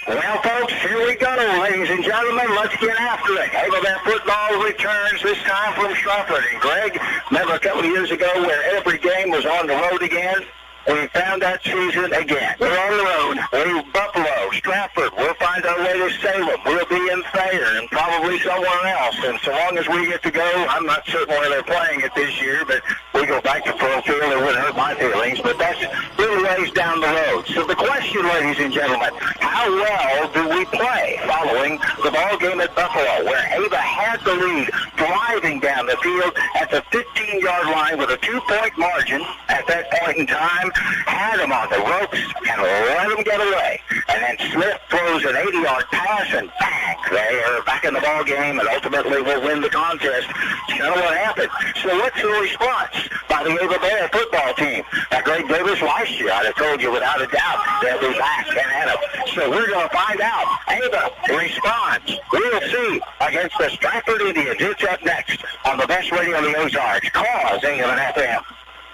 Well, folks, here we go, ladies and gentlemen. Let's get after it. Ava Bears football returns, this time from Strafford. And Greg, remember a couple of years ago where every game was on the road again? We found that season again. We're on the road. We're Buffalo, Strafford. We'll find our way to Salem. We'll be in Thayer and probably somewhere else. And so long as we get to go, I'm not certain where they're playing it this year, but we go back to Pearl Field. It wouldn't hurt my feelings, but that's really ways down the road. So the question, ladies and gentlemen, how well do we play following the ball game at Buffalo, where Ava had the lead, driving down the field at the 15-yard line with a 2-point margin at that point in time, had them on the ropes and let them get away. And then Smith throws an 80-yard pass and bang, they are back in the ball game and ultimately will win the contest. It's kind of what happened. So what's the response by the Ava Bears football team? Now, Greg Davis last year, I'd have told you without a doubt they'll be back and at them. So we're going to find out. Ava responds. We'll see against the Strafford Indians. It's up next on the best radio in the Ozarks. Cause AM and FM.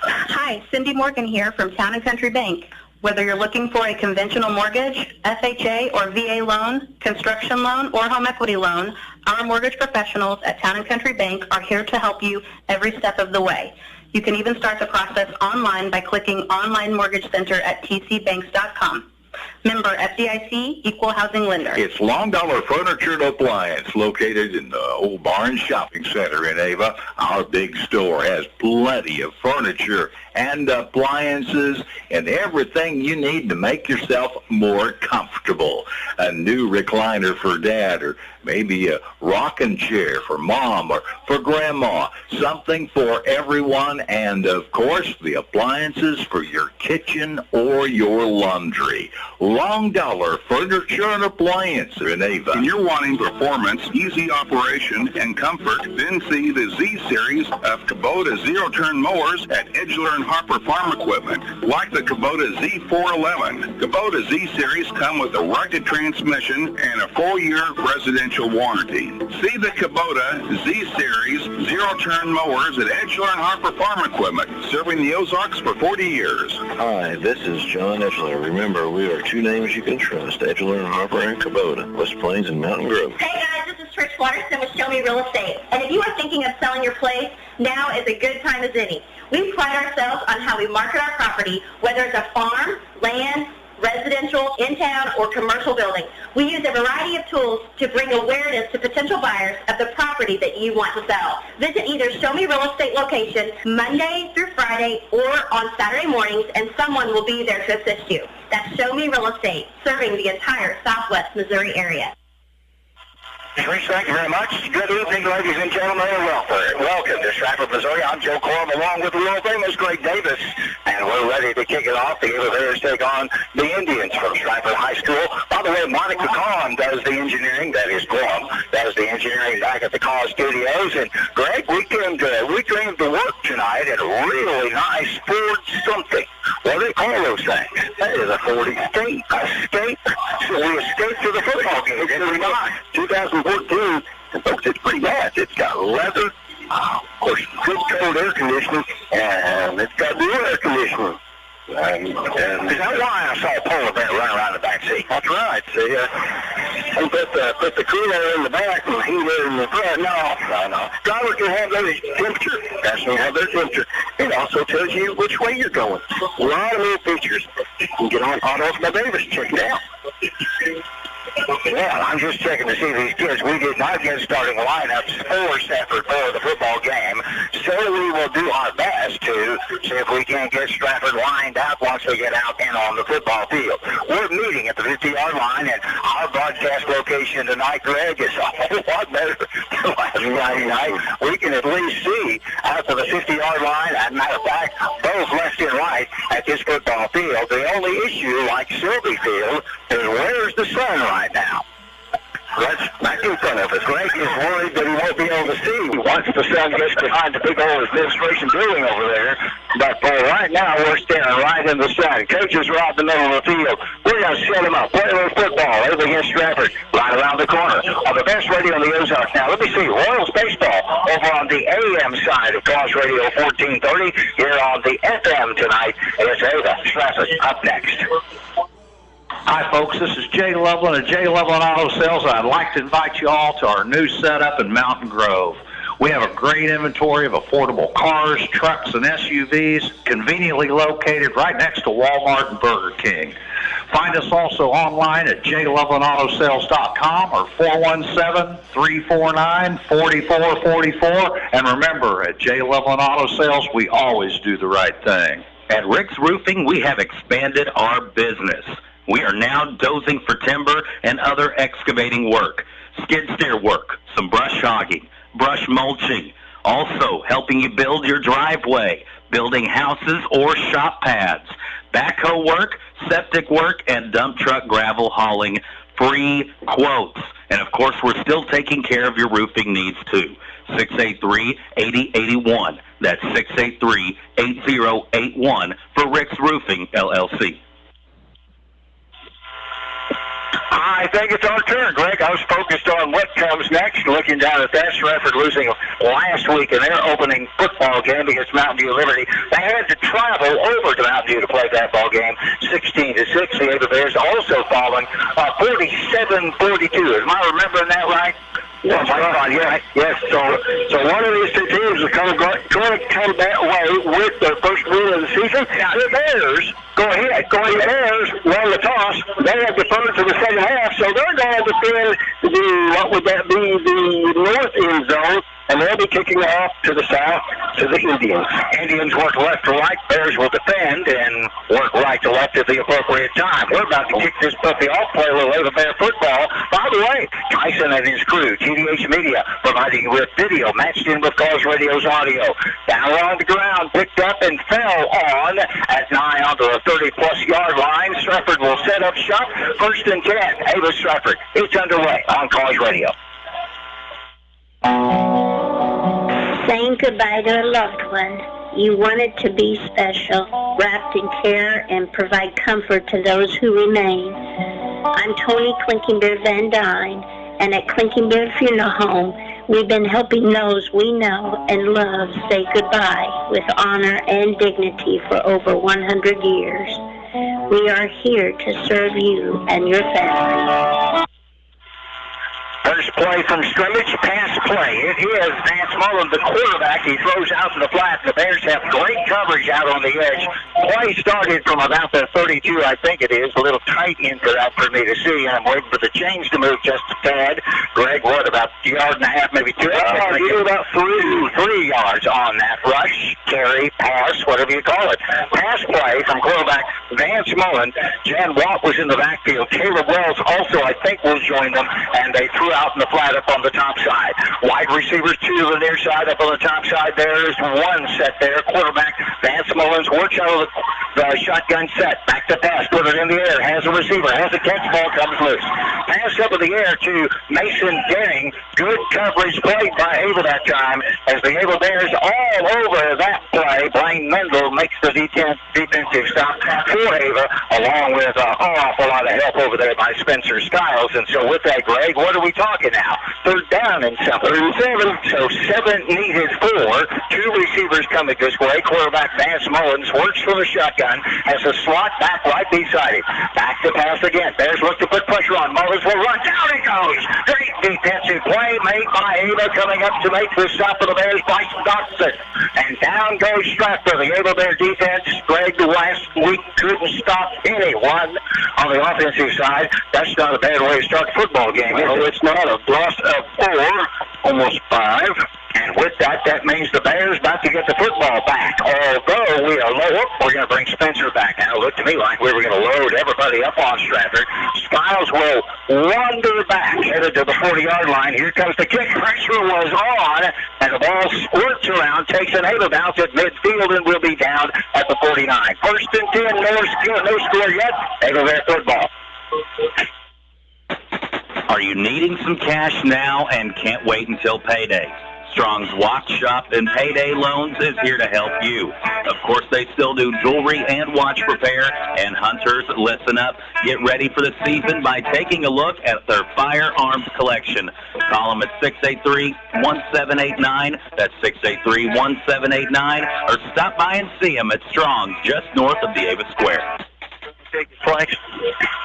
Hi, Cindy Morgan here from Town & Country Bank. Whether you're looking for a conventional mortgage, FHA or VA loan, construction loan, or home equity loan, our mortgage professionals at Town & Country Bank are here to help you every step of the way. You can even start the process online by clicking Online Mortgage Center at tcbanks.com. Member FDIC, Equal Housing Lender. It's Long Dollar Furniture and Appliance, located in the Old Barn Shopping Center in Ava. Our big store has plenty of furniture and appliances and everything you need to make yourself more comfortable. A new recliner for Dad, or maybe a rocking chair for Mom or for Grandma. Something for everyone, and of course the appliances for your kitchen or your laundry. Long Dollar Furniture and Appliance in Ava. If you're wanting performance, easy operation, and comfort, then see the Z-Series of Kubota zero-turn mowers at Edgeler and Harper Farm Equipment. Like the Kubota Z411, Kubota Z-Series come with a rugged transmission and a full-year residential warranty. See the Kubota Z-Series zero-turn mowers at Edgeler and Harper Farm Equipment, serving the Ozarks for 40 years. Hi, this is John Edgeler. Remember, we are two names you can trust, Edgeler and Harper and Kubota, West Plains and Mountain Grove. Hey guys, this is Trish Watterson with Show Me Real Estate. And if you are thinking of selling your place, now is a good time as any. We pride ourselves on how we market our property, whether it's a farm, land, residential, in-town, or commercial building. We use a variety of tools to bring awareness to potential buyers of the property that you want to sell. Visit either Show Me Real Estate location Monday through Friday or on Saturday mornings, and someone will be there to assist you. That's Show Me Real Estate, serving the entire Southwest Missouri area. Trish, thank you very much. Good evening, ladies and gentlemen, and welcome to Strafford, Missouri. I'm Joe Corum, along with the world famous Greg Davis, and we're ready to kick it off. The Ava Bears take on the Indians from Strafford High School. By the way, Monica Kahn does the engineering. That is Corum. That is the engineering back at the Cause Studios. And Greg, we came to work tonight at a really nice Ford something. What do they call those things? That is a Ford Escape. So we escaped to the football game, did we not? 2014, folks, it's pretty bad. It's got leather, of course, good cold air conditioning, and it's got new air conditioning. And is that why I saw a polar bear run around the back seat? That's right. See, we put the cooler in the back and the heater in the front. No. Driver can have their temperature. Passenger have their temperature. It also tells you which way you're going. A lot of new features. You can get on Autos by Davis. Check it out. Well, I'm just checking to see these kids. We did not get starting lineups for Strafford for the football game, so we will do our best to see if we can get Strafford lined up once they get out and on the football field. We're meeting at the 50-yard line, and our broadcast location tonight, Greg, is a whole lot better than last Friday night. We can at least see out to the 50-yard line. As a matter of fact, both left and right at this football field. The only issue, like Sylvie Field, is where's the sun right now? That's back in front of us. Greg is worried that he won't be able to see once the sun gets behind the big old administration building over there. But for right now, we're standing right in the sun. Coaches are out in the middle of the field. We're going to set them up. Play a little football over against Strafford, right around the corner. On the best radio on the Ozarks. Now, let me see. Royals baseball over on the AM side of Cause Radio 1430. Here on the FM tonight, it's Ava Strafford up next. Hi, folks. This is Jay Loveland of Jay Loveland Auto Sales. I'd like to invite you all to our new setup in Mountain Grove. We have a great inventory of affordable cars, trucks, and SUVs conveniently located right next to Walmart and Burger King. Find us also online at jlovelandautosales.com or 417-349-4444. And remember, at J. Loveland Auto Sales, we always do the right thing. At Rick's Roofing, we have expanded our business. We are now dozing for timber and other excavating work, skid steer work, some brush hogging, brush mulching, also helping you build your driveway, building houses or shop pads, backhoe work, septic work, and dump truck gravel hauling, free quotes. And, of course, we're still taking care of your roofing needs, too. 683-8081. That's 683-8081 for Rick's Roofing, LLC. I think it's our turn, Greg. I was focused on what comes next, looking down at that. Strafford losing last week in their opening football game against Mountain View Liberty. They had to travel over to Mountain View to play that ball game, 16-6. The Ava Bears also falling 47-42. Am I remembering that right? Yes, yes. So one of these two teams is going to come that way with their first win of the season. The Bears, go ahead. Bears won the toss. They have deferred to the second half, so they're going to defend the north end zone, and they'll be kicking off to the south to the Indians. Indians work left to right. Bears will defend and work right to left at the appropriate time. We're about to kick this puppy off, play a little Ava Bear football. By the way, Tyson and his crew, TDH Media, providing you with video matched in with Cause Radio's audio. Down along the ground, picked up and fell on at 9 onto the 30-plus yard line. Strafford will set up shop. 1st and 10, Ava Strafford. It's underway on Cause Radio. Saying goodbye to a loved one. You want it to be special, wrapped in care, and provide comfort to those who remain. I'm Tony Klinkenbeard Van Dyne, and at Klinkenbeard Funeral Home, we've been helping those we know and love say goodbye with honor and dignity for over 100 years. We are here to serve you and your family. First play from scrimmage, pass play. It is Vance Mullen, the quarterback. He throws out in the flat. The Bears have great coverage out on the edge. Play started from about the 32, I think it is. A little tight in for that for me to see. I'm waiting for the chains to move just a tad. Greg, what, about a yard and a half, maybe 2? You're about 3 yards on that rush, carry, pass, whatever you call it. Pass play from quarterback Vance Mullen. Jan Watt was in the backfield. Caleb Wells also, I think, will join them, and they threw out in the flat up on the top side. Wide receivers 2 to the near side up on the top side. There's one set there. Quarterback Vance Mullins works out of the shotgun set. Back to pass. Put it in the air. Has a receiver. Has a catch. Ball comes loose. Pass up in the air to Mason Denning. Good coverage played by Ava that time as the Ava Bears all over that play. Blaine Mendel makes the defensive stop for Ava, along with an awful lot of help over there by Spencer Stiles. And so with that, Greg, what are we talking now? 3rd down and 7. So 7 needed for. 2 receivers coming this way. Quarterback Vance Mullins works from the shotgun, has a slot back right beside him. Back to pass again. Bears look to put pressure on. Mullins will run. Down he goes. Great defensive play made by Ava, coming up to make the stop of the Bears. Bryce Dodson. And down goes Strafford. The Ava Bear defense, Greg, last week couldn't stop anyone on the offensive side. That's not a bad way to start a football game. It's not. A loss of 4, almost 5. And with that, that means the Bears about to get the football back. Although we are low, we're going to bring Spencer back. Now, it looked to me like we were going to load everybody up on Strafford. Stiles will wander back, headed to the 40-yard line. Here comes the kick. Pressure was on, and the ball squirts around, takes an Ava bounce at midfield, and will be down at the 49. 1st and 10, no score yet. Ava Bear football. Are you needing some cash now and can't wait until payday? Strong's Watch Shop and Payday Loans is here to help you. Of course, they still do jewelry and watch repair. And hunters, listen up. Get ready for the season by taking a look at their firearms collection. Call them at 683-1789. That's 683-1789. Or stop by and see them at Strong's, just north of the Ava Square. Flex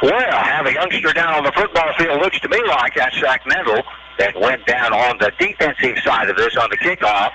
Well, have a youngster down on the football field. Looks to me like that's Zach Mendel that went down on the defensive side of this on the kickoff.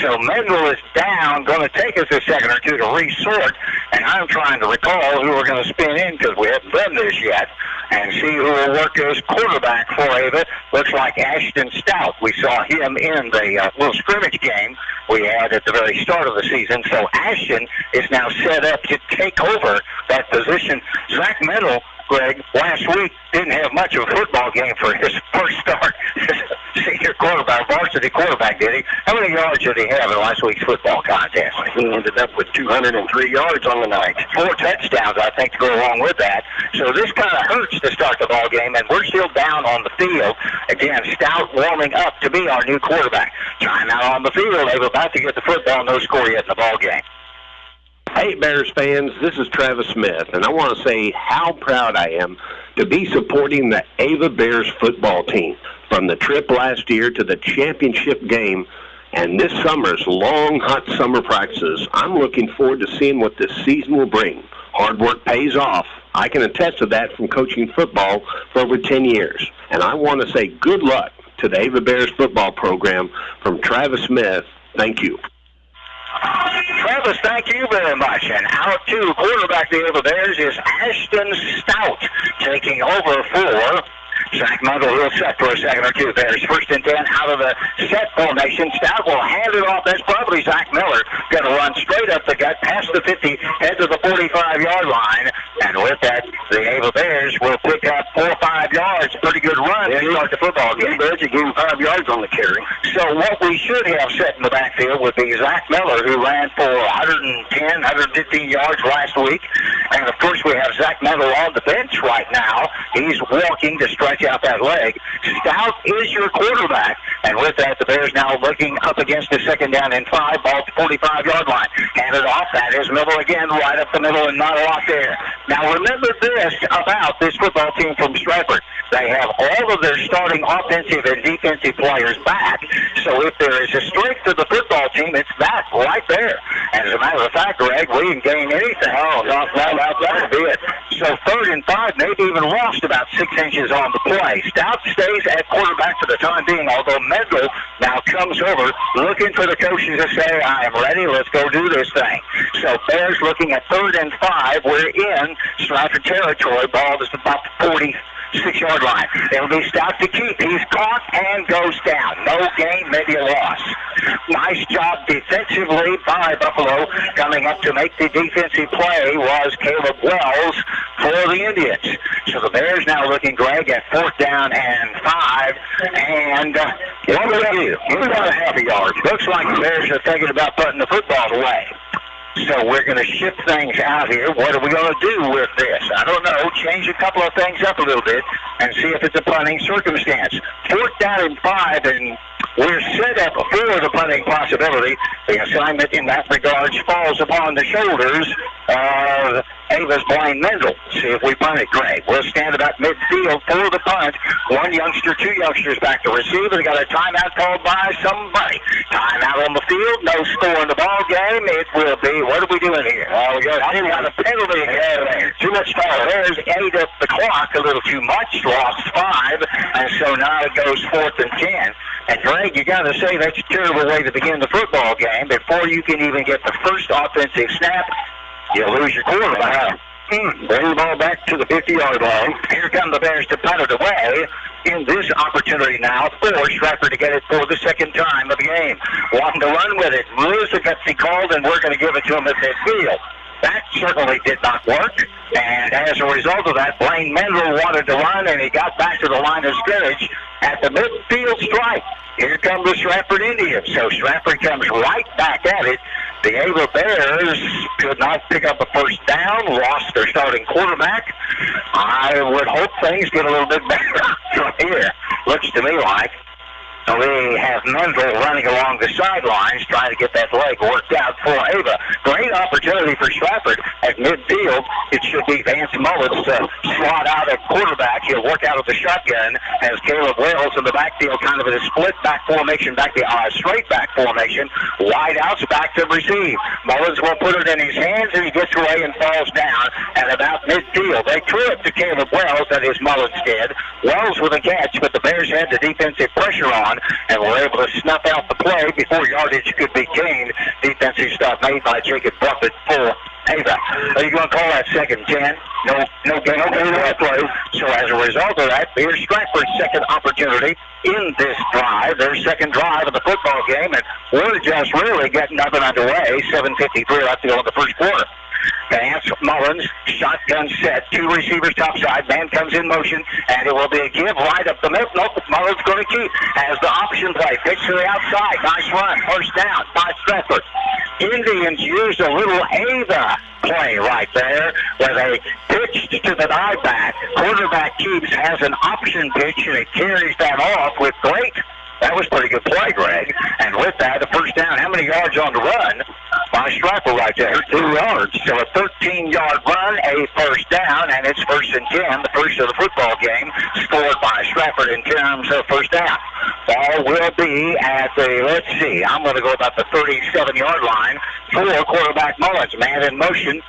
So Mendel is down, going to take us a second or two to resort, and I'm trying to recall who we're going to spin in because we haven't done this yet, and see who will work as quarterback for Ava. Looks like Ashton Stout. We saw him in the little scrimmage game we had at the very start of the season. So Ashton is now set up to take over that position. Zach Mendel, Greg, last week didn't have much of a football game for his first start as a senior quarterback, varsity quarterback, did he? How many yards did he have in last week's football contest? He ended up with 203 yards on the night. 4 touchdowns, I think, to go along with that. So this kind of hurts to start the ball game, and we're still down on the field. Again, Stout warming up to be our new quarterback. Timeout on the field. They're about to get the football. No score yet in the ball game. Hey, Bears fans, this is Travis Smith, and I want to say how proud I am to be supporting the Ava Bears football team. From the trip last year to the championship game and this summer's long, hot summer practices, I'm looking forward to seeing what this season will bring. Hard work pays off. I can attest to that from coaching football for over 10 years. And I want to say good luck to the Ava Bears football program from Travis Smith. Thank you. Travis, thank you very much. And out to quarterback the Ava Bears is Ashton Stout, taking over for Zach Mendel. He'll set for a second or two. Bears 1st and 10 out of the set formation. Stout will hand it off. That's probably Zach Miller. Going to run straight up the gut, past the 50, head to the 45-yard line. And with that, the Ava Bears will pick up 4 or 5 yards. Pretty good run to start the football game. Bears, you gave him 5 yards on the carry. So what we should have set in the backfield would be Zach Miller, who ran for 110, 115 yards last week. And, of course, we have Zach Mendel on the bench right now. He's walking to stretch out that leg. Stout is your quarterback. And with that, the Bears now looking up against the 2nd down and 5, ball to 45-yard line. Handed off. That is Miller again, right up the middle, and not a lot there. Now, remember this about this football team from Strafford. They have all of their starting offensive and defensive players back. So if there is a strength to the football team, it's that right there. And as a matter of fact, Greg, we didn't gain anything. Oh, no, that would be it. So 3rd and 5, maybe even lost about 6 inches on the play. Stout stays at quarterback for the time being, although Mendel now comes over looking for the coaches to say, I am ready, let's go do this thing. So Bears looking at 3rd and 5. We're in Strafford territory. Ball is about the 46-yard line. It'll be Stout to keep. He's caught and goes down. No gain, maybe a loss. Nice job defensively by Buffalo. Coming up to make the defensive play was Caleb Wells for the Indians. So the Bears now looking, Greg, at 4th down and 5. And what do we do? He's about a half a yard. Looks like the Bears are thinking about putting the football away. So we're going to shift things out here. What are we going to do with this? I don't know. Change a couple of things up a little bit and see if it's a punting circumstance. 4th down and 5, and we're set up for the punting possibility. The assignment in that regard falls upon the shoulders of Ava's Blaine Mendel. See if we punt it, Greg. We'll stand about midfield for the punt. 1 youngster, 2 youngsters back to receive. We got a timeout called by somebody. Timeout on the field. No score in the ball game. It will be, what are we doing here? We got a penalty again. Too much time. There's 8 up the clock. A little too much. Lost 5. And so now it goes 4th and 10. And Greg, you got to say that's a terrible way to begin the football game. Before you can even get the first offensive snap, you lose your quarterback. Bring the ball back to the 50-yard line. Here come the Bears to punt it away in this opportunity now for Strafford to get it for the 2nd time of the game. Wanting to run with it. Lose the gutsy called, and we're going to give it to him at midfield. That certainly did not work, and as a result of that, Blaine Mendel wanted to run, and he got back to the line of scrimmage at the midfield stripe. Here come the Strafford Indians. So Strafford comes right back at it. The Ava Bears could not pick up a 1st down, lost their starting quarterback. I would hope things get a little bit better from here. Looks to me like We have Mendel running along the sidelines trying to get that leg worked out for Ava. Great opportunity for Strafford at midfield. It should be Vance Mullins to slot out at quarterback. He'll work out of the shotgun as Caleb Wells in the backfield, kind of in a split back formation, straight back formation. Wide outs back to receive. Mullins will put it in his hands, and he gets away and falls down at about midfield. They threw it to Caleb Wells, that is Mullins did. Wells with a catch, but the Bears had the defensive pressure on and were able to snuff out the play before yardage could be gained. Defensive stop made by Jacob Buffett for Ava. Are you going to call that 2nd and 10? No gain on that play. So as a result of that, here's Stratford's second opportunity in this drive, their second drive of the football game, and we're just really getting nothing underway. 7:53 left to go in the first quarter. Vance Mullins, shotgun set, 2 receivers topside, man comes in motion, and it will be a give right up the middle. Nope, Mullins going to keep as the option play. Pitch to the outside, nice run, first down by Stratford. Indians used a little Ava play right there where they pitched to the I-back. Quarterback keeps, has an option pitch, and it carries that off with great. That was pretty good play, Greg. And with that, a first down. How many yards on the run by Strafford right there? 2 yards. So a 13-yard run, a first down, and it's 1st and 10, the first of the football game, scored by Strafford in terms of first down. Ball will be at the, I'm going to go about the 37-yard line for quarterback Mullins. Man in motion,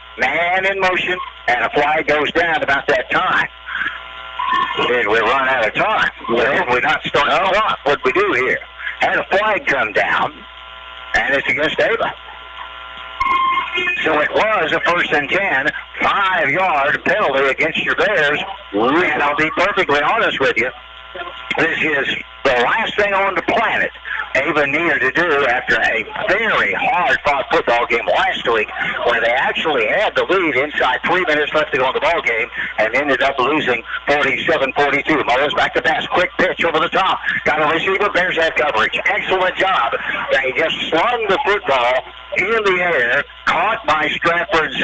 and a flag goes down about that time. Did we run out of time? Well, we're not starting the clock. What'd we do here? Had a flag come down, and it's against Ava. So it was a 1st and 10, 5-yard penalty against your Bears. And I'll be perfectly honest with you, this is the last thing on the planet Ava needed to do after a very hard-fought football game last week where they actually had the lead inside 3 minutes left to go in the ball game and ended up losing 47-42. Mullins back to pass, quick pitch over the top. Got a receiver, Bears have coverage. Excellent job. They just slung the football in the air, caught by Stratford's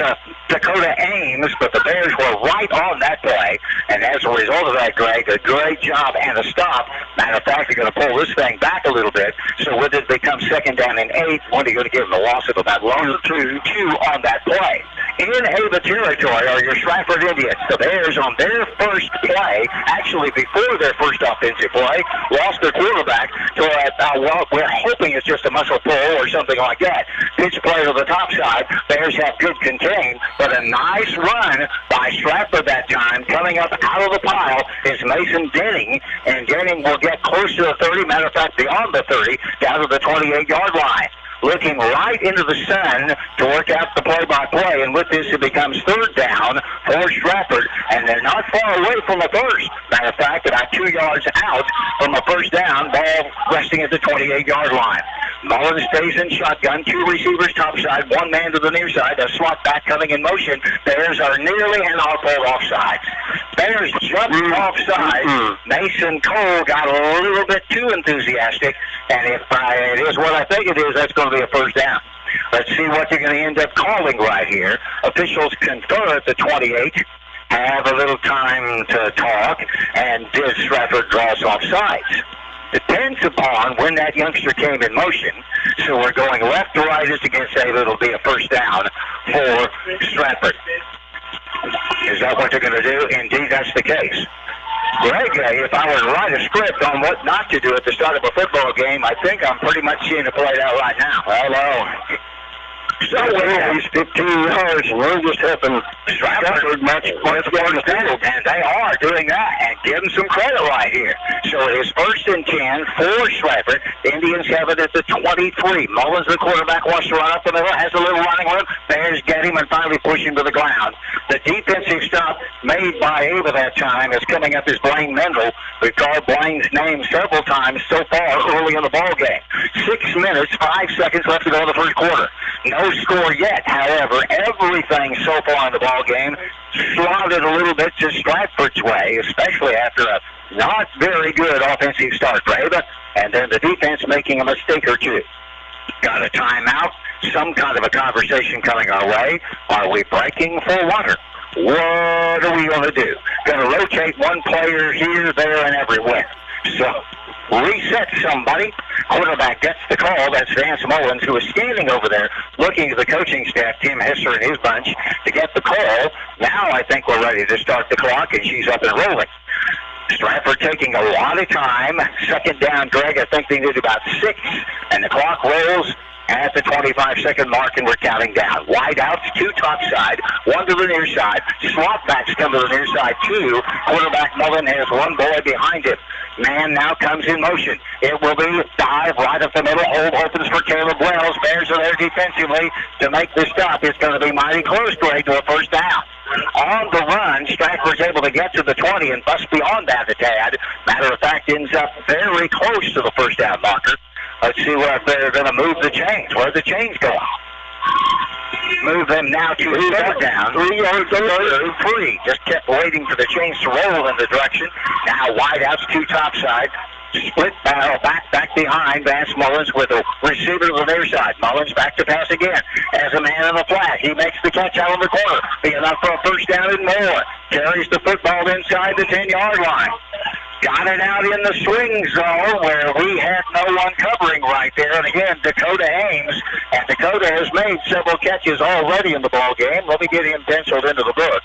Dakota Ames, but the Bears were right on that play. And as a result of that, Greg, a great job and a stop. Matter of fact, they're going to pull this thing back a little bit. So with it become 2nd down and 8, when are you going to give them a loss of about 1 or 2 on that play? In Ava territory are your Strafford Indians. The Bears on their first play, actually before their first offensive play, lost their quarterback to we're hoping it's just a muscle pull or something like that. Pitch play to the top side. Bears have good contain, but a nice run by Strafford that time. Coming up out of the pile is Mason Denning, and Denning will get close to the 30, matter of fact, beyond the 30, down to the 28-yard line. Looking right into the sun to work out the play-by-play, and with this it becomes 3rd down for Strafford, and they're not far away from a first. Matter of fact, about 2 yards out from a first down, ball resting at the 28-yard line. Mullins stays in shotgun, 2 receivers topside, 1 man to the near side, a slot back coming in motion. Bears are nearly and are pulled offside. Bears jumped offside. Mason Cole got a little bit too enthusiastic, and if it is what I think it is, that's going to be a first down. Let's see what they're going to end up calling right here. Officials confer at the 28, have a little time to talk, and did Strafford draws off sides. Depends upon when that youngster came in motion. So we're going left to right as against Ava. It'll be a first down for Strafford. Is that what they're going to do? Indeed, that's the case. Greg, if I were to write a script on what not to do at the start of a football game, I think I'm pretty much seeing it played out right now. Hello. So he's 15 yards, and we're just helping Strafford much going field, and they are doing that, and give them some credit right here. So it is 1st and 10 for Strafford. The Indians have it at the 23. Mullins, the quarterback, wants to run up the middle, has a little running room. Bears get him and finally push him to the ground. The defensive stop made by Ava that time is coming up as Blaine Mendel. We've called Blaine's name several times so far early in the ball game. 6 minutes, 5 seconds left to go in the first quarter. No score yet, however. Everything so far in the ball game slotted a little bit to Stratford's way, especially after a not very good offensive start for Ava, and then the defense making a mistake or two. Got a timeout, some kind of a conversation coming our way. Are we breaking for water? What are we going to do? Going to rotate one player here, there, and everywhere. So reset somebody. Quarterback gets the call. That's Vance Mullins, who is standing over there looking at the coaching staff, Tim Hesser and his bunch, to get the call. Now I think we're ready to start the clock, and she's up and rolling. Strafford taking a lot of time. Second down, Greg. I think they did about 6, and the clock rolls at the 25-second mark, and we're counting down. Wide outs, 2 top side, 1 to the near side. Swap backs come to the near side, 2. Quarterback Mullen has 1 boy behind him. Man now comes in motion. It will be dive right up the middle. Hold opens for Caleb Wells. Bears are there defensively to make the stop. It's going to be mighty close, Greg, to a first down. On the run, Strafford's able to get to the 20 and bust beyond that a tad. Matter of fact, ends up very close to the first down marker. Let's see what they're going to move the chains. Where'd the chains go off? Move them now to third down. 3 yards over. 3. Just kept waiting for the chains to roll in the direction. Now wide outs, 2 top side. Split battle, back behind. Vance Mullins with a receiver to the near side. Mullins back to pass again. As a man in the flat, he makes the catch out on the corner. Be enough for a first down and more. Carries the football inside the 10-yard line. Got it out in the swing zone where we had no one covering right there. And again, Dakota Ames. And Dakota has made several catches already in the ball game. Let me get him penciled into the book.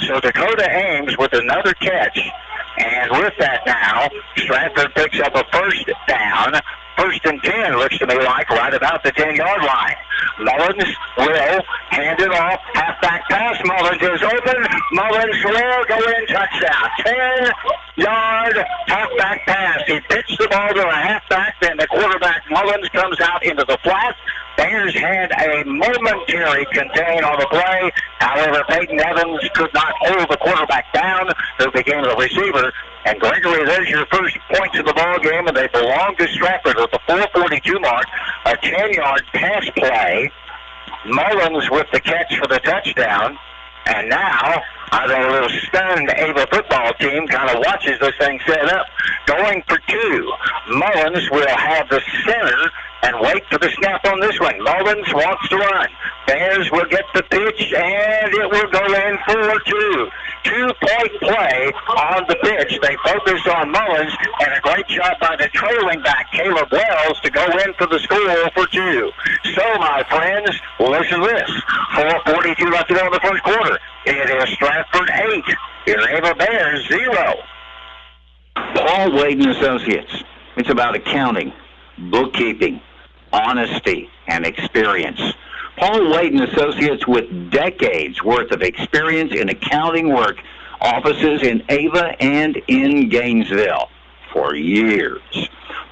So Dakota Ames with another catch. And with that now, Strafford picks up a first down. 1st and 10 looks to me like right about the 10-yard line. Mullins will hand it off. Halfback pass. Mullins is open. Mullins will go in. Touchdown. 10-yard halfback pass. He pitched the ball to a halfback. Then the quarterback Mullins comes out into the flat. Bears had a momentary contain on the play. However, Peyton Evans could not hold the quarterback down, who became the receiver. And Gregory, there's your first points of the ball game, and they belong to Strafford at the 4:42 mark. A 10-yard pass play. Mullins with the catch for the touchdown. And now, I think a little stunned Ava football team kind of watches this thing set up. Going for 2. Mullins will have the center and wait for the snap on this one. Mullins wants to run. Bears will get the pitch, and it will go in for 2. 2-point play on the pitch. They focused on Mullins, and a great job by the trailing back, Caleb Wells, to go in for the score for 2. So, my friends, listen to this. 4:42 left to go in the first quarter. It is Strafford 8. Your Ava Bears 0. Paul Wade and Associates. It's about accounting, bookkeeping, honesty, and experience. Paul Wade and Associates with decades worth of experience in accounting work, offices in Ava and in Gainesville for years.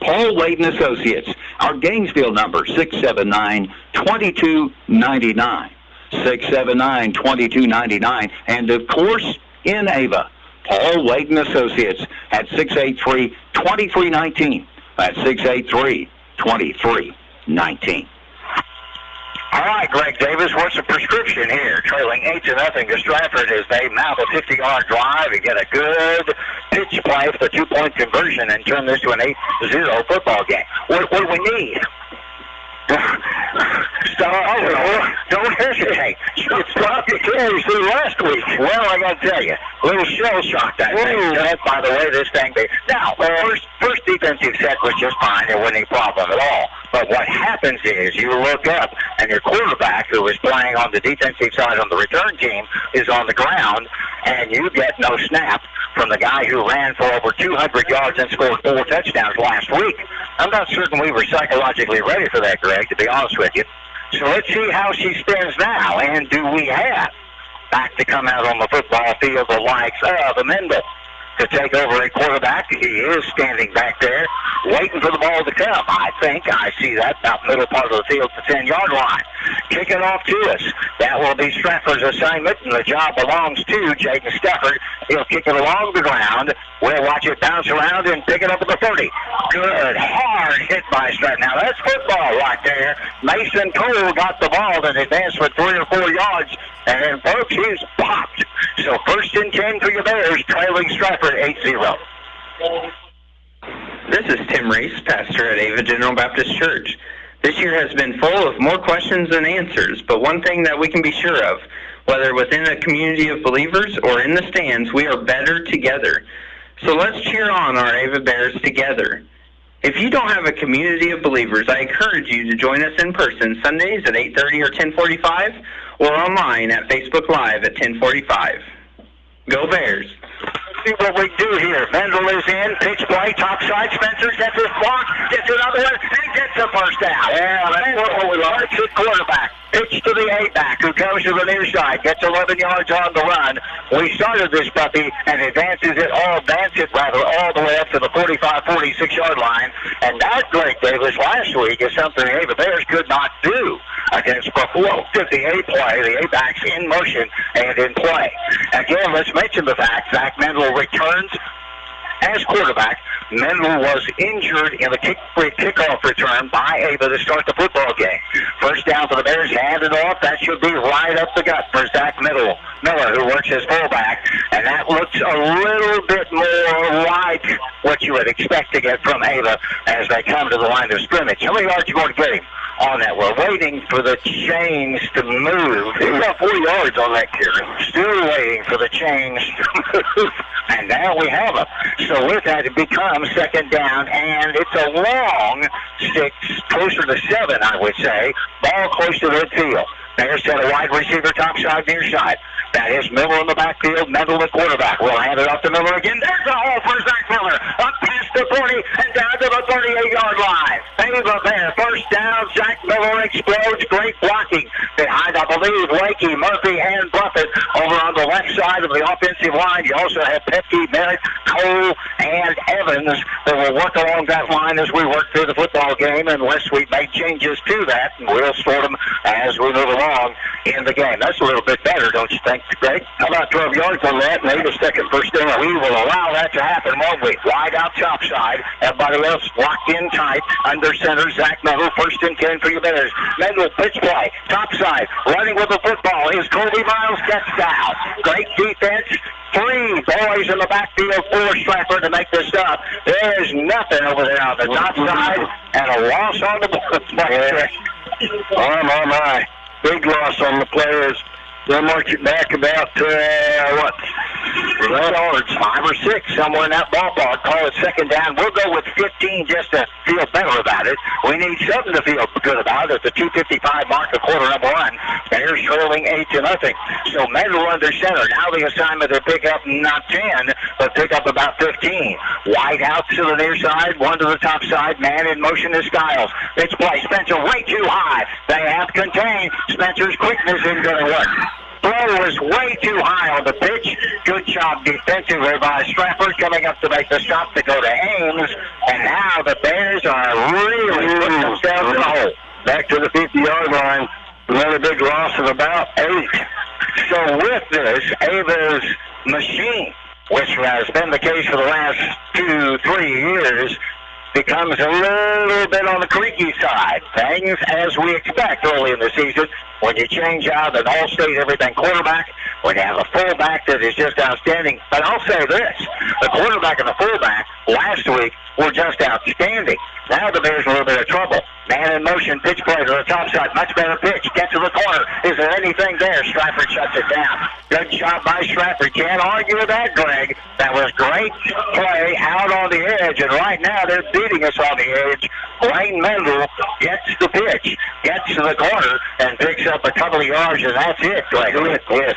Paul Wade and Associates, our Gainesville number 679-2299. 679-2299, and of course in Ava, Paul Wade and Associates at 683-2319. That's 683-2319. All right, Greg Davis, what's the prescription here? Trailing 8-0 to Strafford as they mount a 50-yard drive and get a good pitch play for the 2-point conversion and turn this to an 8-0 football game. What do we need? Don't hesitate. It's probably carries through last week. Well, I got to tell you, a little shell shocked, I think. By the way, this thing. Now, first defensive set was just fine. There wasn't any problem at all. But what happens is you look up, and your quarterback, who is playing on the defensive side on the return team, is on the ground, and you get no snap from the guy who ran for over 200 yards and scored 4 touchdowns last week. I'm not certain we were psychologically ready for that, Greg, to be honest with you. So let's see how she stands now. And do we have back to come out on the football field the likes of Mendel to take over a quarterback? He is standing back there waiting for the ball to come. I think I see that about middle part of the field to the 10-yard line. Kick it off to us. That will be Strafford's assignment, and the job belongs to Jaden Stafford. He'll kick it along the ground. We'll watch it bounce around and pick it up at the 30. Good, hard hit by Strafford. Now, that's football right there. Mason Cole got the ball and advanced for 3 or 4 yards, and then, folks, he's popped. So 1st and 10 for your Bears, trailing Strafford 8-0. This is Tim Reese, pastor at Ava General Baptist Church. This year has been full of more questions than answers, but one thing that we can be sure of, whether within a community of believers or in the stands, we are better together. So let's cheer on our Ava Bears together. If you don't have a community of believers, I encourage you to join us in person Sundays at 8:30 or 10:45 or online at Facebook Live at 10:45. Go Bears! See what we do here. Mendel is in, pitch play, top side. Spencer gets his block, gets another one, and gets the first down. Yeah, that's what we love. It's at quarterback. Pitch to the A-back, who comes to the near side, gets 11 yards on the run. We started this puppy and advances it all the way up to the 45, 46-yard line. And that, Greg Davis, last week is something the Ava Bears could not do against Buffalo. 58 play, the A-backs in motion and in play. Again, let's mention the fact Zach Mendel returns as quarterback. Mendel was injured in the kickoff return by Ava to start the football game. First down for the Bears, handed off. That should be right up the gut for Zach Miller, who works as fullback. And that looks a little bit more like what you would expect to get from Ava as they come to the line of scrimmage. How many yards are you going to get him on that? We're waiting for the chains to move. He got 4 yards on that carry. Still waiting for the chains to move. And now we have him. So with that, it becomes second down, and it's a long 6, closer to 7, I would say. Ball close to midfield. Bears set a wide receiver, top side, near side. That is Miller in the backfield, Mendel the quarterback. We'll hand it off to Miller again. There's a hole for Zach Miller. Up past the 40 and down to the 38-yard line. Ava Bear, first down. Zach Miller explodes. Great blocking behind, I believe, Lakey, Murphy, and Buffett over on the left side of the offensive line. You also have Petke, Merritt, Cole, and Evans that will work along that line as we work through the football game, unless we make changes to that, and we'll sort them as we move along in the game. That's a little bit better, don't you think, Greg? How about 12 yards on that, and 8 second first down? We will allow that to happen, won't we? Wide out top side. Everybody else locked in tight. Under center, Zach Mendel. First and 10 for your Bears. Mendel, pitch play. Top side. Running with the football is Colby Miles. Gets down. Great defense. 3 boys in the backfield for Strafford to make this up. There is nothing over there on the top side, and a loss on the play. Oh, my. Big loss on the players. They'll mark it back about, 3 yards, 5 or 6, somewhere in that ballpark. Call it second down. We'll go with 15 just to feel better about it. We need something to feel good about at the 2:55 mark of quarter number 1. Bears trailing 8-0. So Mendel under center. Now the assignment to pick up not 10, but pick up about 15. Wide out to the near side, 1 to the top side. Man in motion is Skiles. Pitch play. Spencer way too high. They have contained. Spencer's quickness isn't going to work. Throw was way too high on the pitch. Good job defensively by Strafford coming up to make the stop to go to Ames. And now the Bears are really putting themselves in the hole. Back to the 50-yard line. Another big loss of about 8. So with this, Ava's machine, which has been the case for the last 2-3 years, becomes a little bit on the creaky side. Things as we expect early in the season. When you change out an all-state everything quarterback, when you have a fullback that is just outstanding. But I'll say this, the quarterback and the fullback last week were just outstanding. Now the Bears are a little bit of trouble. Man in motion, pitch play to the top side. Much better pitch. Get to the corner. Is there anything there? Strafford shuts it down. Good job by Strafford. Can't argue with that, Greg. That was great play out on the edge. And right now they're beating us on the edge. Blaine Mendel gets the pitch, gets to the corner, and picks up a couple of yards, and that's it, Greg. Yes.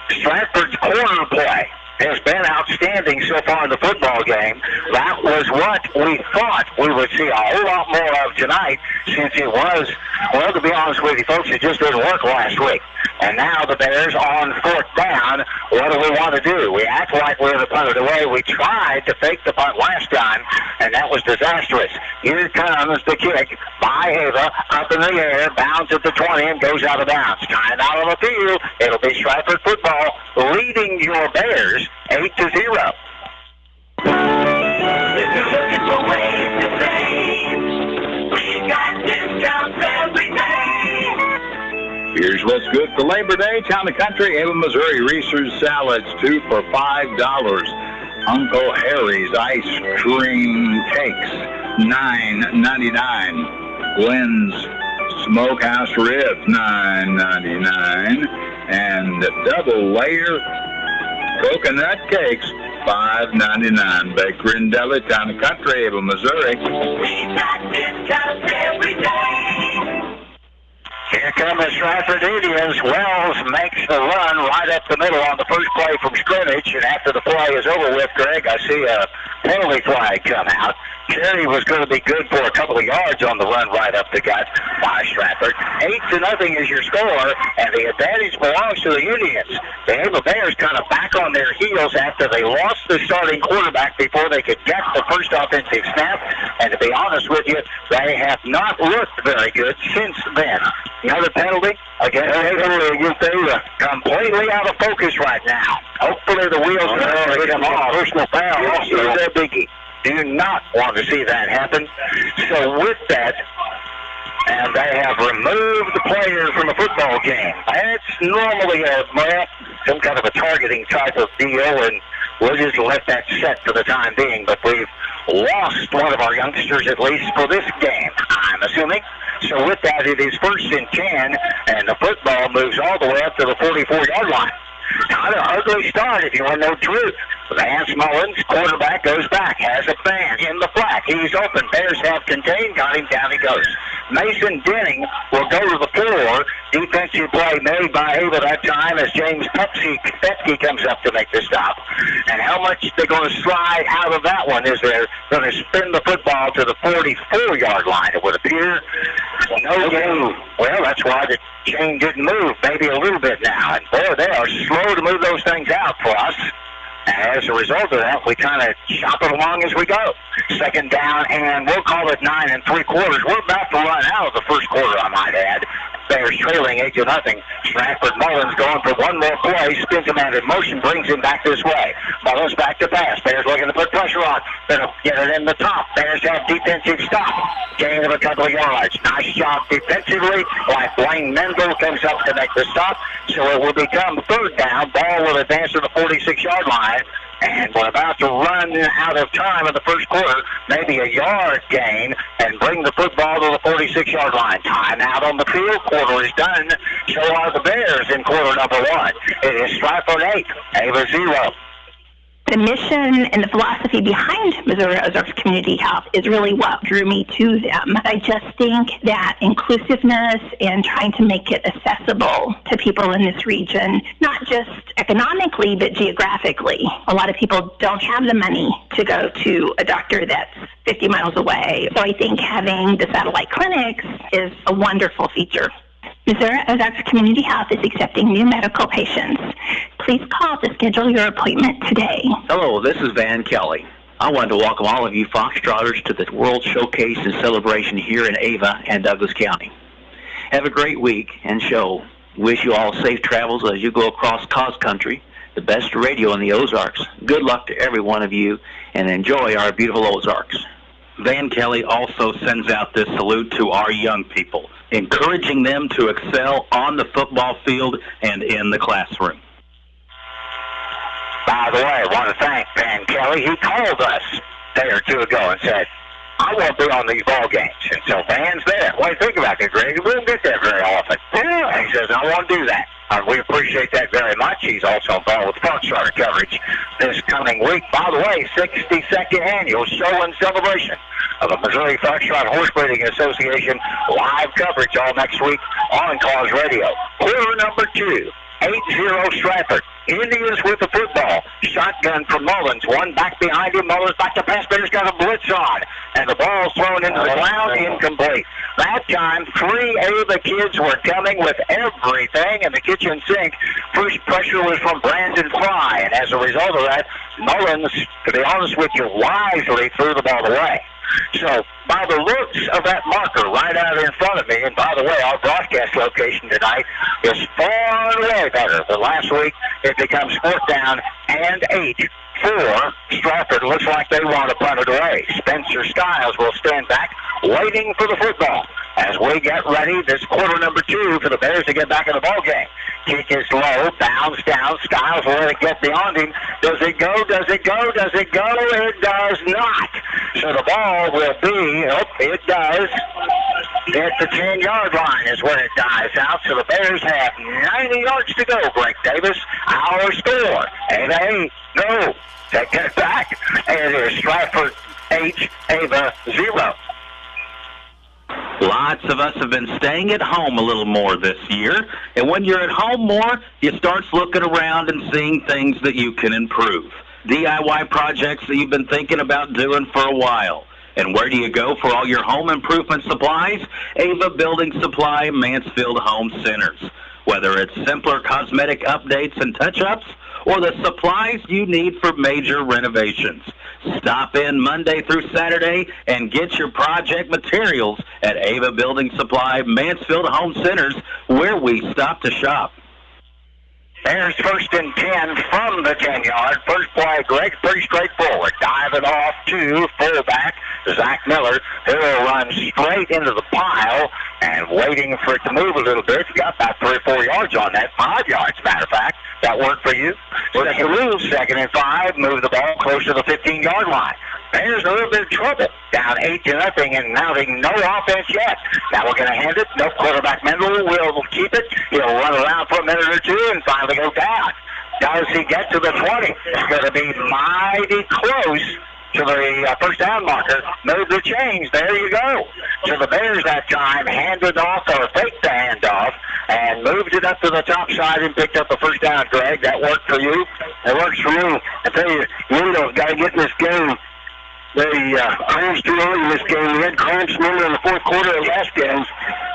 Stratford's corner play has been outstanding so far in the football game. That was what we thought we would see a whole lot more of tonight, since it was, well, to be honest with you folks, it just didn't work last week. And now the Bears on 4th down. What do we want to do? We act like we're the punted away. We tried to fake the punt last time, and that was disastrous. Here comes the kick by Ava, up in the air, bounds at the 20 and goes out of bounds. Time out on the field. It'll be Stratford football leading your Bears 8-0. If you're looking for ways to save, we got discounts every day. Here's what's good for Labor Day. Town and Country, Ava, Missouri. Reese's salads, 2 for $5. Uncle Harry's ice cream cakes, $9.99. Gwen's Smokehouse Ribs, $9.99. And double layer coconut cakes, $5.99. Baker and Deli, Town and Country, Ava, Missouri. We got discounts every day. Here come the Strafford Indians. Wells makes the run right up the middle on the first play from scrimmage, and after the play is over with, Greg, I see a penalty flag come out. Cherry was going to be good for a couple of yards on the run right up the gut by Strafford. 8-0 is your score, and the advantage belongs to the Indians. The Ava Bears kind of back on their heels after they lost the starting quarterback before they could get the first offensive snap, and to be honest with you, they have not looked very good since then. Another penalty against Ava, completely out of focus right now. Hopefully the wheels are going to come off. Personal foul also is a biggie. Do not want to see that happen. So with that, and they have removed the player from the football game. It's normally some kind of a targeting type of deal, and we'll just let that set for the time being. But we've lost one of our youngsters, at least for this game, I'm assuming. So with that, it is 1st and 10, and the football moves all the way up to the 44-yard line. Not an ugly start, if you want to know the truth. Vance Mullins, quarterback, goes back, has a fan in the flat. He's open. Bears have contained, got him, down he goes. Mason Denning will go to the floor. Defensive play made by Ava that time as James Petke comes up to make the stop. And how much they're going to slide out of that one is they're going to spin the football to the 44-yard line, it would appear. No game. Well, that's why the chain didn't move, maybe a little bit now. And boy, they are slow to move those things out for us. And as a result of that, we kind of chop it along as we go. 2nd down, and we'll call it 9 3/4. We're about to run out of the first quarter, I might add. Bears trailing 8-0. Strafford Mullins going for one more play. Spins him out in motion, brings him back this way. Mullins back to pass. Bears looking to put pressure on. Gonna get it in the top. Bears have defensive stop. Gain of a couple of yards. Nice job defensively. Like Blaine Mendel comes up to make the stop. So it will become 3rd down. Ball will advance to the 46-yard line. And we're about to run out of time in the first quarter, maybe a yard gain, and bring the football to the 46-yard line. Time out on the field. Quarter is done. So are the Bears in quarter number 1. It is Strafford 8, Ava 0. The mission and the philosophy behind Missouri Ozarks Community Health is really what drew me to them. I just think that inclusiveness and trying to make it accessible to people in this region, not just economically, but geographically. A lot of people don't have the money to go to a doctor that's 50 miles away. So I think having the satellite clinics is a wonderful feature. Missouri Ozarks Community Health is accepting new medical patients. Please call to schedule your appointment today. Hello, this is Van Kelly. I wanted to welcome all of you Foxtrotters to the World Showcase and Celebration here in Ava and Douglas County. Have a great week and show. Wish you all safe travels as you go across Cos Country, the best radio in the Ozarks. Good luck to every one of you, and enjoy our beautiful Ozarks. Van Kelly also sends out this salute to our young people, encouraging them to excel on the football field and in the classroom. By the way, I want to thank Van Kelly. He called us a day or two ago and said, I won't be on these ball games. And so Van's there. What do you think about that, Greg? We don't get that very often. Yeah. He says, I want to do that. We appreciate that very much. He's also involved with Foxtrot coverage this coming week. By the way, 62nd annual show and celebration of the Missouri Foxtrot Horse Breeding Association. Live coverage all next week on Cause Radio. Quarter number 2. 8-0 Strafford. Indians with the football. Shotgun from Mullins. One back behind him. Mullins back to pass. Bears got a blitz on. And the ball's thrown into the ground. Incomplete. That time, 3 Ava kids were coming with everything in the kitchen sink. First pressure was from Brandon Fry. And as a result of that, Mullins, to be honest with you, wisely threw the ball away. So, by the looks of that marker right out in front of me, and by the way, our broadcast location tonight is far and away better than last week. It becomes 4th down and 8 for Strafford. Looks like they want to punt it away. Spencer Skiles will stand back, waiting for the football. As we get ready, this quarter number 2 for the Bears to get back in the ball game. Kick is low, bounds down. Skiles will let it get beyond him. Does it go? Does it go? Does it go? It does not. So the ball will be, it does. At the 10-yard line is where it dies out. So the Bears have 90 yards to go, Greg Davis. Our score, 8-8. Go. Take that back. And it is Strafford H, Ava 0. Lots of us have been staying at home a little more this year, and when you're at home more, you start looking around and seeing things that you can improve. DIY projects that you've been thinking about doing for a while. And where do you go for all your home improvement supplies? Ava Building Supply Mansfield Home Centers. Whether it's simpler cosmetic updates and touch-ups, or the supplies you need for major renovations. Stop in Monday through Saturday and get your project materials at Ava Building Supply Mansfield Home Centers, where we stop to shop. There's 1st and 10 from the 10-yard. First play, Greg, pretty straightforward. Diving off to fullback, Zach Miller, who will run straight into the pile and waiting for it to move a little bit. Got about 3 or 4 yards on that, 5 yards, matter of fact. That worked for you? Second move, 2nd and 5, move the ball close to the 15-yard line. There's a little bit of trouble. Down 8-0 and mounting no offense yet. Now we're going to hand it. No, quarterback Mendel will keep it. He'll run around for a minute or two and finally go down. Does he get to the 20? It's going to be mighty close to the first down marker. Move the change. There you go. To the Bears that time. Handed off or faked the handoff and moved it up to the top side and picked up a first down, Greg. That worked for you? It works for me. I tell you, Windows got to get in this game. They cramped too early in this game. We had cramps, remember, in the fourth quarter of last games.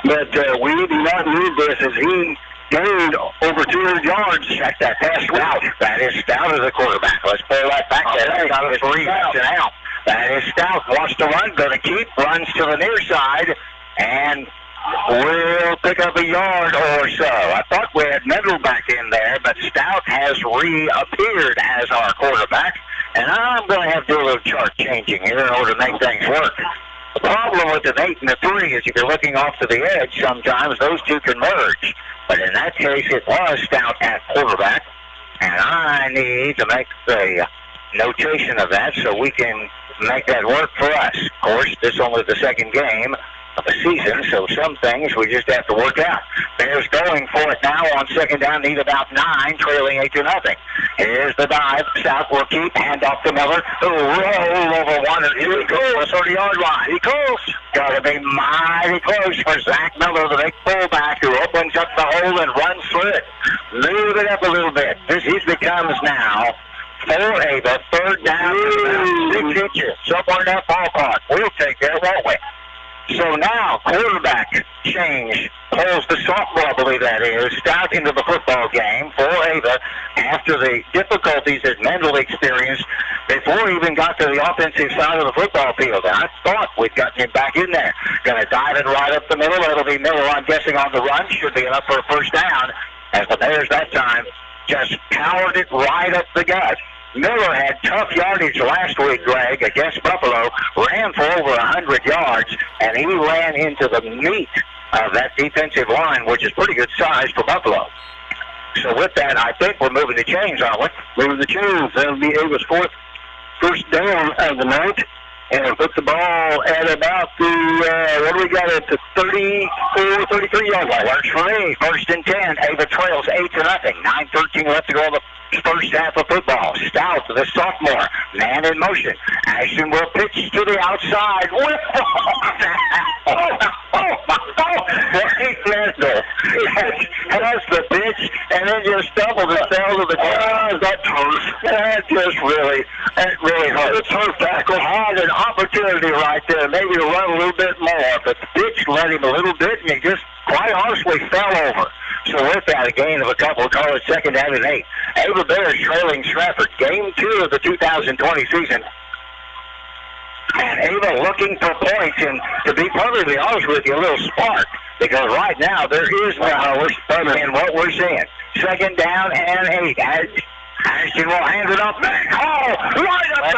But we do not need this as he gained over 200 yards. Check that pass out. That is Stout as a quarterback. Let's pull that back. That is 3 yards and out. That is Stout. Wants to run. Going to keep. Runs to the near side. And we'll pick up a yard or so. I thought we had Mendel back in there, but Stout has reappeared as our quarterback. And I'm going to have to do a little chart changing here in order to make things work. The problem with an 8 and a 3 is if you're looking off to the edge, sometimes those two can merge. But in that case, it was Stout at quarterback. And I need to make the notation of that so we can make that work for us. Of course, this is only the second game of the season, so some things we just have to work out. Bears going for it now on 2nd down, need about 9, trailing 8-0. Here's the dive. South will keep. Hand off to Miller, who will roll over one or two. He goes 30-yard line. He goes. Got to be mighty close for Zach Miller, the big fullback, who opens up the hole and runs through it. Move it up a little bit. This becomes now 4 Ava, 3rd down, 6 inches. Somewhere in that ballpark. We'll take that, won't we? So now, quarterback change. Pulls the sophomore, I believe that is, Stout into the football game for Ava after the difficulties that Mendel experienced before he even got to the offensive side of the football field. And I thought we'd gotten him back in there. Going to dive it right up the middle. It'll be Miller, I'm guessing, on the run. Should be enough for a first down as the Bears that time just powered it right up the gut. Miller had tough yardage last week, Greg, against Buffalo, ran for over 100 yards, and he ran into the meat of that defensive line, which is pretty good size for Buffalo. So with that, I think we're moving the chains, aren't we? Moving the chains. That'll be Ava's 4th first down of the night. And put the ball at about the, what do we got at the 34, 33-yard line. Works for me. 1st and 10. Ava trails 8-0. 9:13 left to go in the first half of football. Stout, the sophomore, man in motion. Ashton will pitch to the outside. Blake Mendel has the pitch and then just stumbled and fell to the ground. That turf. That really hurt. The turf tackle had an opportunity right there, maybe to run a little bit more, but the pitch led him a little bit, and he just quite honestly fell over. So with that, a gain of a couple, call it 2nd down and 8. Ava Bears trailing Strafford. Game 2 of the 2020 season. And Ava looking for points, and to be perfectly honest with you, a little spark, because right now there is no hours in what we're seeing. 2nd down and 8. Ashton will hand it up back. Oh, right up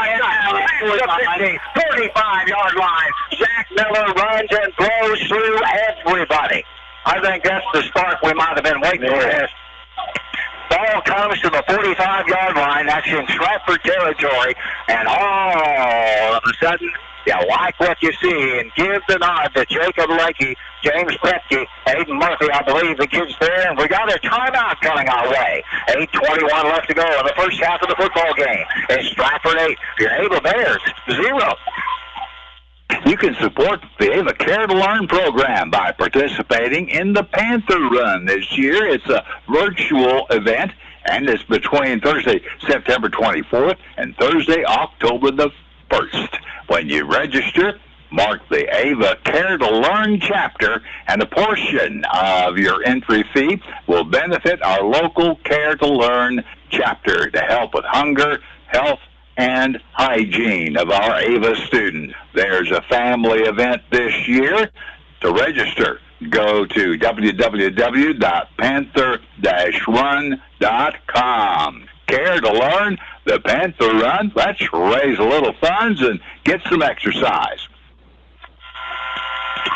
the 45-yard line. Zach Miller runs and blows through everybody. I think that's the spark we might have been waiting for. Ball comes to the 45-yard line. That's in Strafford territory. And all of a sudden, you like what you see, and give the nod to Jacob Lakey, James Petke, Aiden Murphy, I believe the kid's there, and we got a timeout coming our way. 8:21 left to go in the first half of the football game. It's Strafford 8, your Ava Bears 0. You can support the Ava Care to Learn program by participating in the Panther Run this year. It's a virtual event, and it's between Thursday, September 24th, and Thursday, October the 1st. When you register, mark the Ava Care to Learn chapter, and a portion of your entry fee will benefit our local Care to Learn chapter to help with hunger, health, and hygiene of our Ava students. There's a family event this year. To register, go to www.panther-run.com. Care to Learn, the Panther Run. Let's raise a little funds and get some exercise.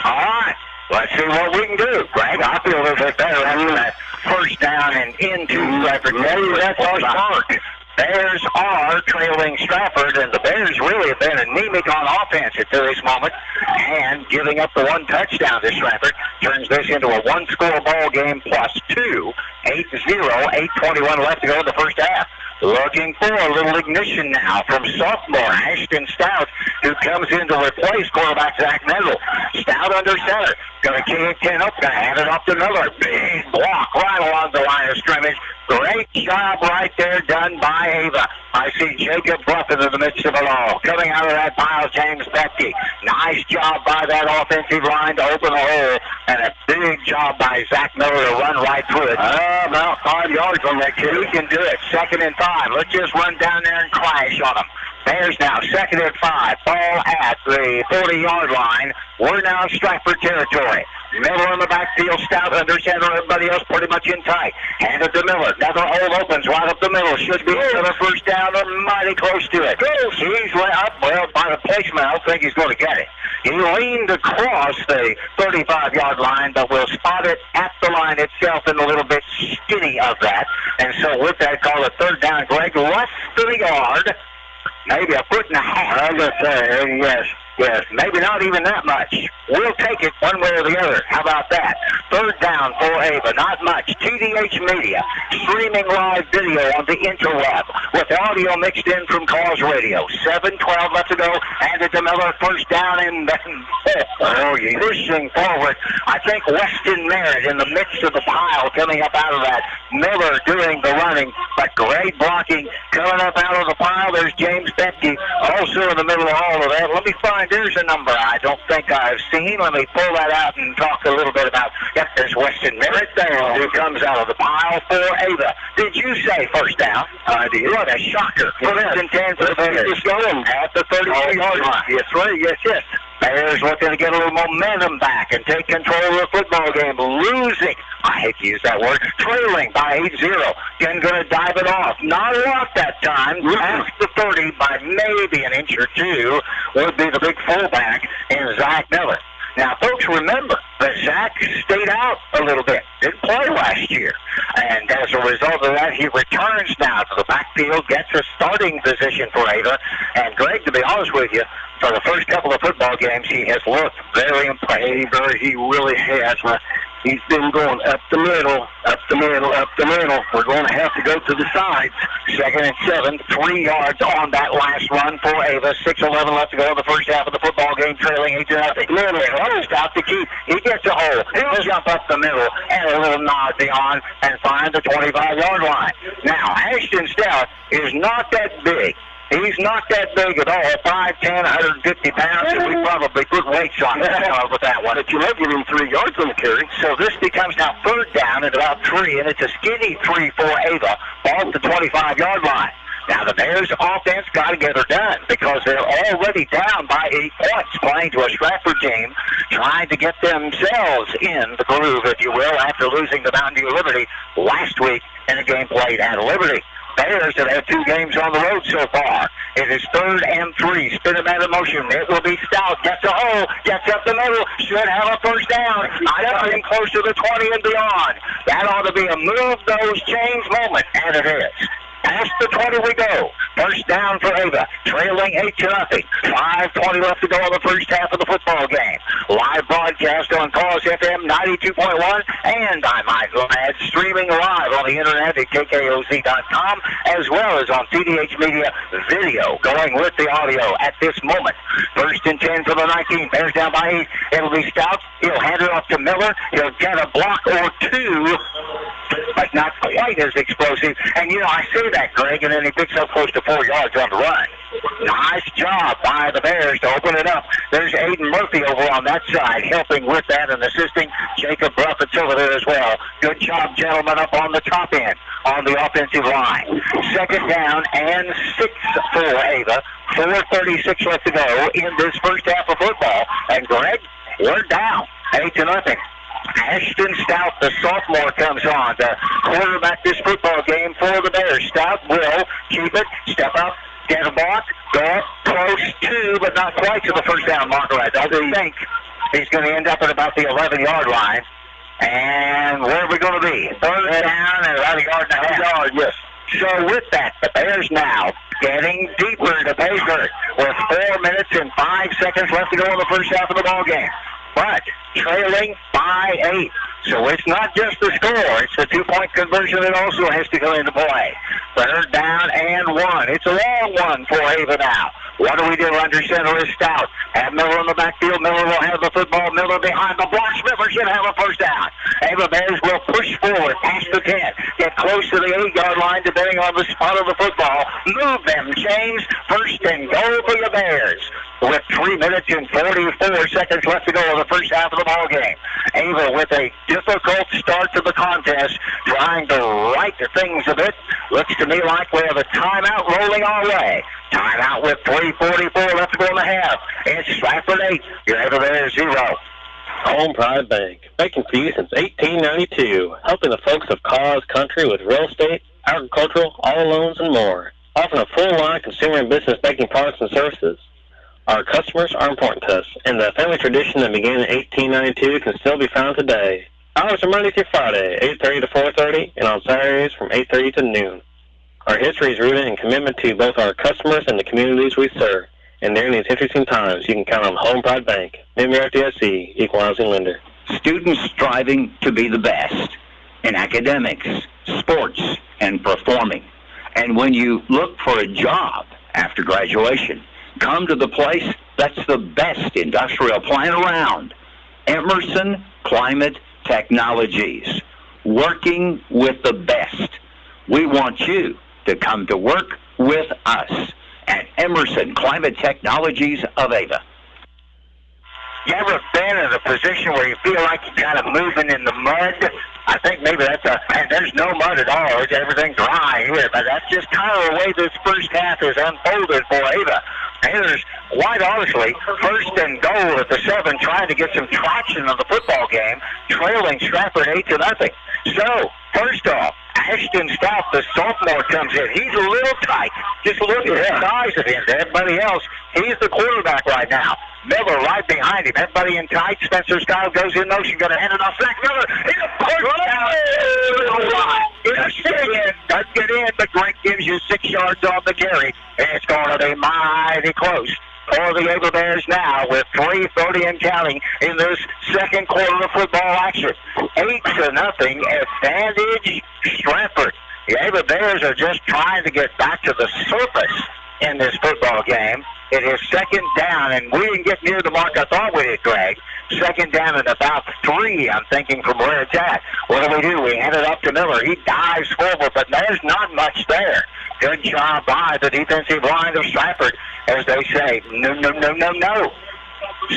All right, let's see what we can do, Greg. I feel a little bit better after that first down and into Strafford. Maybe that's our spark. Bears are trailing Strafford, and the Bears really have been anemic on offense at this moment, and giving up the one touchdown to Strafford turns this into a one-score ball game plus 2, 8-0, 8:21 left to go in the first half. Looking for a little ignition now from sophomore Ashton Stout, who comes in to replace quarterback Zach Mendel. Stout under center. Going to kick it up, going to hand it off to Miller. Big block right along the line of scrimmage. Great job right there done by Ava. I see Jacob Buffett in the midst of it all. Coming out of that pile, James Petke. Nice job by that offensive line to open the hole. And a big job by Zach Miller to run right through it. About 5 yards on that kid. He can do it. 2nd and 5. Let's just run down there and clash on him. Bears now 2nd and 5. Ball at the 40-yard line. We're now in Strafford territory. Miller in the backfield, Stout under center, everybody else pretty much in tight. Hand it to Miller. Another hole opens right up the middle. Should be another first down. They're mighty close to it. He's up, well, by the placement, I don't think he's going to get it. He leaned across the 35-yard line, but will spot it at the line itself and a little bit skinny of that. And so with that, call it 3rd down, Greg, less than a yard. Maybe a foot and a half. I was going to say, yes, maybe not even that much. We'll take it one way or the other. How about that? 3rd down for Ava. Not much. TDH Media, streaming live video on the interweb with audio mixed in from Cause Radio. 7:12 left to go. Handed to Miller. 1st down and then pushing forward. I think Weston Merritt in the midst of the pile coming up out of that. Miller doing the running, but great blocking coming up out of the pile. There's James Petke also in the middle of all of that. Let me find. There's a number I don't think I've seen. Let me pull that out and talk a little bit about. Yep, there's Weston Merritt there who comes out of the pile for Ava. Did you say 1st down? I did. What a shocker. 1st and 10 for the Bears. Just going at the 33-yard line. Yes, right. Yes. Bears looking to get a little momentum back and take control of the football game. Losing, I hate to use that word, trailing by 8-0. Again, going to dive it off. Not a lot that time. Past the 30 by maybe an inch or two would be the big fullback in Zach Miller. Now, folks, remember that Zach stayed out a little bit. Didn't play last year. And as a result of that, he returns now to the backfield, gets a starting position for Ava. And, Greg, to be honest with you, for the first couple of football games, he has looked very impressive. He really has. He's been going up the middle. We're going to have to go to the sides. 2nd and 7, 3 yards on that last run for Ava. 6:11 left to go in the first half of the football game, trailing 8-0. Miller almost out to keep. He gets a hole. He'll jump up the middle and a little nod beyond and find the 25-yard line. Now, Ashton Stout is not that big. He's not that big at all, 5'10", 150 pounds, and we probably put weights on him with that one. But you might give him 3 yards on the carry. So this becomes now 3rd down at about 3, and it's a skinny 3 for Ava off the 25-yard line. Now, the Bears' offense got to get her done because they're already down by 8 points playing to a Strafford team trying to get themselves in the groove, if you will, after losing the Mountain View Liberty last week in a game played at Liberty. Bears have had 2 games on the road so far. It is 3rd and 3. Spin him out of motion. It will be Stout. Gets a hole. Gets up the middle. Should have a 1st down. I got him close to the 20 and beyond. That ought to be a move those chains moment. And it is. Past the 20 we go. First down for Ava, trailing 8-0. 5:20 left to go in the first half of the football game. Live broadcast on Cause FM 92.1, and I might add, streaming live on the internet at KKOC.com, as well as on CDH Media video, going with the audio at this moment. First and 10 for the 19. Bears down by 8. It'll be Stout. He'll hand it off to Miller. He'll get a block or two, but not quite as explosive. And, I say that, Greg, and then he picks up close to 4 yards on the run. Nice job by the Bears to open it up. There's Aiden Murphy over on that side helping with that and assisting. Jacob Buffett's over there as well. Good job, gentlemen, up on the top end on the offensive line. Second down and 6 for Ava. 4:36 left to go in this first half of football. And, Greg, we're down 8-0. Ashton Stout, the sophomore, comes on to quarterback this football game for the Bears. Stout will keep it, step up, get a block, go up close to, but not quite to the first down marker. I don't think he's going to end up at about the 11-yard line. And where are we going to be? Third down and about a yard and a half. Yes. So with that, the Bears now getting deeper into paper with 4 minutes and 5 seconds left to go in the first half of the ball game. But trailing by 8. So it's not just the score. It's the 2-point conversion that also has to come into play. Third down and 1. It's a long one for Ava now. What do we do? Under center is Stout. Have Miller in the backfield. Miller will have the football. Miller behind the blocks. Miller should have a first down. Ava Bears will push forward past the 10. Get close to the 8-yard line depending on the spot of the football. Move them, James. First and goal for the Bears. With 3 minutes and 44 seconds left to go in the first half of the ball game. Ava with a difficult start to the contest, trying to right things a bit. Looks to me like we have a timeout rolling our way. Timeout with 3:44 left to go in the half. It's Strafford 8. Your Ava Bears 0. Home Pride Bank, banking for you since 1892, helping the folks of Cause Country with real estate, agricultural, auto loans, and more. Offering a full line of consumer and business banking products and services. Our customers are important to us, and the family tradition that began in 1892 can still be found today. Hours are Monday through Friday, 8:30 to 4:30, and on Saturdays from 8:30 to noon. Our history is rooted in commitment to both our customers and the communities we serve. And during these interesting times, you can count on Home Pride Bank, member FDIC, equal housing lender. Students striving to be the best in academics, sports, and performing. And when you look for a job after graduation, come to the place that's the best industrial plant around. Emerson Climate Technologies. Working with the best. We want you to come to work with us at Emerson Climate Technologies of Ava. You ever been in a position where you feel like you're kind of moving in the mud? I think maybe and there's no mud at all. Everything's dry here, but that's just kind of the way this first half is unfolded for Ava. And there's, quite honestly, first and goal at the 7, trying to get some traction on the football game, trailing Strafford 8-0. So, first off, Ashton Stout, the sophomore, comes in. He's a little tight. Just look at the size of him to everybody else. He's the quarterback right now. Miller right behind him. Everybody in tight. Spencer Stiles goes in motion. Going to hand it off. Zach Miller. He'll push down. Doesn't get in, but Greg gives you 6 yards on the carry. It's going to be mighty close for the Ava Bears now with 3:30 and counting in this second quarter of football action. 8-0 advantage Strafford. The Ava Bears are just trying to get back to the surface in this football game. It is second down, and we didn't get near the mark I thought we did, Greg. Second down at about 3, I'm thinking, from where it's at. What do? We hand it up to Miller. He dives forward, but there's not much there. Good job by the defensive line of Strafford, as they say. No.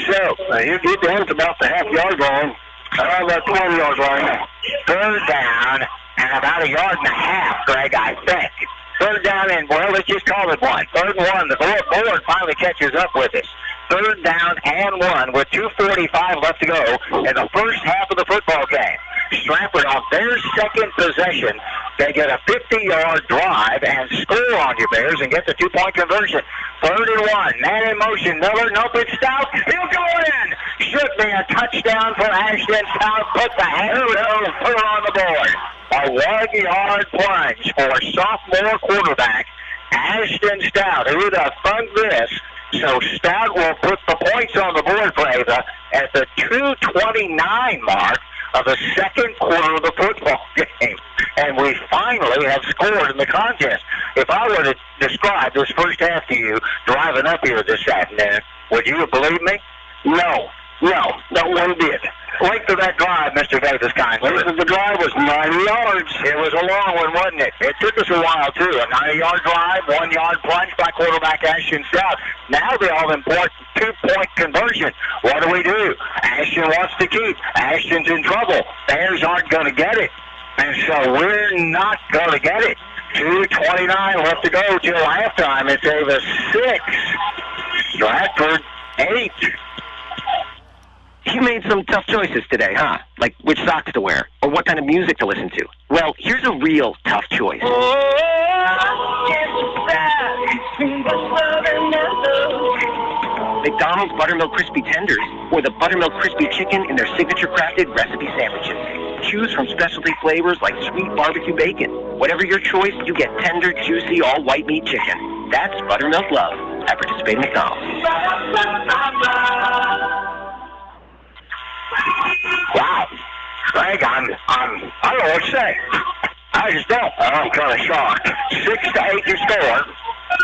So, you get down to about the half-yard line, about 20-yard line. Third down, and about a yard and a half, Greg, I think. Third down, and, well, let's just call it 1. Third and 1. The board finally catches up with us. Third down and 1 with 2:45 left to go in the first half of the football game. Strafford on their second possession. They get a 50-yard drive and score on you, Bears, and get the 2-point conversion. Third and 1. Man in motion. Miller. Nope, it's Stout. He'll go in. Should could be a touchdown for Ashton Stout. Put the header and put it on the board. A 1-yard plunge for sophomore quarterback Ashton Stout. Who would have thunk this? So Stout will put the points on the board for Ava at the 2:29 mark of the second quarter of the football game. And we finally have scored in the contest. If I were to describe this first half to you driving up here this afternoon, would you believe me? No, not one bit. Length of that drive, Mr. Davis, kindly. Length of the drive was 90 yards. It was a long one, wasn't it? It took us a while, too. A 90-yard drive, 1-yard plunge by quarterback Ashton Stout. Now the all-important 2-point conversion. What do? Ashton wants to keep. Ashton's in trouble. Bears aren't going to get it. And so we're not going to get it. 2:29 left to go till halftime. It's Ava 6, Strafford 8. You made some tough choices today, huh? Like which socks to wear or what kind of music to listen to. Well, here's a real tough choice. McDonald's Buttermilk Crispy Tenders or the Buttermilk Crispy Chicken in their signature crafted recipe sandwiches. Choose from specialty flavors like sweet barbecue bacon. Whatever your choice, you get tender, juicy, all-white meat chicken. That's Buttermilk Love at participating McDonald's. Wow. Greg, I don't know what to say. I just don't. I'm kind of shocked. 6-8 to score.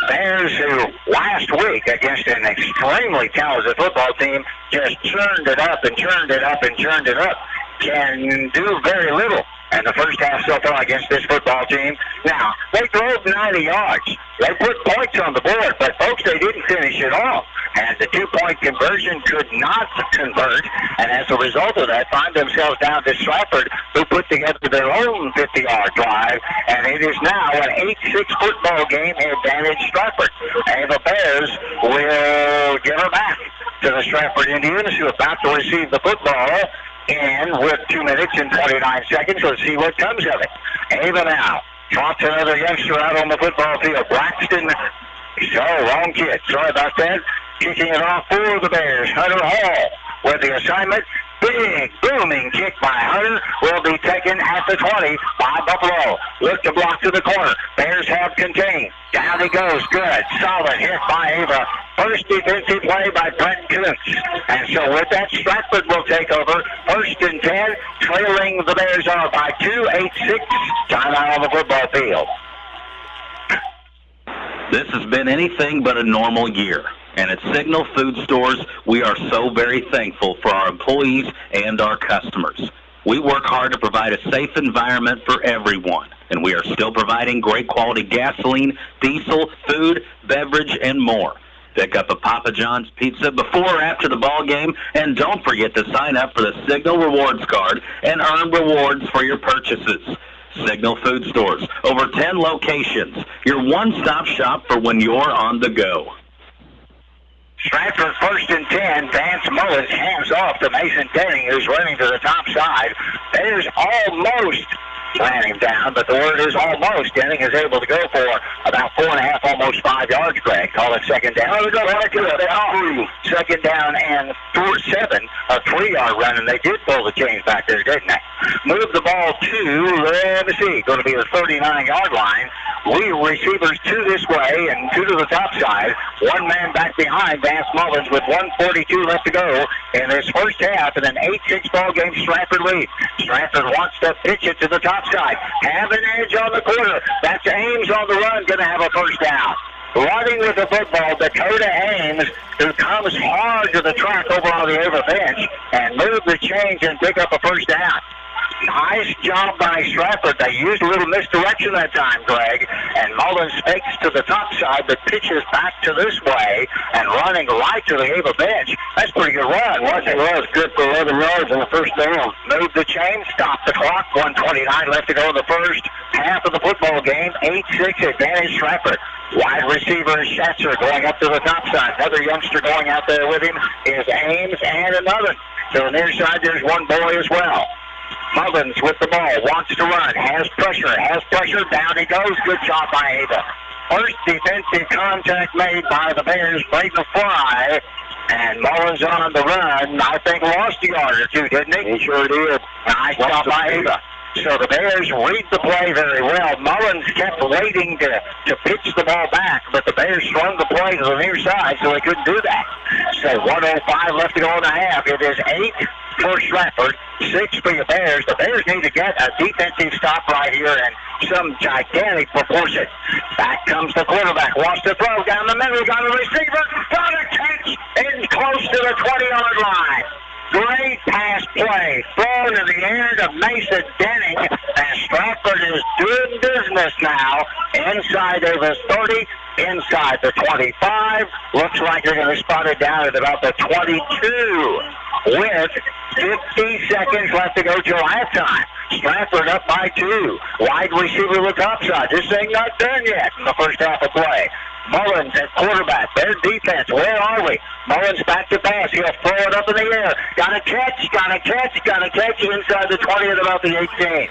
Bears, who last week against an extremely talented football team just churned it up and churned it up and churned it up, can do very little in the first half so far against this football team. Now, they drove 90 yards. They put points on the board, but, folks, they didn't finish it off. And the 2-point conversion could not convert, and as a result of that, find themselves down to Strafford, who put together their own 50-yard drive, and it is now an 8-6 football game advantage Strafford. Ava Bears will give her back to the Strafford Indians, who are about to receive the football. And with 2 minutes and 29 seconds, let's see what comes of it. Ava now drops another youngster out on the football field. Braxton, wrong kid. Sorry about that. Kicking it off for the Bears. Hunter Hall with the assignment. Big, booming kick by Hunter will be taken at the 20 by Buffalo. Look to block to the corner. Bears have contained. Down he goes. Good. Solid hit by Ava. First defensive play by Brett Kuntz. And so with that, Stratford will take over. 1st and 10, trailing the Bears are by 2, 8-6. Timeout on the football field. This has been anything but a normal year. And at Signal Food Stores, we are so very thankful for our employees and our customers. We work hard to provide a safe environment for everyone, and we are still providing great quality gasoline, diesel, food, beverage, and more. Pick up a Papa John's pizza before or after the ball game, and don't forget to sign up for the Signal Rewards Card and earn rewards for your purchases. Signal Food Stores, over 10 locations, your one-stop shop for when you're on the go. Stratford 1st and 10. Vance Mullins hands off to Mason Denning, who's running to the top side. There's almost ran him down, but the word is almost. Denning is able to go for about 4.5, almost 5 yards, Greg. Call it second down. Second down and 7, a 3-yard run, and they did pull the chains back there, didn't they? Move the ball to, let me see, going to be the 39-yard line. Receivers 2 this way and 2 to the top side. One man back behind Vance Mullins with 1:42 left to go in this first half in an 8-6 ball game. Stratford lead. Stratford wants to pitch it to the top side. Have an edge on the corner. That's Ames on the run, going to have a first down. Running with the football, Dakota Ames, who comes hard to the track over on the Ava bench and move the chains and pick up a first down. Nice job by Strafford. They used a little misdirection that time, Greg. And Mullins fakes to the top side, but pitches back to this way and running right to the Ava bench. That's a pretty good run, wasn't it? It was good for 11 yards on the first down. Move the chain, stop the clock. 1:29 left to go in the first half of the football game. 8-6 advantage Strafford. Wide receiver Schatzer going up to the top side. Another youngster going out there with him is Ames and another. So on the near side, there's one boy as well. Mullins with the ball, wants to run, has pressure, down he goes. Good job by Ava. First defensive contact made by the Bears. Brayton Fry And Mullins on the run, I think lost a yard or two, didn't he? He sure did. Nice job by Ava. So the Bears read the play very well. Mullins kept waiting to pitch the ball back, but the Bears swung the play to the near side, so they couldn't do that. So 1:05 left to go in the half. It is 8 for Strafford, 6 for the Bears. The Bears need to get a defensive stop right here and some gigantic proportion. Back comes the quarterback. Wants to throw down the middle. Got a receiver. Got a catch in close to the 20-yard line. Great pass play. Thrown in the air to Mason Denning. And Strafford is doing business now. Inside Ava's 30. Inside the 25. Looks like they're going to spot it down at about the 22. With 50 seconds left to go till halftime. Strafford up by 2. Wide receiver to the top side. This thing not done yet in the first half of play. Mullins at quarterback. Their defense. Where are we? Mullins back to pass. He'll throw it up in the air. Got a catch. Got a catch. Got a catch inside the 20 at about the 18.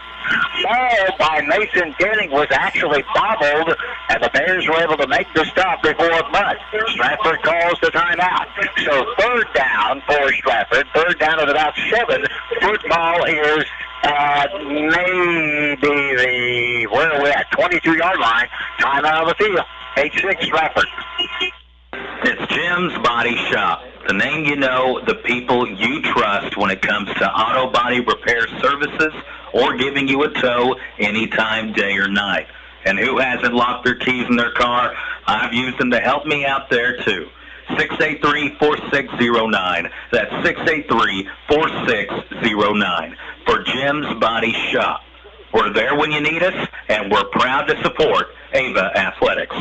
Ball by Mason Denning was actually bobbled, and the Bears were able to make the stop before it must. Strafford calls the timeout. So third down for Strafford. Third down at about 7. Football is maybe the, where are we at? 22-yard line. Timeout of the field. 8-6 Strafford. It's Jim's Body Shop. The name you know, the people you trust when it comes to auto body repair services or giving you a tow anytime, day or night. And who hasn't locked their keys in their car? I've used them to help me out there too. 683-4609. That's 683-4609 for Jim's Body Shop. We're there when you need us, and we're proud to support Ava Athletics.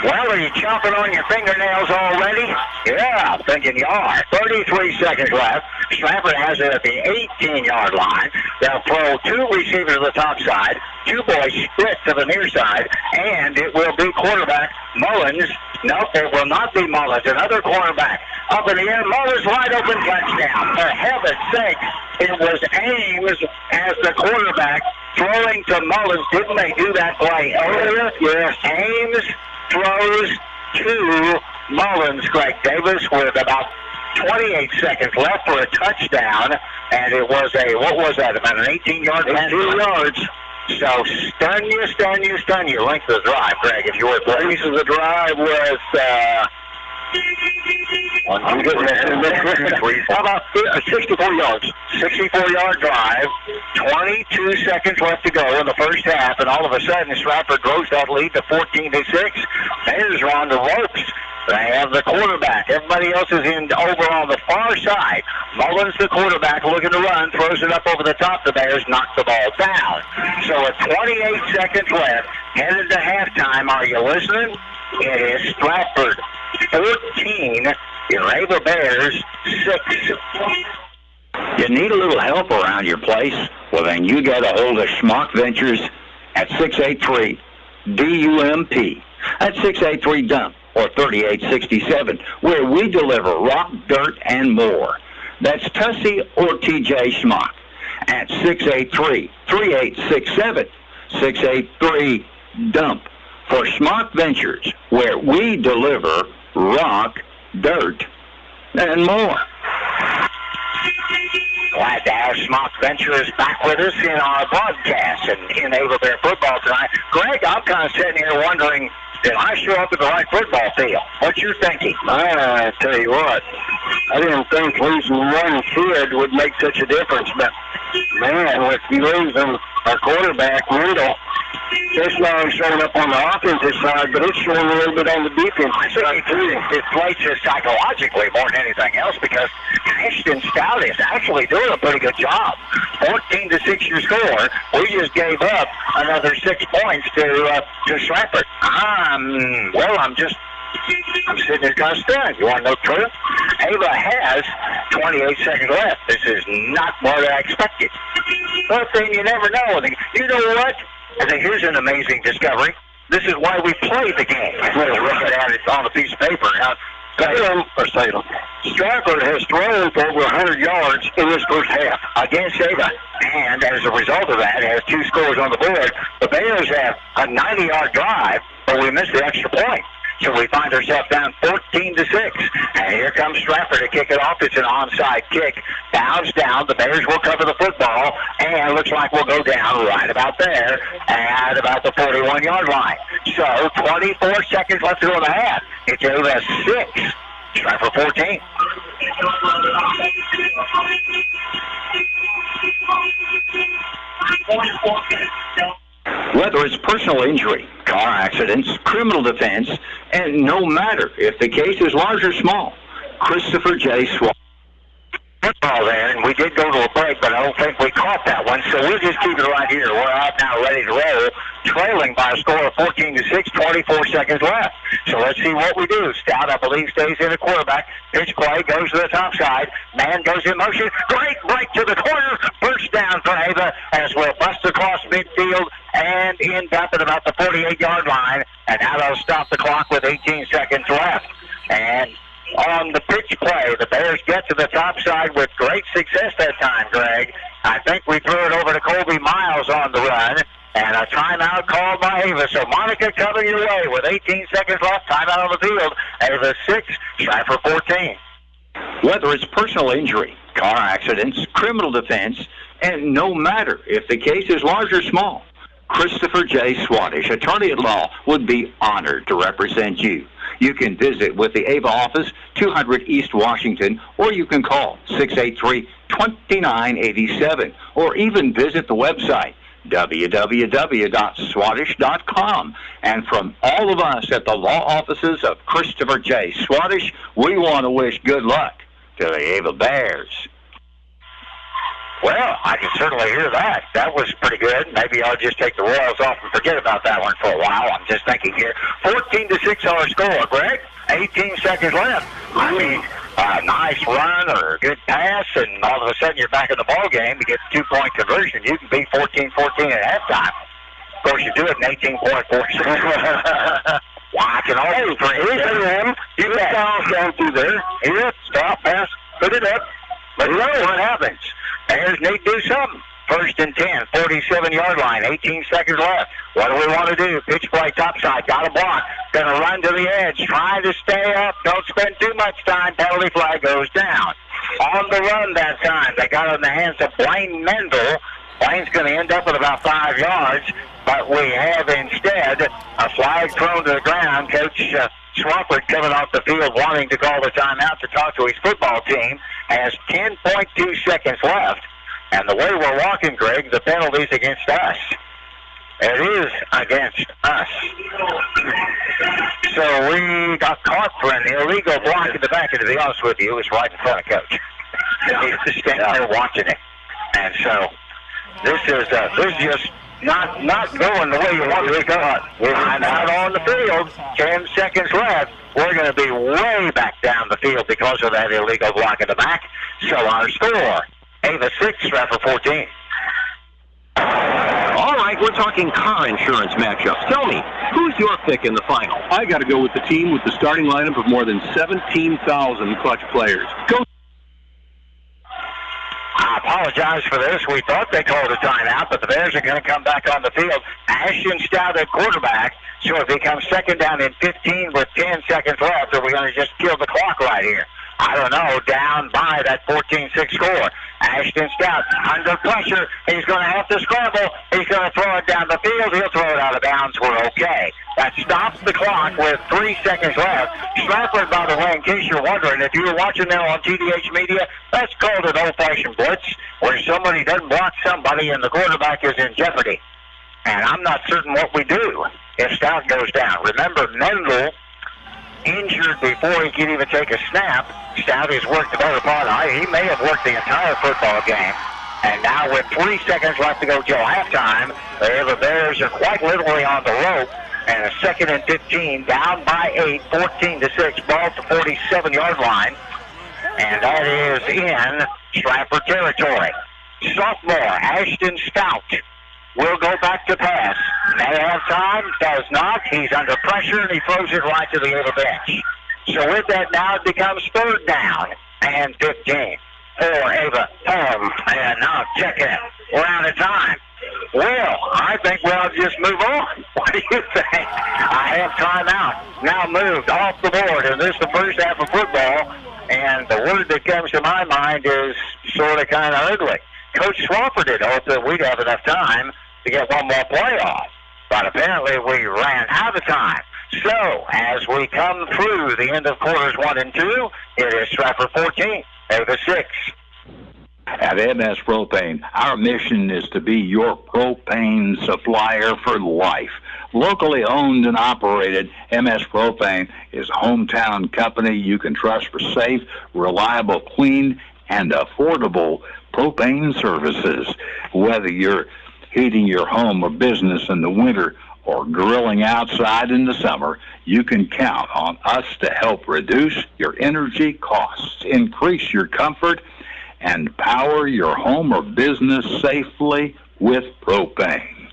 Well, are you chomping on your fingernails already? Yeah, I'm thinking you are. 33 seconds left. Strafford has it at the 18-yard line. They'll throw 2 receivers to the top side, 2 boys split to the near side, and it will be quarterback Mullins. No, it will not be Mullins. Another quarterback up in the air. Mullins wide open touchdown. For heaven's sake, it was Ames as the quarterback throwing to Mullins. Didn't they do that play earlier? Yes. Ames throws to Mullins. Greg Davis with about 28 seconds left for a touchdown, and it was what was that, about an 18-yard pass? 2 yards. So stun you. Length of the drive, Greg, if you would. The length of the drive was, how about 64 yards? 64-yard drive, 22 seconds left to go in the first half, and all of a sudden Strafford grows that lead to 14-6. Bears are on the ropes. They have the quarterback. Everybody else is over on the far side. Mullins, the quarterback, looking to run, throws it up over the top. The Bears knock the ball down. So with 28 seconds left, headed to halftime. Are you listening? It is Strafford 14, your Ava Bears 6. You need a little help around your place? Well, then you got a hold of Schmuck Ventures at 683-DUMP. That's 683-DUMP. Or 3867, where we deliver rock, dirt, and more. That's Tussie or TJ Schmuck at 683-3867, 683-DUMP for Schmuck Ventures, where we deliver rock, dirt, and more. Glad to have Schmuck Ventures back with us in our broadcast and in Ava Bear football tonight. Greg, I'm kind of sitting here wondering, did I show up at the right football field? What you thinking? I tell you what, I didn't think losing one kid would make such a difference, but man, with losing our quarterback, Wendell, it's not showing up on the offensive side, but it's showing a little bit on the defensive side, too. It plays just psychologically more than anything else because Ashton Stout is actually doing a pretty good job. 14-6 your score. We just gave up another 6 points to Strafford. I'm sitting here kind of stunned. You want to know the truth? Ava has 28 seconds left. This is not what I expected. But then you never know. You know what? I think here's an amazing discovery. This is why we play the game. We're looking at it on a piece of paper. Now, Salem. Strafford has thrown for over 100 yards in this first half against Ava. And as a result of that, has 2 scores on the board. The Bears have a 90-yard drive, but we missed the extra point. So we find ourselves down 14-6. And here comes Strafford to kick it off. It's an onside kick. Bounds down. The Bears will cover the football. And looks like we'll go down right about there at about the 41-yard line. So 24 seconds left to go in the half. It's Ava 6. Strafford 14. Whether it's personal injury, car accidents, criminal defense, and no matter if the case is large or small, Christopher J. Swat. Football there, and we did go to a break, but I don't think we caught that one, so we'll just keep it right here. We're out now, ready to roll, trailing by a score of 14-6, 24 seconds left. So let's see what we do. Stout, I believe, stays in the quarterback. Pitch play, goes to the top side. Man goes in motion. Great break to the corner. First down for Ava as we'll bust across midfield and end up at about the 48-yard line. And now they'll stop the clock with 18 seconds left. And on the pitch play, the Bears get to the top side with great success that time, Greg. I think we threw it over to Colby Miles on the run, and a timeout called by Ava. So Monica coming your way with 18 seconds left, timeout on the field. Ava 6, Strafford 14. Whether it's personal injury, car accidents, criminal defense, and no matter if the case is large or small, Christopher J. Swadish, attorney at law, would be honored to represent you. You can visit with the Ava office, 200 East Washington, or you can call 683-2987, or even visit the website, www.swadish.com. And from all of us at the law offices of Christopher J. Swadish, we want to wish good luck to the Ava Bears. Well, I can certainly hear that. That was pretty good. Maybe I'll just take the Royals off and forget about that one for a while. I'm just thinking here. 14-6 our score, Greg. 18 seconds left. I mean, a nice run or a good pass, and all of a sudden you're back in the ball game. You get a 2-point conversion. You can be 14-14 at halftime. Of course, you do it in 18.4 seconds. Watching all these for him. You get down through there. Here, stop, pass, put it up. But you know what happens. Bears need to do something. First and 10, 47-yard line, 18 seconds left. What do we want to do? Pitch play topside, got a block. Going to run to the edge, trying to stay up. Don't spend too much time. Penalty flag goes down. On the run that time, they got it in the hands of Blaine Mendel. Blaine's going to end up at about 5 yards, but we have instead a flag thrown to the ground. Coach Swafford coming off the field wanting to call the timeout to talk to his football team. Has 10.2 seconds left. And the way we're walking, Greg, the penalty's against us. It is against us. So we got caught for an illegal block in the back, and to be honest with you, it was right in front of Coach. He was standing there watching it. And so this is just not going the way you want it to go. We're out on the field, 10 seconds left. We're going to be way back down the field because of that illegal block in the back. So our score, Ava 6, Strafford 14. All right, we're talking car insurance matchups. Tell me, who's your pick in the final? I got to go with the team with the starting lineup of more than 17,000 clutch players. Go. I apologize for this. We thought they called a timeout, but the Bears are going to come back on the field. Ashton Stout at quarterback, so it becomes second down and 15 with 10 seconds left. Are we going to just kill the clock right here? I don't know, down by that 14-6 score. Ashton Stout under pressure. He's going to have to scramble. He's going to throw it down the field. He'll throw it out of bounds. We're okay. That stops the clock with 3 seconds left. Strafford, by the way, in case you're wondering, if you were watching them on TDH Media, that's called an old-fashioned blitz, where somebody doesn't block somebody and the quarterback is in jeopardy. And I'm not certain what we do if Stout goes down. Remember, Mendel injured before he could even take a snap. Stout has worked the better part. He may have worked the entire football game. And now with 3 seconds left to go till halftime, the Ava Bears are quite literally on the rope. And a second and 15, down by 8, 14-6, ball at the 47-yard line. And that is in Strafford territory. Sophomore Ashton Stout will go back to pass. May have time, does not. He's under pressure, and he throws it right to the Ava bench. So with that, now it becomes third down and 15 for Ava. And now check it. We're out of time. Well, I think we ought to just move on. What do you think? I have timeout now moved off the board, and this is the first half of football, and the word that comes to my mind is sort of kind of ugly. Coach Strafford had hoped that we'd have enough time to get one more play off, but apparently we ran out of time. So, as we come through the end of quarters 1 and 2, it is Strafford 14, Ava 6. At MS Propane, our mission is to be your propane supplier for life. Locally owned and operated, MS Propane is a hometown company you can trust for safe, reliable, clean, and affordable propane services. Whether you're heating your home or business in the winter or grilling outside in the summer, you can count on us to help reduce your energy costs, increase your comfort, and power your home or business safely with propane.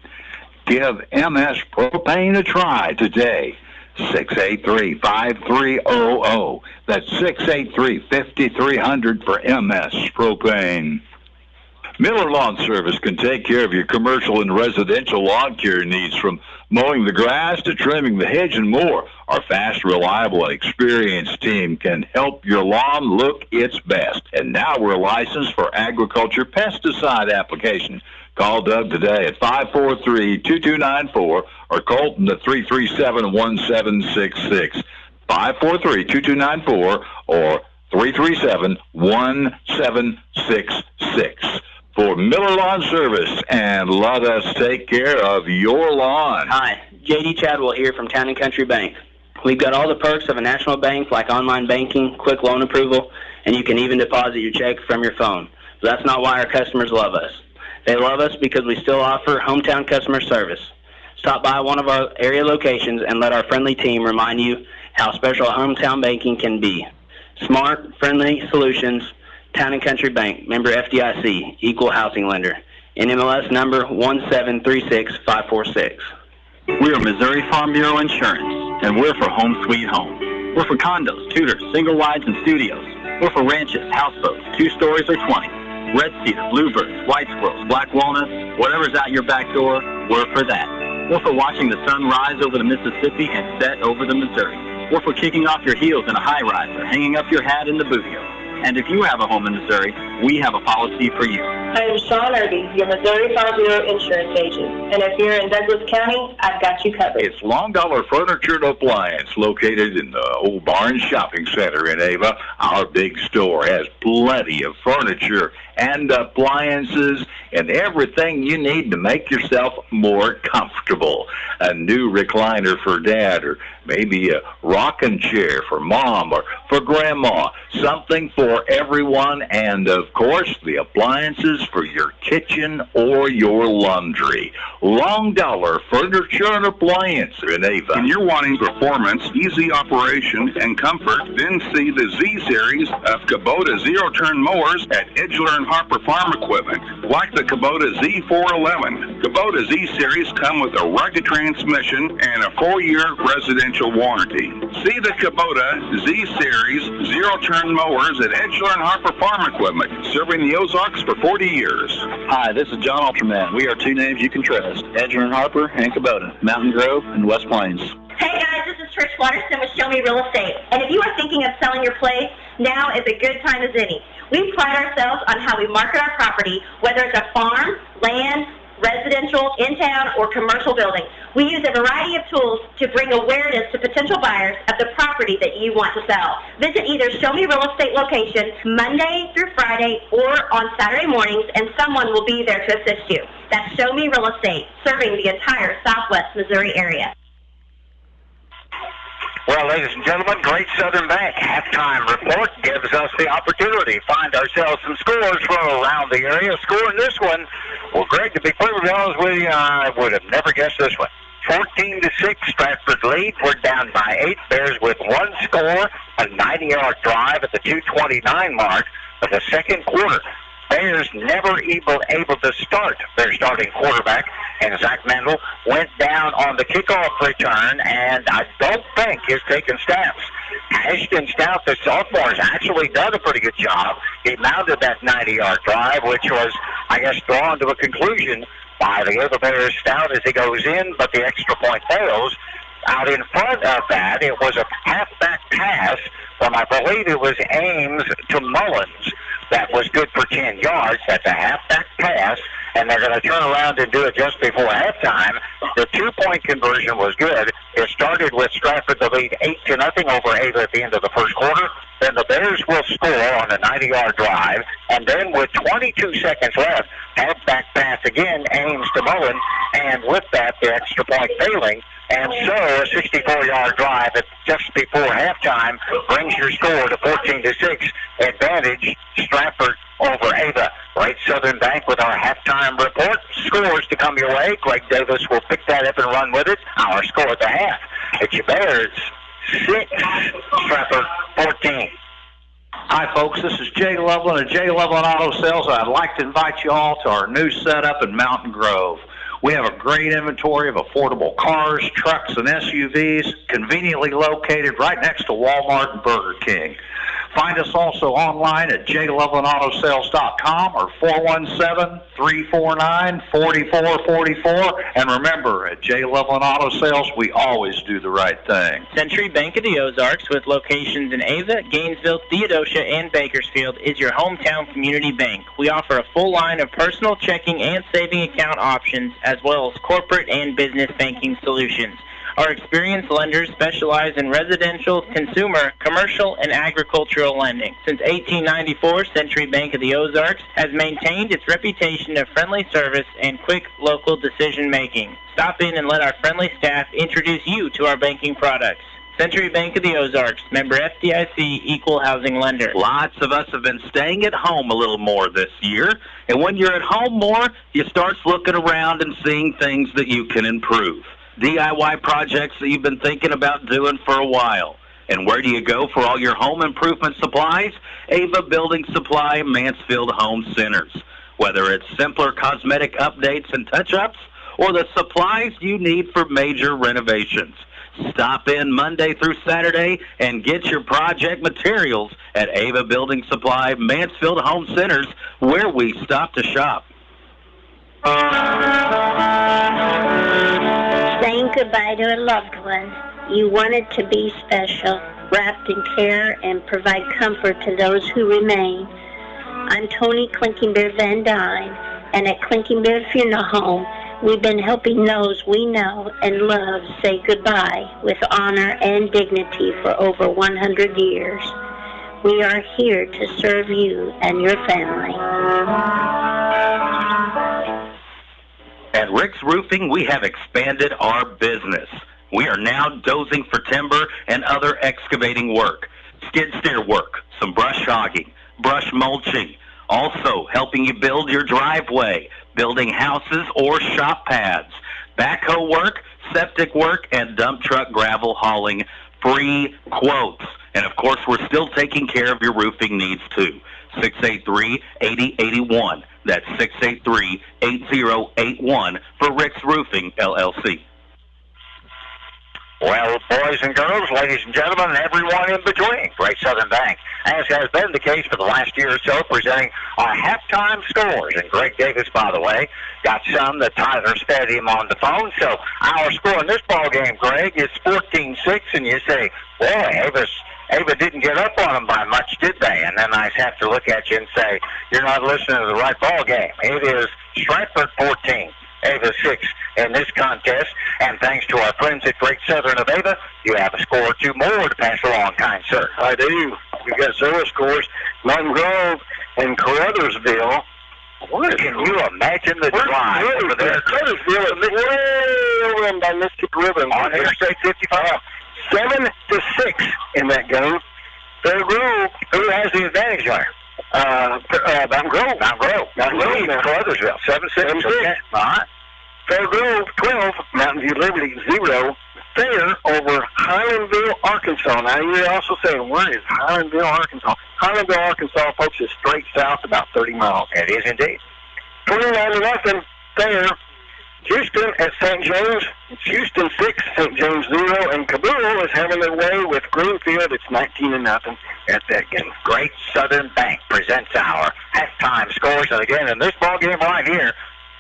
Give MS Propane a try today. 683-5300. That's 683-5300 for MS Propane. Miller Lawn Service can take care of your commercial and residential lawn care needs, from mowing the grass to trimming the hedge and more. Our fast, reliable, and experienced team can help your lawn look its best. And now we're licensed for agriculture pesticide application. Call Doug today at 543-2294 or Colton at 337-1766. 543-2294 or 337-1766. For Miller Lawn Service, and let us take care of your lawn. Hi, J.D. Chadwell here from Town & Country Bank. We've got all the perks of a national bank, like online banking, quick loan approval, and you can even deposit your check from your phone. But that's not why our customers love us. They love us because we still offer hometown customer service. Stop by one of our area locations and let our friendly team remind you how special hometown banking can be. Smart, friendly solutions. Town & Country Bank, member FDIC, equal housing lender. NMLS number 1736546. We are Missouri Farm Bureau Insurance, and we're for Home Sweet Home. We're for condos, tutors, single wides, and studios. We're for ranches, houseboats, 2 stories or 20. Red cedar, bluebirds, white squirrels, black walnuts, whatever's out your back door, we're for that. We're for watching the sun rise over the Mississippi and set over the Missouri. We're for kicking off your heels in a high-rise or hanging up your hat in the bootio. And if you have a home in Missouri, we have a policy for you. I am Sean Irby, your Missouri Farm Bureau insurance agent. And if you're in Douglas County, I've got you covered. It's Long Dollar Furniture and Appliance, located in the Old Barn Shopping Center in Ava. Our big store has plenty of furniture and appliances and everything you need to make yourself more comfortable. A new recliner for Dad, or maybe a rocking chair for Mom or for Grandma. Something for everyone, and of course the appliances for your kitchen or your laundry. Long Dollar Furniture and Appliance in Ava. When you're wanting performance, easy operation, and comfort, then see the Z Series of Kubota zero-turn mowers at Edgeler and Harper Farm Equipment. Like the Kubota Z411, Kubota Z Series come with a rugged transmission and a 4-year residential warranty. See the Kubota Z Series zero-turn mowers at Edgeler and Harper Farm Equipment, serving the Ozarks for 40 years. Hi, this is John Ultraman. We are 2 names you can trust, Edgeler and Harper and Kubota, Mountain Grove and West Plains. Hey guys, this is Trish Watterson with Show Me Real Estate. And if you are thinking of selling your place, now is a good time as any. We pride ourselves on how we market our property, whether it's a farm, land, residential, in-town, or commercial building. We use a variety of tools to bring awareness to potential buyers of the property that you want to sell. Visit either Show Me Real Estate location Monday through Friday or on Saturday mornings, and someone will be there to assist you. That's Show Me Real Estate, serving the entire Southwest Missouri area. Well, ladies and gentlemen, Great Southern Bank halftime report gives us the opportunity to find ourselves some scores from around the area. Scoring this one, well, Greg, to be perfectly honest with you, I would have never guessed this one. 14-6, Strafford lead. We're down by 8. Bears with 1 score, a 90-yard drive at the 2:29 mark of the second quarter. Bears never able to start their starting quarterback, and Zach Mendel went down on the kickoff return, and I don't think he's taken snaps. Ashton Stout, the sophomore, has actually done a pretty good job. He mounted that 90-yard drive, which was, I guess, drawn to a conclusion by the Ava Bears stout as he goes in, but the extra point fails. Out in front of that, it was a halfback pass from, I believe it was Ames to Mullins. That was good for 10 yards. That's a halfback pass, and they're going to turn around and do it just before halftime. The 2-point conversion was good. It started with Strafford the lead 8-0 over Ava at the end of the first quarter. Then the Bears will score on a 90-yard drive, and then with 22 seconds left, halfback pass again, Ames to Mullins, and with that, the extra point failing. And so a 64-yard drive at just before halftime brings your score to 14-6. Advantage, Strafford over Ava. Great Southern Bank with our halftime report. Scores to come your way. Greg Davis will pick that up and run with it. Our score at the half. It's your Bears 6, Strafford 14. Hi, folks. This is Jay Loveland of Jay Loveland Auto Sales. I'd like to invite you all to our new setup in Mountain Grove. We have a great inventory of affordable cars, trucks, and SUVs, conveniently located right next to Walmart and Burger King. Find us also online at jlovelandautosales.com or 417-349-4444. And remember, at J. Loveland Auto Sales, we always do the right thing. Century Bank of the Ozarks, with locations in Ava, Gainesville, Theodosia, and Bakersfield, is your hometown community bank. We offer a full line of personal checking and saving account options, as well as corporate and business banking solutions. Our experienced lenders specialize in residential, consumer, commercial, and agricultural lending. Since 1894, Century Bank of the Ozarks has maintained its reputation of friendly service and quick local decision-making. Stop in and let our friendly staff introduce you to our banking products. Century Bank of the Ozarks, member FDIC, equal housing lender. Lots of us have been staying at home a little more this year, and when you're at home more, you start looking around and seeing things that you can improve. DIY projects that you've been thinking about doing for a while. And where do you go for all your home improvement supplies? Ava Building Supply, Mansfield Home Centers. Whether it's simpler cosmetic updates and touch-ups, or the supplies you need for major renovations. Stop in Monday through Saturday and get your project materials at Ava Building Supply, Mansfield Home Centers, where we stop to shop. Saying goodbye to a loved one, you wanted to be special, wrapped in care and provide comfort to those who remain. I'm Tony Clinking Bear Van Dyne, and at Clinking Bear Funeral Home, we've been helping those we know and love say goodbye with honor and dignity for over 100 years. We are here to serve you and your family. At Rick's Roofing, we have expanded our business. We are now dozing for timber and other excavating work, skid steer work, some brush hogging, brush mulching, also helping you build your driveway, building houses or shop pads, backhoe work, septic work, and dump truck gravel hauling, free quotes. And of course, we're still taking care of your roofing needs too. 683-8081. That's 683-8081 for Rick's Roofing, LLC. Well, boys and girls, ladies and gentlemen, and everyone in between, Great Southern Bank, as has been the case for the last year or so, presenting our halftime scores. And Greg Davis, by the way, got some that Tyler's fed him on the phone. So our score in this ball game, Greg, is 14-6, and you say, boy, Ava didn't get up on them by much, did they? And then I have to look at you and say, you're not listening to the right ball game. It is Strafford 14, Ava 6 in this contest. And thanks to our friends at Great Southern of Ava, you have a score or two more to pass along, kind sir. I do. We've got several scores. Mountain Grove and Caruthersville. What can you imagine the drive over there? Caruthersville is way over in by Mystic River. On Interstate 55. 7-6 in that game. Fair Grove, who has the advantage there? Mountain Grove. Caruthersville, 7-6. Okay. All right. Fair Grove, 12. Mountain View Liberty, 0. Fair over Highlandville, Arkansas. Now, you're also saying, where is Highlandville, Arkansas? Highlandville, Arkansas, folks, is straight south about 30 miles. It is indeed. 29-0, Fair. Houston at St. James. It's Houston 6, St. James 0, and Cabrillo is having their way with Greenfield. It's 19-0 at that game. Great Southern Bank presents our halftime scores. And again, in this ball game right here,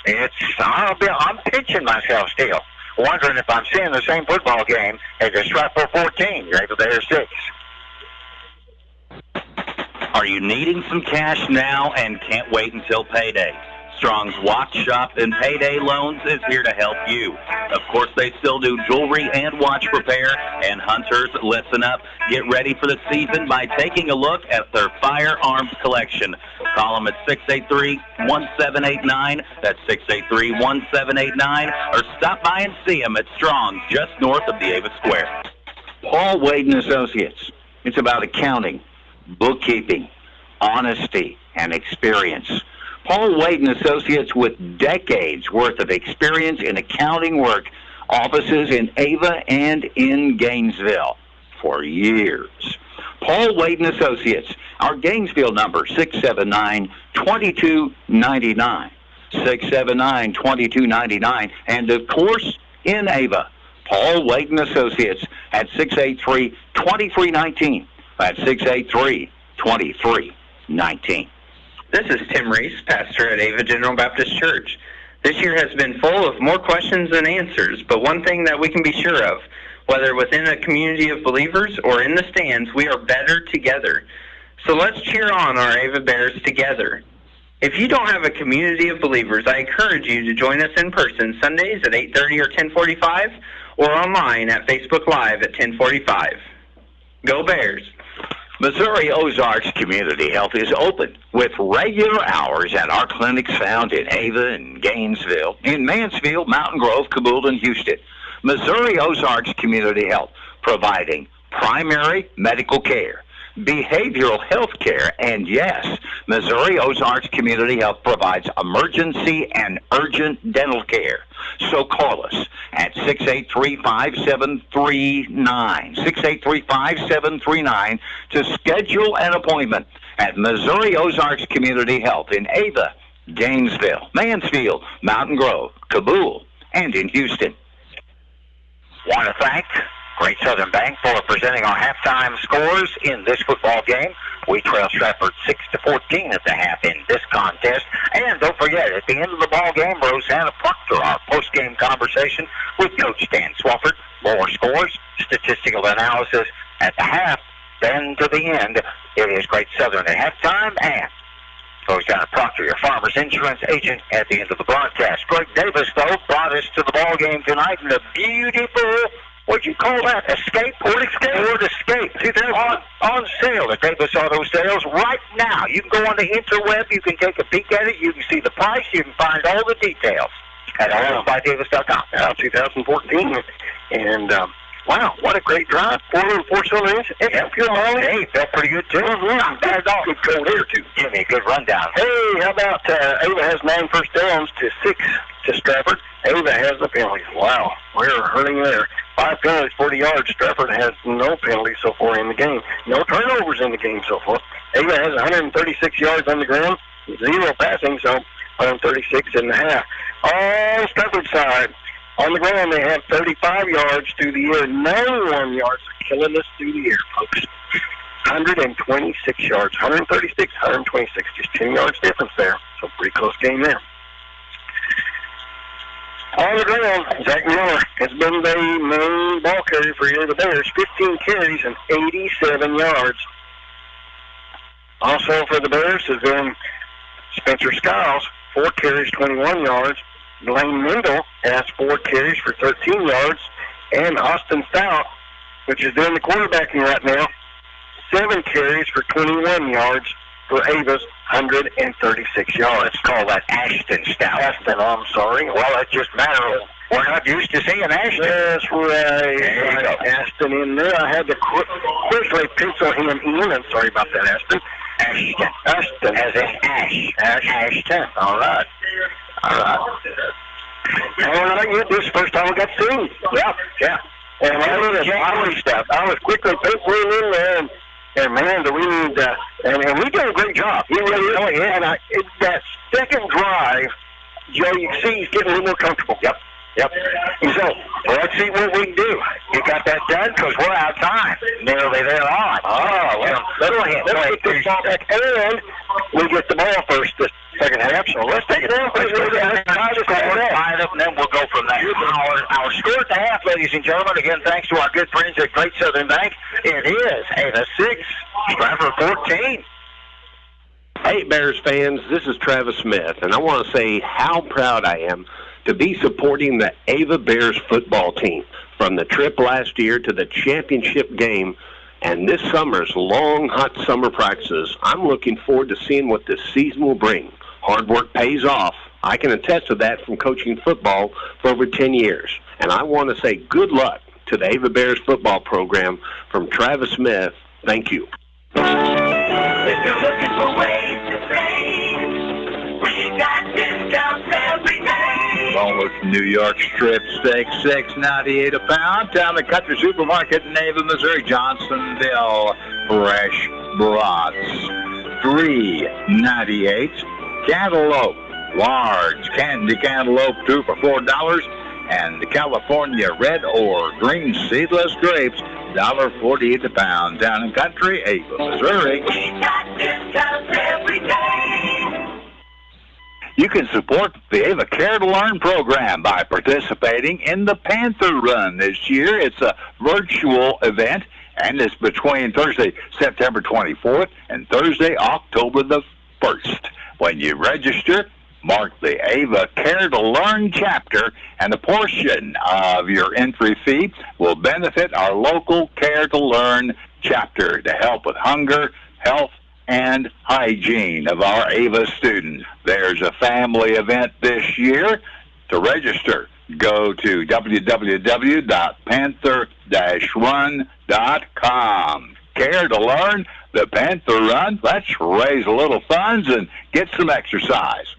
I'm pinching myself still, wondering if I'm seeing the same football game as the Strafford 14, Ava Bears 6. Are you needing some cash now and can't wait until payday? Strong's Watch Shop and Payday Loans is here to help you. Of course, they still do jewelry and watch repair. And hunters, listen up. Get ready for the season by taking a look at their firearms collection. Call them at 683-1789. That's 683-1789. Or stop by and see them at Strong's, just north of the Ava Square. Paul Wade & Associates. It's about accounting, bookkeeping, honesty, and experience. Paul Wade & Associates, with decades worth of experience in accounting work, offices in Ava and in Gainesville for years. Paul Wade & Associates, our Gainesville number, 679-2299. 679-2299. And, of course, in Ava, Paul Wade & Associates at 683-2319. That's 683-2319. This is Tim Reese, pastor at Ava General Baptist Church. This year has been full of more questions than answers, but one thing that we can be sure of, whether within a community of believers or in the stands, we are better together. So let's cheer on our Ava Bears together. If you don't have a community of believers, I encourage you to join us in person Sundays at 8:30 or 10:45, or online at Facebook Live at 10:45. Go Bears! Missouri Ozarks Community Health is open with regular hours at our clinics found in Ava and Gainesville, in Mansfield, Mountain Grove, Cabul, and Houston. Missouri Ozarks Community Health, providing primary medical care, behavioral health care, and yes, Missouri Ozarks Community Health provides emergency and urgent dental care. So call us at 683-5739, 683-5739 to schedule an appointment at Missouri Ozarks Community Health in Ava, Gainesville, Mansfield, Mountain Grove, Cabul, and in Houston. Want to thank Great Southern Bank for presenting our halftime scores in this football game. We trail Strafford 6-14 at the half in this contest. And don't forget, at the end of the ball game, Rosanna Proctor, our post-game conversation with Coach Dan Swafford. More scores, statistical analysis at the half. Then to the end, it is Great Southern at halftime and Rosanna Proctor, your farmer's insurance agent, at the end of the broadcast. Greg Davis, though, brought us to the ball game tonight in a beautiful, what'd you call that? Ford Escape. On sale at Davis Auto Sales right now. You can go on the interweb. You can take a peek at it. You can see the price. You can find all the details at allsbydavis.com. 2014. And, wow, what a great drive. 4-cylinder engine. It's pure mileage. Hey, felt pretty good, too. Not bad at all. Good cold air, too. Give me a good rundown. Hey, how about Ava has 9 first downs to 6 to Strafford. Ava has the penalties. Wow, we're hurting there. 5 penalties, 40 yards. Strafford has no penalties so far in the game. No turnovers in the game so far. Ava has 136 yards on the ground, 0 passing, so 136.5. On Strafford's side, on the ground, they have 35 yards through the air, 91 yards. Killing us through the air, folks. 126 yards, 136, 126, just 10 yards difference there. So pretty close game there. On the ground, Zach Miller has been the main ball carrier for the Bears. 15 carries and 87 yards. Also for the Bears has been Spencer Skiles, 4 carries, 21 yards. Blaine Mendel has 4 carries for 13 yards. And Austin Stout, which is doing the quarterbacking right now, 7 carries for 21 yards for Ava's 136 yards. Let's call that Ashton Stout. Ashton, I'm sorry. Well, that's just a matter of, we're not used to seeing Ashton. That's right. Ashton in there. I had to quickly pencil him in. I'm sorry about that, Ashton. Ashton. As in Ash. Ashton. All right. All right. This is the first time I got to see him. Yeah. And I was quickly penciling in there, and man, do we need and we did a great job. He really is. And that second drive, Joe, you can see he's getting a little more comfortable. Yep. So, let's see what we can do. You got that done? Because we're out of time. Nearly there on. Oh, well, let's get this ball back, and we get the ball first. second half. So let's take it out. Let's go down and then we'll go from there. Our score at the half, ladies and gentlemen, again, thanks to our good friends at Great Southern Bank, it is Ava 6, Strafford 14. Hey, Bears fans, this is Travis Smith, and I want to say how proud I am to be supporting the Ava Bears football team from the trip last year to the championship game and this summer's long, hot summer practices. I'm looking forward to seeing what this season will bring. Hard work pays off. I can attest to that from coaching football for over 10 years. And I want to say good luck to the Ava Bears football program from Travis Smith. Thank you. If you're looking for ways to save, we got discounts every day. Boneless New York strip steak, $6.98 a pound. Town and Country Supermarket in Ava, Missouri. Johnsonville fresh brats, $3.98. Cantaloupe, large candy cantaloupe, 2 for $4. And the California red or green seedless grapes, $1.48 a pound. Town and Country, Ava, Missouri. We got discounts every day. You can support the Ava Care to Learn program by participating in the Panther Run this year. It's a virtual event, and it's between Thursday, September 24th, and Thursday, October the 1st. When you register, mark the Ava Care to Learn chapter, and a portion of your entry fee will benefit our local Care to Learn chapter to help with hunger, health, and hygiene of our Ava students. There's a family event this year. To register, go to www.panther-run.com. Care to Learn, the Panther Run. Let's raise a little funds and get some exercise.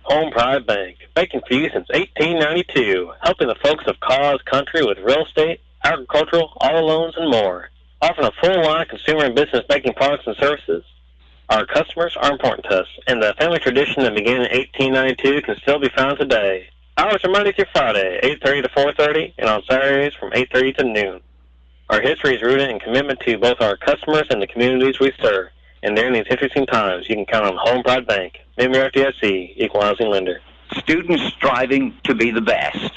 Home Pride Bank, banking for you since 1892, helping the folks of Cause Country with real estate, agricultural, auto loans, and more. Offering a full line of consumer and business banking products and services. Our customers are important to us, and the family tradition that began in 1892 can still be found today. Hours are Monday through Friday, 8:30 to 4:30, and on Saturdays from 8:30 to noon. Our history is rooted in commitment to both our customers and the communities we serve. And during these interesting times, you can count on Home Pride Bank, member FDIC, equal housing lender. Students striving to be the best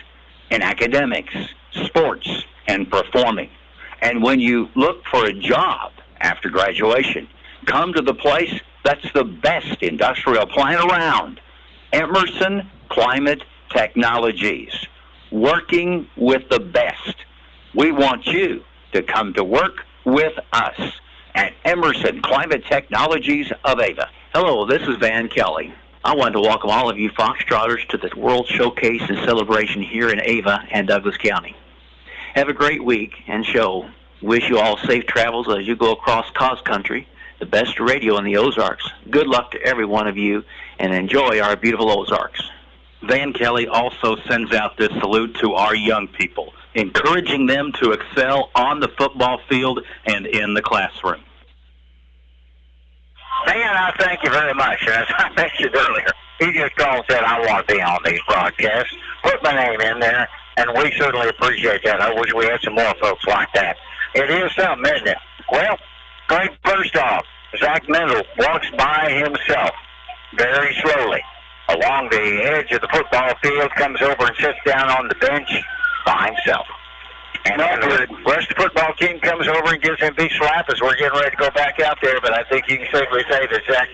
in academics, sports, and performing. And when you look for a job after graduation, come to the place that's the best industrial plant around. Emerson Climate Technologies, working with the best. We want you to come to work with us at Emerson Climate Technologies of Ava. Hello, this is Van Kelly. I wanted to welcome all of you Foxtrotters to the World Showcase and Celebration here in Ava and Douglas County. Have a great week and show. Wish you all safe travels as you go across Cause Country, the best radio in the Ozarks. Good luck to every one of you, and enjoy our beautiful Ozarks. Van Kelly also sends out this salute to our young people, encouraging them to excel on the football field and in the classroom. Dan, I thank you very much. As I mentioned earlier, he just called and said, I want to be on these broadcasts. Put my name in there, and we certainly appreciate that. I wish we had some more folks like that. It is something, isn't it? Well, Greg, first off, Zach Mendel walks by himself very slowly along the edge of the football field, comes over and sits down on the bench by himself. And the rest of the football team comes over and gives him a big slap as we're getting ready to go back out there. But I think you can safely say that Zach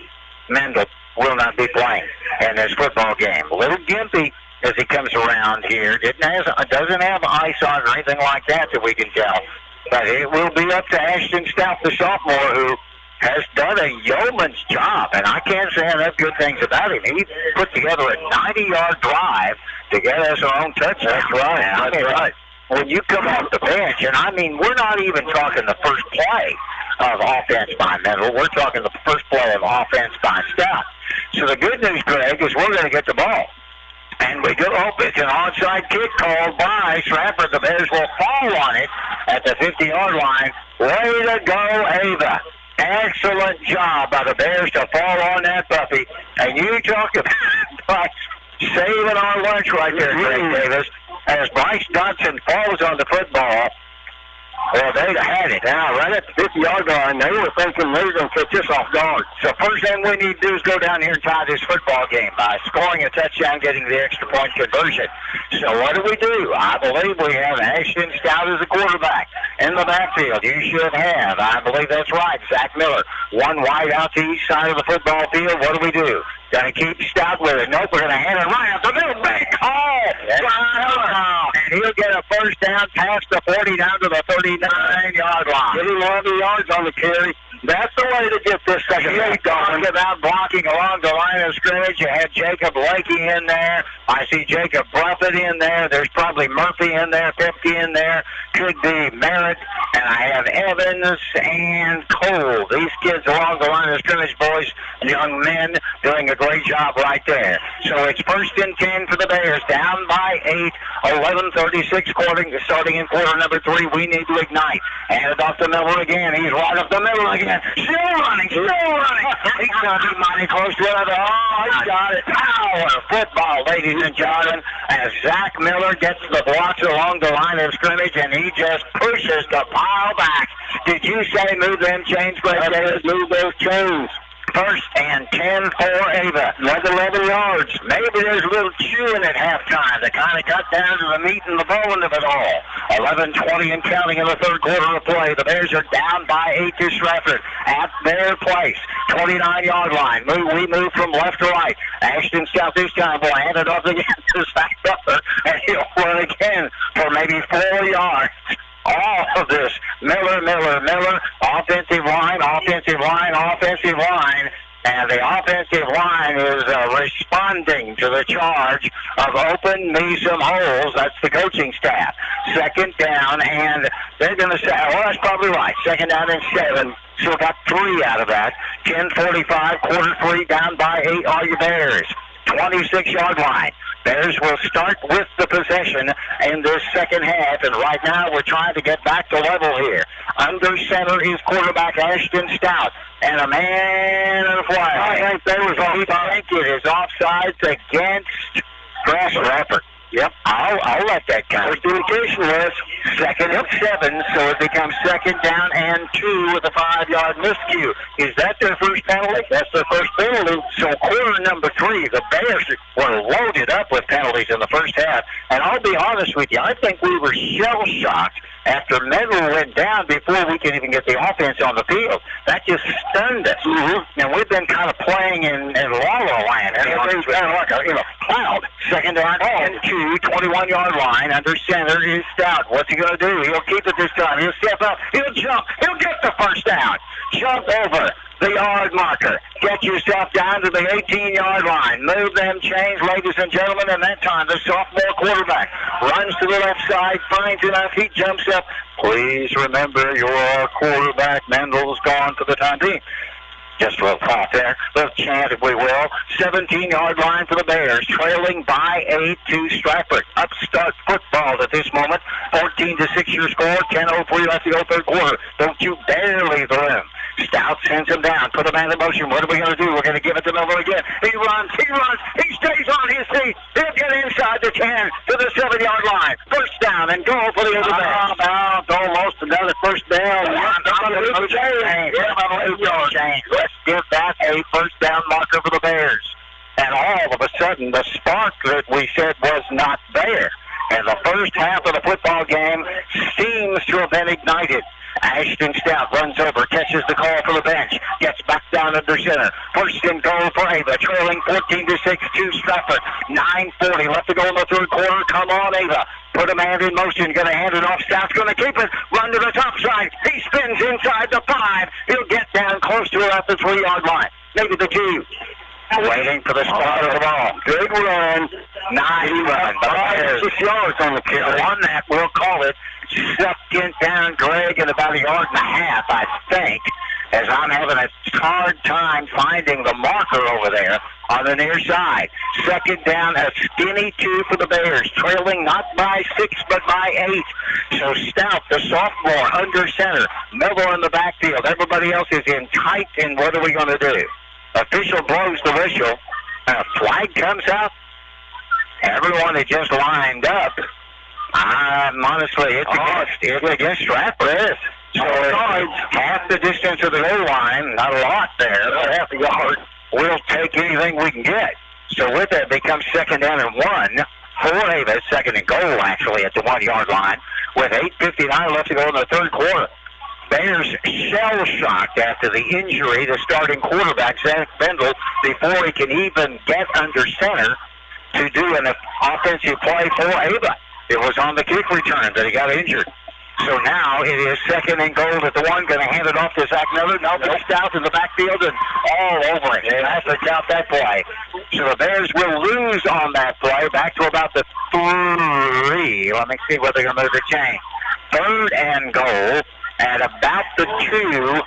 Mendel will not be playing in this football game. A little gimpy as he comes around here. Doesn't have ice on or anything like that we can tell. But it will be up to Ashton Stout, the sophomore, who has done a yeoman's job. And I can't say enough good things about him. He put together a 90-yard drive to get us our own touchdown. That's right. That's right. When you come off the bench, and I mean, we're not even talking the first play of offense by Mendel. We're talking the first play of offense by Stout. So the good news, Greg, is we're going to get the ball. And we go, it's an onside kick called by Strafford. The Bears will fall on it at the 50-yard line. Way to go, Ava. Excellent job by the Bears to fall on that puppy. And you talk about saving our lunch right there, Greg Davis. As Bryce Dodson falls on the football, Well, they'd have had it. Now, right at the 50-yard line, they were thinking they were going to catch us off guard. So first thing we need to do is go down here and tie this football game by scoring a touchdown, getting the extra point conversion. So what do? I believe we have Ashton Stout as a quarterback. In the backfield, you should have, I believe that's right, Zach Miller. One wide out to each side of the football field. What do? Going to keep Stout with it. Nope, we're going to hand it right up the middle. Big call! And he'll get a first down past the 40 down to the 39-yard line. Getting 11 yards on the carry. That's the way to get this second half going. About blocking along the line of scrimmage. You had Jacob Lakey in there. I see Jacob Buffett in there. There's probably Murphy in there, Pipke in there. Could be Merritt. And I have Evans and Cole. These kids along the line of scrimmage, boys, young men, doing a great job right there. So it's 1st and 10 for the Bears. Down by 8. 11:36 starting in quarter number 3. We need to ignite. Hand it off to Miller again. He's right up the middle again. Still running. He's going to be mighty close to it. Oh, he's got it. Power football, ladies and gentlemen, as Zach Miller gets the blocks along the line of scrimmage, and he just pushes the pile back. Did you say move them chains, Greg Davis? Move those chains. 1st and 10 for Ava. Another 11 yards. Maybe there's a little chewing at halftime to kind of cut down to the meat and the bone of it all. 11:20 and counting in the third quarter of play. The Bears are down by 8 to Strafford at their place. 29-yard line. We move from left to right. Ashton Stout this time will hand it off again to Zach Butler, and he'll run again for maybe 4 yards. All of this, Miller, offensive line, and the offensive line is responding to the charge of open me some holes. That's the coaching staff. 2nd down, and they're going to say, well, that's probably right. 2nd down and 7. Still got 3 out of that. 10:45, quarter 3, down by 8 are your Bears. 26-yard line. Bears will start with the possession in this second half, and right now we're trying to get back to level here. Under center is quarterback Ashton Stout, and a man and a flag. I think there was offside. I think it is offsides against Strafford. Yep, I'll let that count. Communication was 2nd and 7, so it becomes 2nd down and 2 with a 5-yard miscue. Is that their first penalty? That's their first penalty. So quarter number 3, the Bears were loaded up with penalties in the first half. And I'll be honest with you, I think we were shell-shocked after Medal went down before we could even get the offense on the field. That just stunned us. And we've been kind of playing in la-la land. And everything's kind of like a cloud. 2nd down and 2, 21-yard line. Under center is Stout. What's he going to do? He'll keep it this time. He'll step up. He'll jump. He'll get the first down. Jump over the yard marker. Get yourself down to the 18-yard line. Move them chains, ladies and gentlemen, and that time the sophomore quarterback runs to the left side, finds enough, he jumps up. Please remember your quarterback, Mendel's gone for the time being. Just a little pop there, a little chant if we will. 17-yard line for the Bears, trailing by 8 to Strafford. Upstart football at this moment. 14-6 your score, 10:03 left to go third quarter. Don't you dare leave the room. Stout sends him down, put him in motion. What are we going to do? We're going to give it to Miller again. He runs, he stays on his feet. He'll get inside the 10 to the 7-yard line. First down and goal for the other Bears. Almost another first down. Let's give that a first down marker for the Bears. And all of a sudden, the spark that we said was not there. And the first half of the football game seems to have been ignited. Ashton Stout runs over, catches the call for the bench, gets back down under center. First and goal for Ava, trailing 14-6 to Strafford. 9:40 left to go in the third quarter. Come on, Ava. Put a man in motion, going to hand it off. Stout's going to keep it. Run to the top side. He spins inside the 5. He'll get down close to it at the 3-yard line. Maybe the 2. Waiting for the start of the ball. Good run. Nice run. 6 yards on the carry. On that, we'll call it. Sucked in down Greg in about 1.5 yards, I think, as I'm having a hard time finding the marker over there on the near side. 2nd down, a skinny 2 for the Bears, trailing not by 6 but by 8. So Stout, the sophomore, under center. Miller in the backfield. Everybody else is in tight, and what are we going to do? Official blows the whistle, and a flag comes out. Everyone had just lined up. Honestly, it's against Strafford. So it's half the distance of the goal line, not a lot there, but half a yard. We'll take anything we can get. So with that, it becomes 2nd down and 1 for Ava, 2nd and goal, actually, at the 1-yard line, with 8:59 left to go in the third quarter. Bears shell-shocked after the injury to starting quarterback, Zach Bendel, before he can even get under center to do an offensive play for Ava. It was on the kick return that he got injured. So now it is 2nd and goal at the 1. Going to hand it off to Zach Miller. Now pushed out in the backfield and all over it. And has to count that play. So the Bears will lose on that play. Back to about the 3. Let me see whether they're going to move the chain. 3rd and goal at about the 2.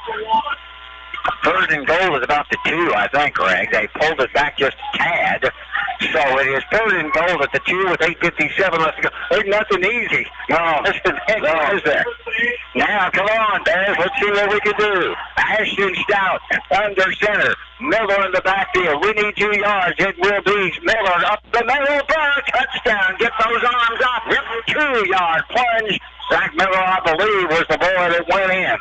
3rd and goal is about the 2, I think, Greg. They pulled it back just a tad. So it is 3rd and goal at the 2 with 8:57 left to go. There's nothing easy. No, is there? Now, come on, Bears. Let's see what we can do. Ashton Stout under center. Miller in the backfield. We need 2 yards. It will be Miller up the middle for a touchdown. Get those arms up. 2-yard plunge. Zach Miller, I believe, was the boy that went in.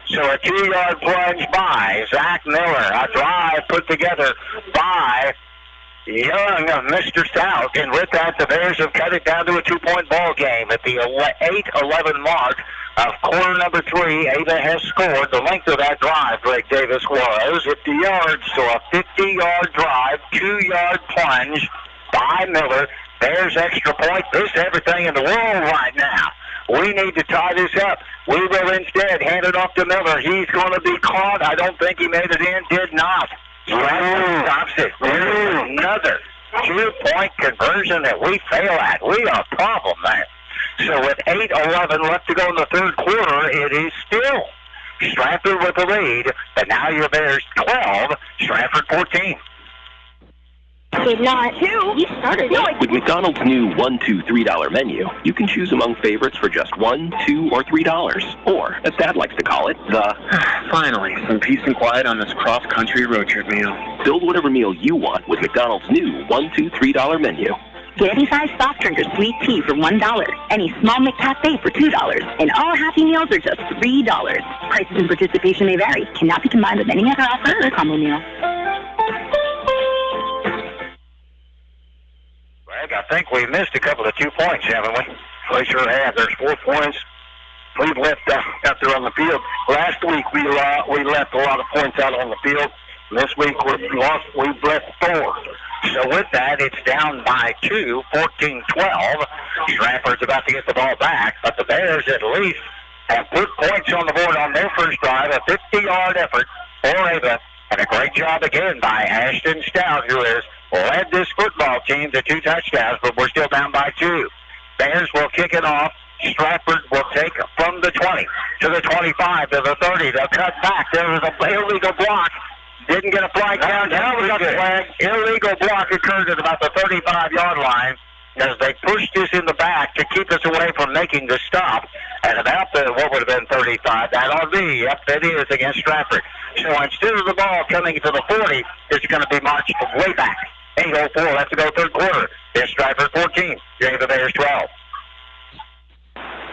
So a 2-yard plunge by Zach Miller. A drive put together by young Mr. Stout. And with that, the Bears have cut it down to a 2-point ball game. At the 8:11 mark of quarter number 3, Ava has scored. The length of that drive, Greg Davis, was 50 yards. So a 50-yard drive, 2-yard plunge by Miller. Bears extra point. This is everything in the world right now. We need to tie this up. We will instead hand it off to Miller. He's going to be caught. I don't think he made it in. Did not. Stops it. There's another 2-point conversion that we fail at. We are a problem there. So with 8:11 left to go in the third quarter, it is still Strafford with the lead. But now your Bears 12, Strafford 14. Did not. 2? You started it. With McDonald's new $1, $2, $3 menu, you can choose among favorites for just $1, $2, or $3. Or, as Dad likes to call it, the... Finally, some peace and quiet on this cross-country road trip meal. Build whatever meal you want with McDonald's new $1, $2, $3 menu. Get any size soft drink or sweet tea for $1. Any small McCafe for $2. And all Happy Meals are just $3. Prices and participation may vary. Cannot be combined with any other offer or combo meal. I think we missed a couple of 2 points, haven't we? We sure have. There's 4 points we've left out there on the field. Last week we left a lot of points out on the field. This week we've left 4. So with that, it's down by 2, 14-12. Strafford's about to get the ball back, but the Bears at least have put points on the board on their first drive, a 50-yard effort for Ava, and a great job again by Ashton Stout, who has led this football team to 2 touchdowns, but we're still down by 2. Bears will kick it off. Strafford will take from the 20 to the 25 to the 30. They'll cut back. There was an illegal block. Didn't get a flag down. Now we got the flag. Illegal block occurred at about the 35-yard line as they pushed us in the back to keep us away from making the stop at about the, what would have been 35. That ought to be, yep, it is against Strafford. So instead of the ball coming to the 40, it's going to be marched way back. 8:04 left to go third quarter. It's Strafford 14. You're Ava Bears 12.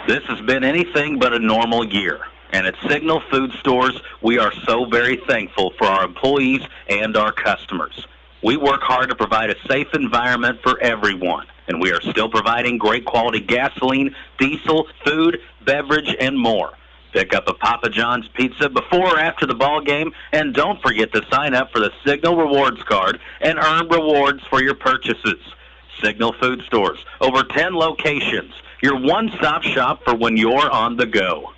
This has been anything but a normal year. And at Signal Food Stores, we are so very thankful for our employees and our customers. We work hard to provide a safe environment for everyone. And we are still providing great quality gasoline, diesel, food, beverage, and more. Pick up a Papa John's pizza before or after the ball game, and don't forget to sign up for the Signal Rewards Card and earn rewards for your purchases. Signal Food Stores, over 10 locations, your one-stop shop for when you're on the go.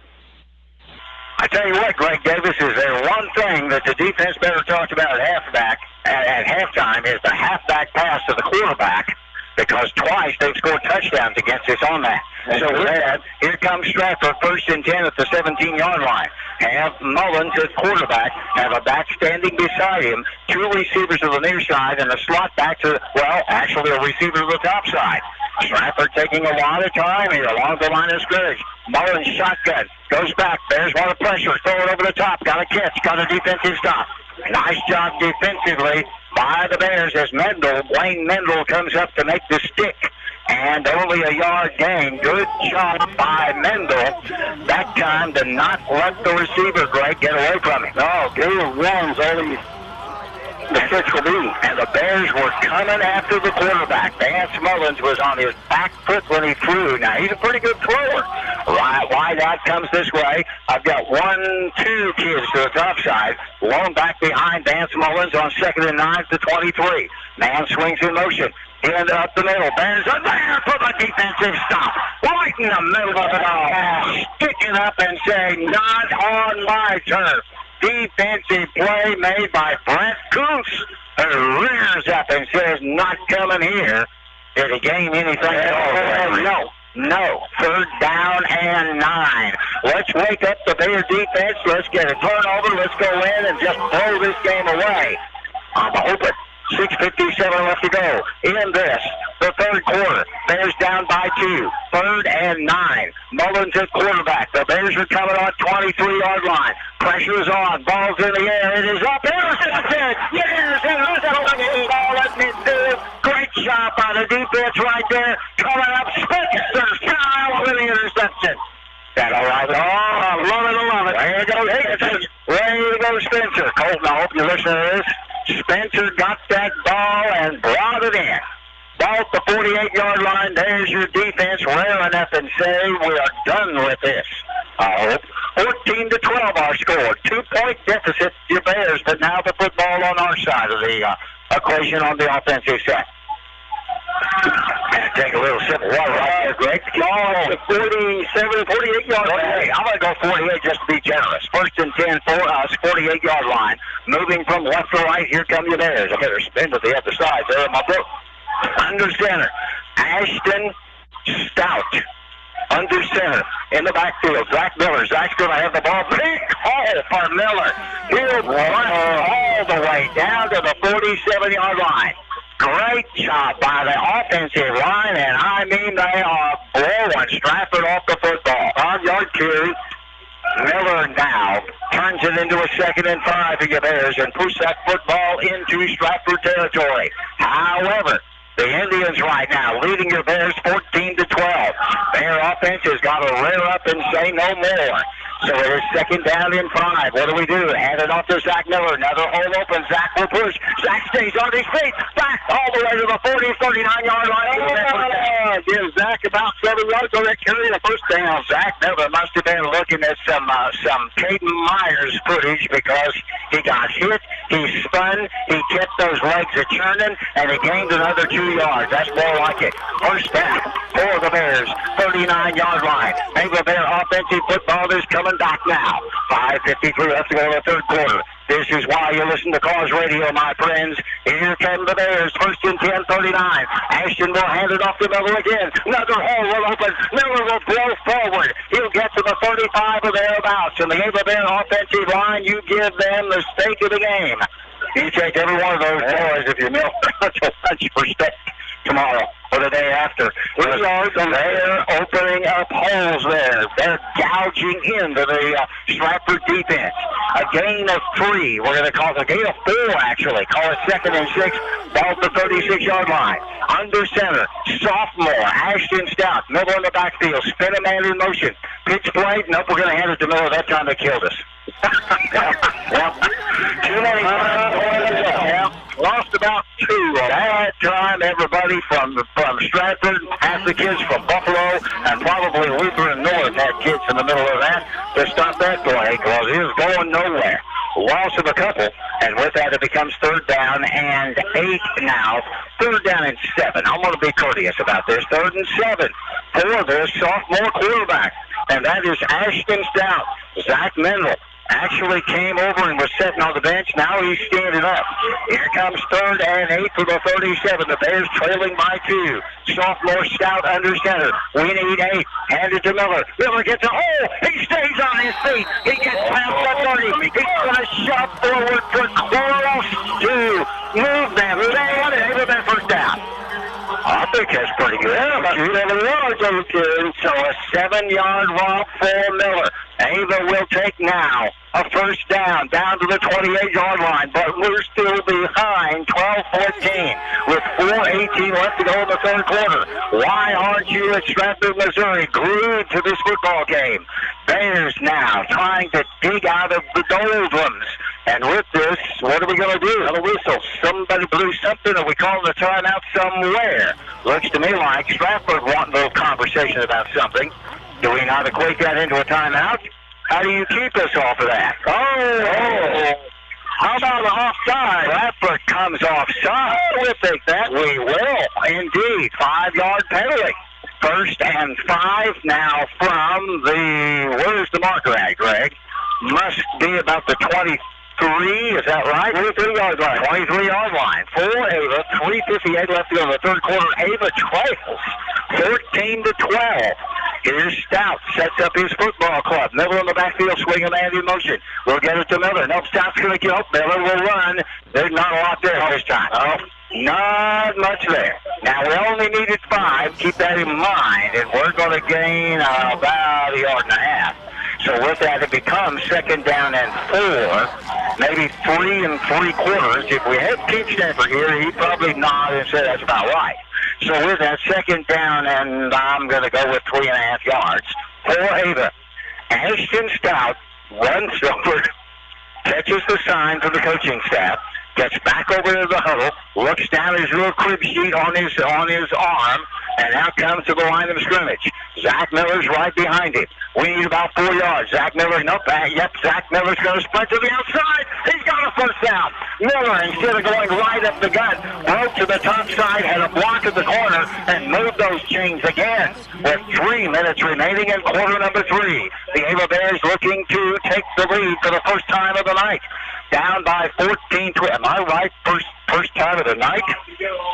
I tell you what, Greg Davis, is there one thing that the defense better talked about at halftime is the halfback pass to the quarterback, because twice they've scored touchdowns against us on that. So with that, here comes Strafford, 1st and 10 at the 17-yard line. Have Mullins as quarterback, have a back standing beside him, 2 receivers to the near side, and a slot back to, well, actually a receiver to the top side. Strafford taking a lot of time here along the line of scrimmage. Mullins shotgun, goes back, Bears want to pressure, throw it over the top, got a catch, got a defensive stop. Nice job defensively by the Bears as Wayne Mendel comes up to make the stick and only a yard gain. Good job by Mendel. That time to not let the receiver, Greg, get away from him. No, gain of one's only the 6 will be. And the Bears were coming after the quarterback. Vance Mullins was on his back foot when he threw. Now, he's a pretty good thrower. Why that comes this way, I've got 1-2 kids to the top side. Lone back behind Vance Mullins on 2nd and 9 to 23. Man swings in motion. End up the middle. Bears are there for the defensive stop. Right in the middle of it all. Sticking up and saying, not on my turf. Defensive play made by Brent Coos, who rears up and says, not coming here. Did he gain anything at all? No. 3rd down and 9. Let's wake up the Bear defense. Let's get a turnover. Let's go in and just blow this game away. I'm hoping. 6:57 left to go in this, the 3rd quarter. Bears down by 2. 3rd and 9. Mullins at quarterback. The Bears are coming on 23-yard line. Pressure's on. Ball's in the air. It is up. Intercepted. Yes, intercepted. Ball at midfield. Great job by the defense right there. Coming up, Spencer Style with the interception. That all right? Oh, love it. There you go. Ready to go, Spencer. Colton, I hope you're listening to this. Spencer got that ball and brought it in. Ball at the 48-yard line. There's your defense raring up and say, we are done with this. 14-12 our score. 2-point deficit to your Bears, but now the football on our side of the equation on the offensive side. And take a little sip of water right there, Greg. Oh, 48-yard line. Hey, I'm going to go 48 just to be generous. 1st and 10 for us, 48-yard line. Moving from left to right, here come the Bears. I better spin to the other side there, my bro. Under center, Ashton Stout. Under center, in the backfield, Zach Miller. Zach's going to have the ball. Big hole for Miller. He'll run all the way down to the 47-yard line. Great job by the offensive line, and I mean they are blowing Strafford off the football. 5-yard carry. Miller now turns it into a 2nd and 5 for your Bears and push that football into Strafford territory. However, the Indians right now leading your Bears 14-12. Bear offense has got to rear up and say no more. So it is 2nd down and 5. What do we do? Hand it off to Zach Miller. Another hole open. Zach will push. Zach stays on his feet. Back all the way to the 39-yard line. Gives Zach about 7 yards on that carry the 1st down. Zach Miller must have been looking at some Caden Myers footage because he got hit, he spun, he kept those legs a-churning, and he gained another 2 yards. That's more like it. 1st down for the Bears. 39-yard line. Ava Bear offensive football is coming back now. 5:53 left to go in the 3rd quarter. This is why you listen to Cause Radio, my friends. Here come the Bears. 1st and 10, 39. Ashton will hand it off to Miller again. Another hole will open. Miller will blow forward. He'll get to the 35 or thereabouts. And the Ava Bear offensive line, you give them the stake of the game. You take every one of those boys if you milk to lunch for steak tomorrow or the day after. They're opening up holes there. They're gouging into the Strafford defense. A gain of 3. We're going to call it a gain of 4, actually. Call it 2nd and 6. Ball at the 36-yard line. Under center, sophomore, Ashton Stout. Miller in the backfield. Spin a man in motion. Pitch play. Nope, we're going to hand it to Miller. That time they killed us. Too many times. Lost about 2 that time. Everybody from Stratford, half the kids from Buffalo, and probably Lutheran North had kids in the middle of that to stop that play because it was going nowhere. Loss of a couple, and with that it becomes 3rd down and 8 now. 3rd down and 7. I'm going to be courteous about this. 3rd and 7 for the sophomore quarterback, and that is Ashton Stout. Zach Mendel actually came over and was sitting on the bench. Now he's standing up. Here comes 3rd and 8 for the 37. The Bears trailing by 2. Sophomore Stout under center. We need 8. Hand it to Miller. Miller gets a hole. He stays on his feet. He gets past the 30. He's going to shove forward for close to move them. Down and Ava Bear 1st down. I think that's pretty good. About 7 yards on the carry. So a 7-yard romp for Miller. Ava will take now a first down to the 28-yard line, but we're still behind 12-14 with 4:18 left to go in the third quarter. Why aren't you at Strafford, Missouri, glued to this football game? Bears now trying to dig out of the doldrums. And with this, what are we going to do? Another whistle. Somebody blew something, and we call the timeout somewhere. Looks to me like Strafford wanting a little conversation about something. Do we not equate that into a timeout? How do you keep us off of that? Oh. How about the offside? Strafford comes offside. We'll take that. We will, indeed. 5-yard penalty. 1st and 5 now from where's the marker at, Greg? Must be about the 23, is that right? 23-yard line. 23-yard line. For Ava, 3:58 left to go in the third quarter. Ava trails 14-12. Here's Stout, sets up his football club. Miller in the backfield, swinging man in motion. We'll get it to Miller. No, Stout's going to get up. Miller will run. There's not a lot there this time. Oh, not much there. Now, we only needed 5. Keep that in mind, and we're going to gain about 1.5 yards. So with that, it becomes 2nd down and 4, maybe 3 3/4. If we had Pete Stanford here, he'd probably nod and say that's about right. So with that, 2nd down, and I'm going to go with 3.5 yards for Ava. Ashton Stout runs over, catches the sign from the coaching staff, gets back over to the huddle, looks down his little crib sheet on his arm, and out comes to the line of scrimmage. Zach Miller's right behind him. We need about 4 yards. Zach Miller, Zach Miller's going to sprint to the outside. He's got a first down. Miller, instead of going right up the gut, broke to the top side, had a block at the corner, and moved those chains again. With 3 minutes remaining in quarter number 3. The Ava Bears looking to take the lead for the first time of the night. Down by 14. Am I right? First time of the night?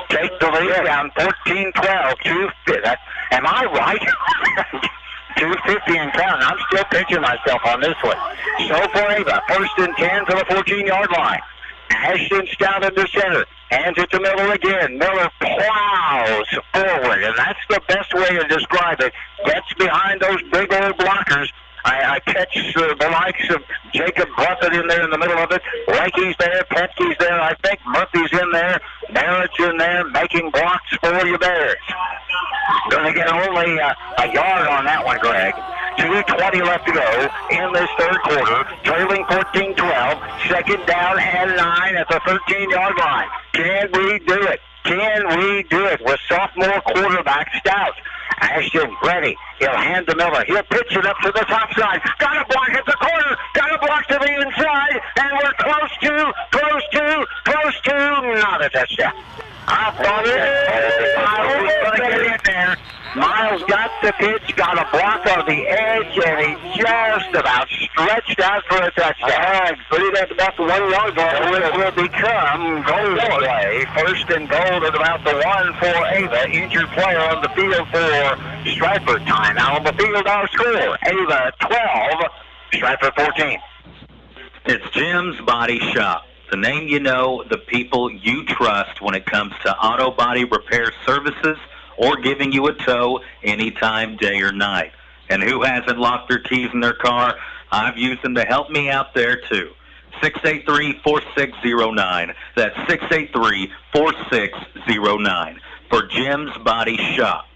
Take the lead down 14-12. Am I right? 2:50 and counting. I'm still pinching myself on this one. So for Ava, 1st and 10 to the 14-yard line. Ashton Stout in the center. Hands it to Miller again. Miller plows forward, and that's the best way to describe it. Gets behind those big old blockers. I catch the likes of Jacob Buffett in there in the middle of it. Lakey's there, Petke's there, I think Murphy's in there, Merritt's in there, making blocks for your Bears. Going to get only a yard on that one, Greg. 2:20 left to go in this third quarter, trailing 14-12, 2nd down and 9 at the 13-yard line. Can we do it? Can we do it with sophomore quarterback Stout? Ashton ready. He'll hand to Miller. He'll pitch it up to the top side. Got a block at the corner. Got a block to the inside. And we're close to, not a touchdown. I thought Miles was going to get in there. Miles got the pitch, got a block on the edge, and he just about stretched out for a touchdown. Put it at about the 1 yard line. It will become goal play. 1st and goal at about the 1 for Ava. Injured player on the field for Strafford. Time out on the field, our score. Ava 12, Strafford 14. It's Jim's Body Shop. The name you know, the people you trust when it comes to auto body repair services or giving you a tow anytime, day or night. And who hasn't locked their keys in their car? I've used them to help me out there, too. 683-4609. That's 683-4609 for Jim's Body Shop.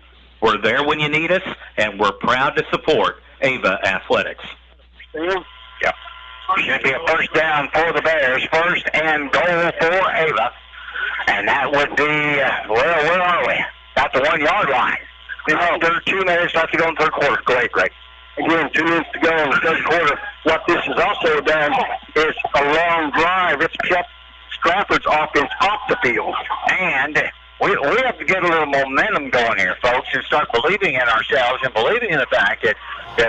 We're there when you need us, and we're proud to support Ava Athletics. Yeah. Should be a first down for the Bears. 1st and goal for Ava. And that would be, where are we? At the 1 yard line. There's 2 minutes left to go in the third quarter. Go ahead, Greg. Again, 2 minutes to go in the third quarter. What this has also done is a long drive. It's kept Strafford's offense off the field. And we have to get a little momentum going here, folks, and start believing in ourselves and believing in the fact that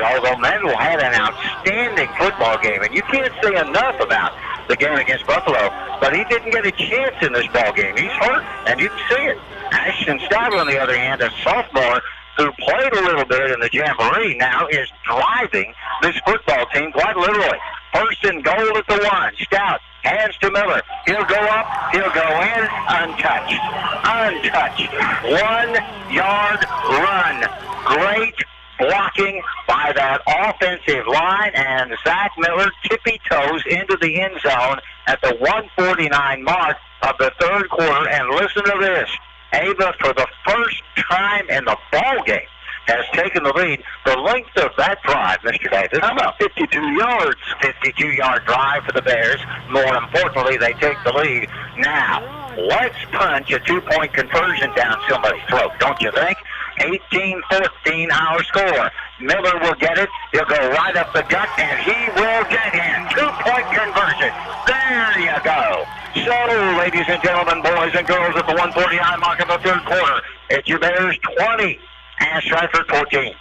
although Mandel had an outstanding football game, and you can't say enough about the game against Buffalo, but he didn't get a chance in this ball game. He's hurt, and you can see it. Ashton Stout, on the other hand, a sophomore who played a little bit in the Jamboree, now is driving this football team quite literally. 1st and goal at the 1. Stout hands to Miller. He'll go up. He'll go in. Untouched. 1 yard run. Great blocking by that offensive line, and Zach Miller tippy-toes into the end zone at the 1:49 mark of the third quarter. And listen to this. Ava, for the first time in the ball game, has taken the lead. The length of that drive, Mr. Davis, how about 52 yards? 52-yard drive for the Bears. More importantly, they take the lead. Now, let's punch a two-point conversion down somebody's throat, don't you think? 18-14 our score. Miller will get it. He'll go right up the gut, and he will get in. Two-point conversion. There you go. So, ladies and gentlemen, boys and girls, at the 1:49 mark of the third quarter, it's your Bears 20 and Strafford 14.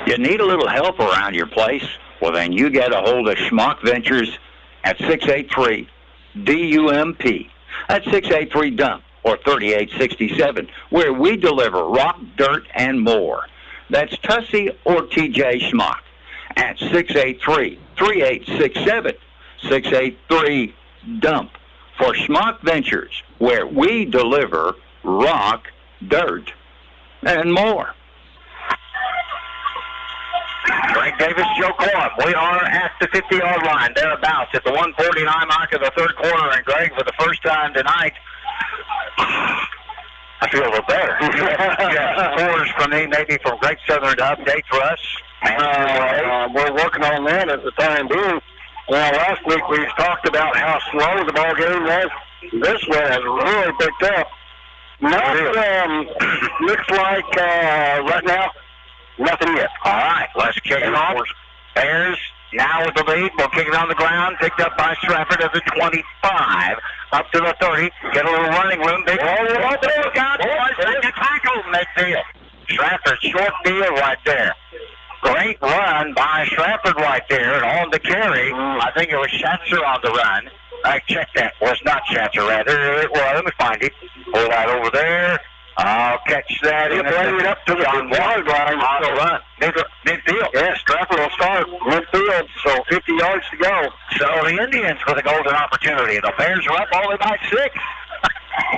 You need a little help around your place? Well, then you get a hold of Schmuck Ventures at 683-DUMP. That's 683-DUMP or 3867, where we deliver rock, dirt, and more. That's Tussie or TJ Schmuck at 683-3867, 683-DUMP for Schmuck Ventures, where we deliver rock, dirt, and more. Greg Davis, Joe Corum. We are at the 50-yard line, thereabouts, at the 1:49 mark of the third quarter. And Greg, for the first time tonight, I feel a little better. Yeah, scores from me, maybe from Great Southern to update for us. We're working on that at the time being. Well, last week we talked about how slow the ball game was. This one has really picked up. Looks like right now, nothing yet. All right, let's kick it off. Bears now with the lead. We'll kick it on the ground. Picked up by Strafford at the 25. Up to the 30. Get a little running room. Big look out. Second tackle midfield. Strafford short field right there. Great run by Strafford right there. And on the carry, I think it was Schatzer on the run. I checked that. Was not Schatzer, rather. Well, let me find it. Hold that over there. I'll catch that. He'll bring it up to the yard line on the run. Midfield. Yeah, Strafford will start midfield, so 50 yards to go. So the Indians with a golden opportunity. The Bears are up only by 6.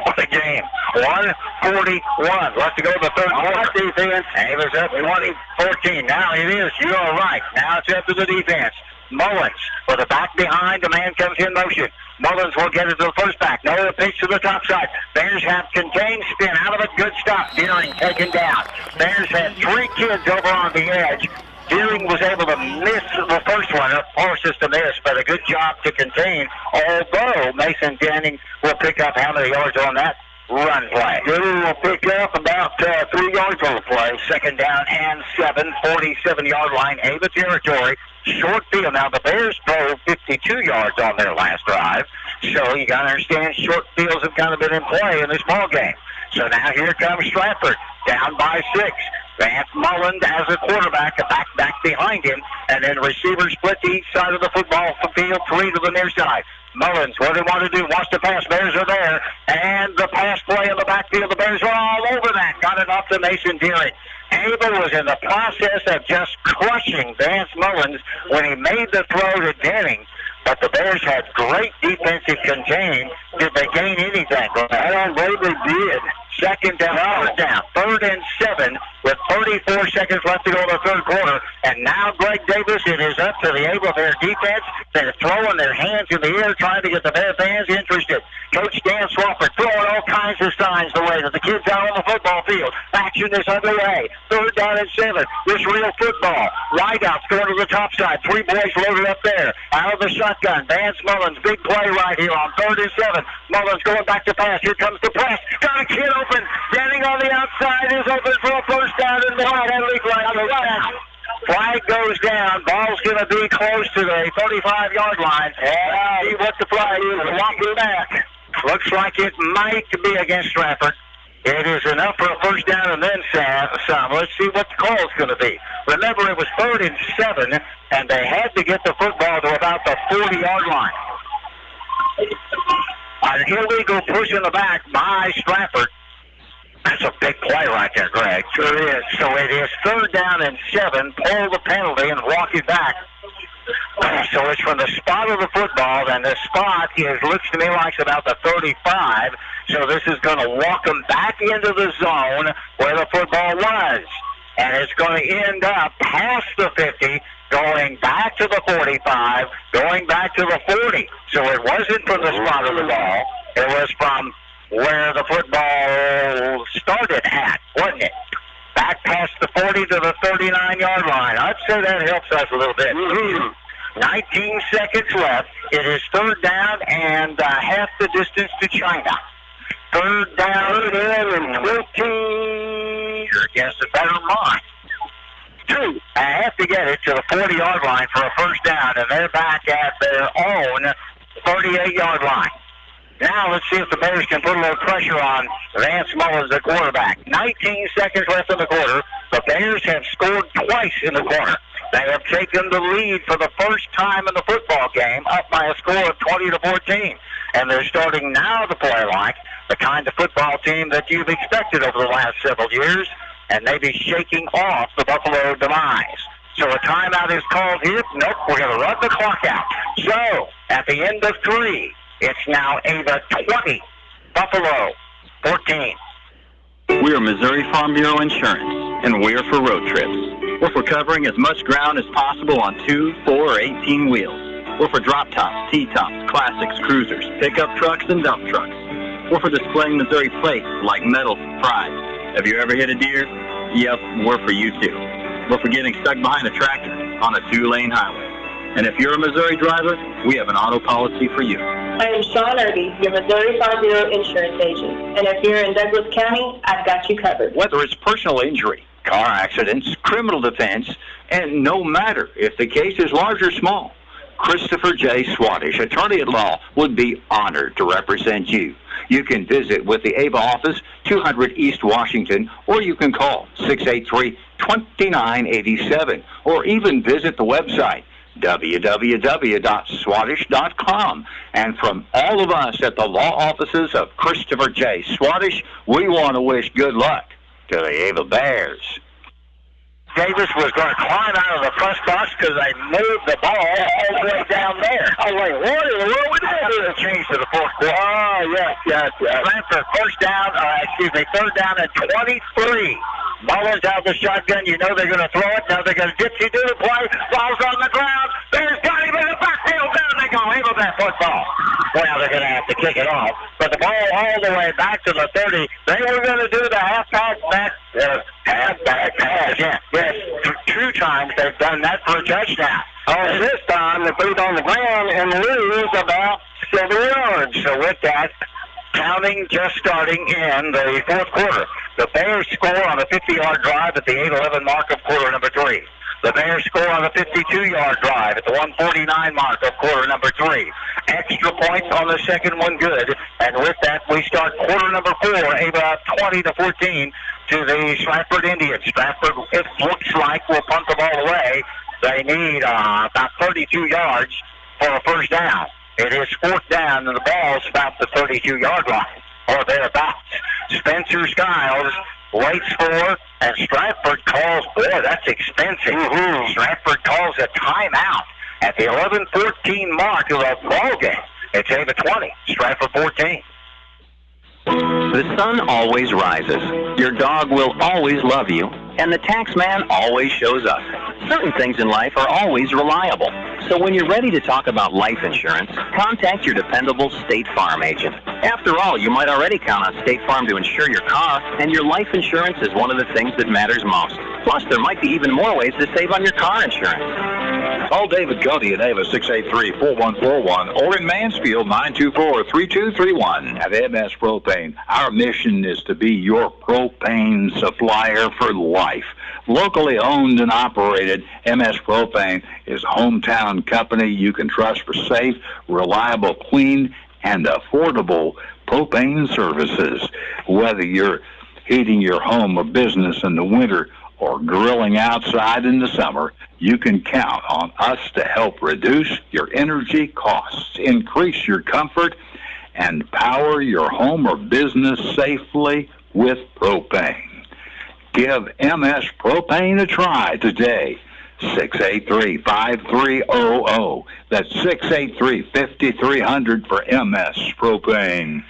What a game. 1:41. Left to go to the third quarter. Defense. Ava's up 20-14. Now it is. You are right. Now it's up to the defense. Mullins with a back behind. The man comes in motion. Mullins will get it to the first back. No pitch to the top side. Bears have contained spin out of it. Good stop. Deering taken down. Bears had 3 kids over on the edge. Deering was able to miss the first one, forces to miss, but a good job to contain, although Mason Jennings will pick up how many yards on that run play. Deering will pick up about 3 yards on the play. Second down and 7, 47-yard line, Ava territory. Short field. Now, the Bears drove 52 yards on their last drive, so you got to understand short fields have kind of been in play in this ball game. So now here comes Strafford, down by 6. Vance Mullins as a quarterback, a back behind him, and then receivers split to each side of the football field, 3 to the near side. Mullins, what do they want to do? Wants to pass. Bears are there. And the pass play in the backfield. The Bears are all over that. Got it off to Mason Deering. Abel was in the process of just crushing Vance Mullins when he made the throw to Denning. But the Bears had great defensive contain. Did they gain anything? I don't believe they did. Second down, third and 7 with 34 seconds left to go in the third quarter. And now Greg Davis, it is up to the Ava Bear defense. They're throwing their hands in the air trying to get the Bear fans interested. Coach Dan Swafford throwing all kinds of signs the way that the kids out on the football field. Action is underway. Third down and 7. This real football. Wideouts going to the top side. 3 boys loaded up there. Out of the shotgun. Vance Mullins, big play right here on third and 7. Mullins going back to pass. Here comes the press. Got a kid open. Denning on the outside is open for a first down and more. Flag goes down. Ball's going to be close to the 35-yard line. See what the flag is. Walking back. Looks like it might be against Strafford. It is enough for a first down and then some. Let's see what the call is going to be. Remember, it was third and 7, and they had to get the football to about the 40-yard line. An illegal push in the back by Strafford. That's a big play right there, Greg. Sure is. So it is third down and 7. Pull the penalty and walk it back. So it's from the spot of the football, and the spot looks to me like it's about the 35. So this is going to walk them back into the zone where the football was. and it's going to end up past the 50, going back to the 45, going back to the 40. So it wasn't from the spot of the ball. It was from where the football started at, wasn't it? Back past the 40 to the 39-yard line. I'd say that helps us a little bit. 19 seconds left. It is third down and half the distance to China. Third down and 20. Your guess is better than mine. 2. I have to get it to the 40-yard line for a first down, and they're back at their own 38-yard line. Now let's see if the Bears can put a little pressure on Vance Mullins, the quarterback. 19 seconds left in the quarter. The Bears have scored twice in the quarter. They have taken the lead for the first time in the football game, up by a score of 20-14. And they're starting now to play like the kind of football team that you've expected over the last several years, and maybe shaking off the Buffalo demise. So a timeout is called here. Nope, we're going to run the clock out. So at the end of 3, it's now Ava 20, Buffalo 14. We're Missouri Farm Bureau Insurance, and we're for road trips. We're for covering as much ground as possible on 2, 4, or 18 wheels. We're for drop tops, T-tops, classics, cruisers, pickup trucks, and dump trucks. We're for displaying Missouri plates like medals and pride. Have you ever hit a deer? Yep, we're for you too. We're for getting stuck behind a tractor on a 2-lane highway. And if you're a Missouri driver, we have an auto policy for you. I am Sean Irby, your Missouri Farm Bureau insurance agent. And if you're in Douglas County, I've got you covered. Whether it's personal injury, car accidents, criminal defense, and no matter if the case is large or small, Christopher J. Swaddish, attorney at law, would be honored to represent you. You can visit with the Ava office, 200 East Washington, or you can call 683-2987, or even visit the website, www.swaddish.com. And from all of us at the law offices of Christopher J. Swaddish, we want to wish good luck to the Ava Bears. Davis was going to climb out of the press box because they moved the ball all the way down there. I was like, what in the world we did? It changed to the fourth quarter. Oh, yes. Plan for third down at 23. Mullins out the shotgun. You know they're going to throw it. Now they're going to gypsy do the play. Ball's on the ground. Bears got him in the backfield. Down they go. Ava that football. Well, they're going to have to kick it off. But the ball all the way back to the 30. They were going to do the halfback pass. Yeah. Yes. 2 times they've done that for a touchdown. Oh, this time they put it on the ground and lose about 7 yards. So with that, counting just starting in the fourth quarter. The Bears score on a 50-yard drive at the 8:11 mark of quarter number 3. The Bears score on a 52-yard drive at the 1:49 mark of quarter number 3. Extra points on the second one, good. And with that, we start quarter number 4, Ava 20-14 to the Strafford Indians. Strafford, it looks like, will punt the ball away. They need about 32 yards for a first down. It is fourth down, and the ball's about the 32-yard line, or thereabouts. Spencer Skiles waits for, and Strafford calls, boy, that's expensive. Strafford calls a timeout at the 11:14 mark of the ball game. It's Ava 20, Strafford 14. The sun always rises. Your dog will always love you, and the tax man always shows up. Certain things in life are always reliable. So when you're ready to talk about life insurance, contact your dependable State Farm agent. After all, you might already count on State Farm to insure your car, and your life insurance is one of the things that matters most. Plus, there might be even more ways to save on your car insurance. Call David Cody at Ava 683-4141 or in Mansfield 924-3231 at MS Propane. Our mission is to be your propane supplier for life. Locally owned and operated, MS Propane is a hometown company you can trust for safe, reliable, clean, and affordable propane services. Whether you're heating your home or business in the winter or grilling outside in the summer, you can count on us to help reduce your energy costs, increase your comfort, and power your home or business safely with propane. Give MS Propane a try today. 683-5300. That's 683-5300 for MS Propane.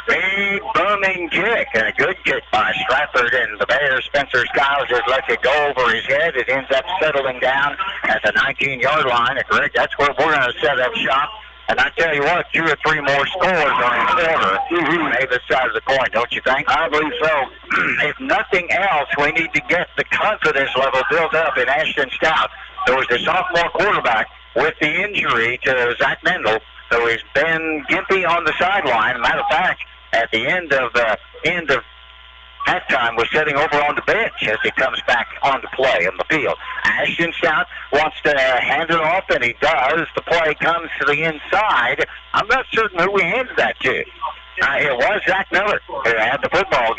Big booming kick, and a good kick by Strafford, and the Bears. Spencer Skiles just lets it go over his head. It ends up settling down at the 19-yard line. And Greg, that's where we're going to set up shop. And I tell you what, 2 or 3 more scores are in order on Ava's side of the coin, don't you think? I believe so. If nothing else, we need to get the confidence level built up in Ashton Stout. There was the sophomore quarterback with the injury to Zach Mendel, who has been gimpy on the sideline. Matter of fact, at the end of that time, was sitting over on the bench as he comes back on the play on the field. Ashton Stout wants to hand it off, and he does. The play comes to the inside. I'm not certain who we handed that to. It was Zach Miller who had the football,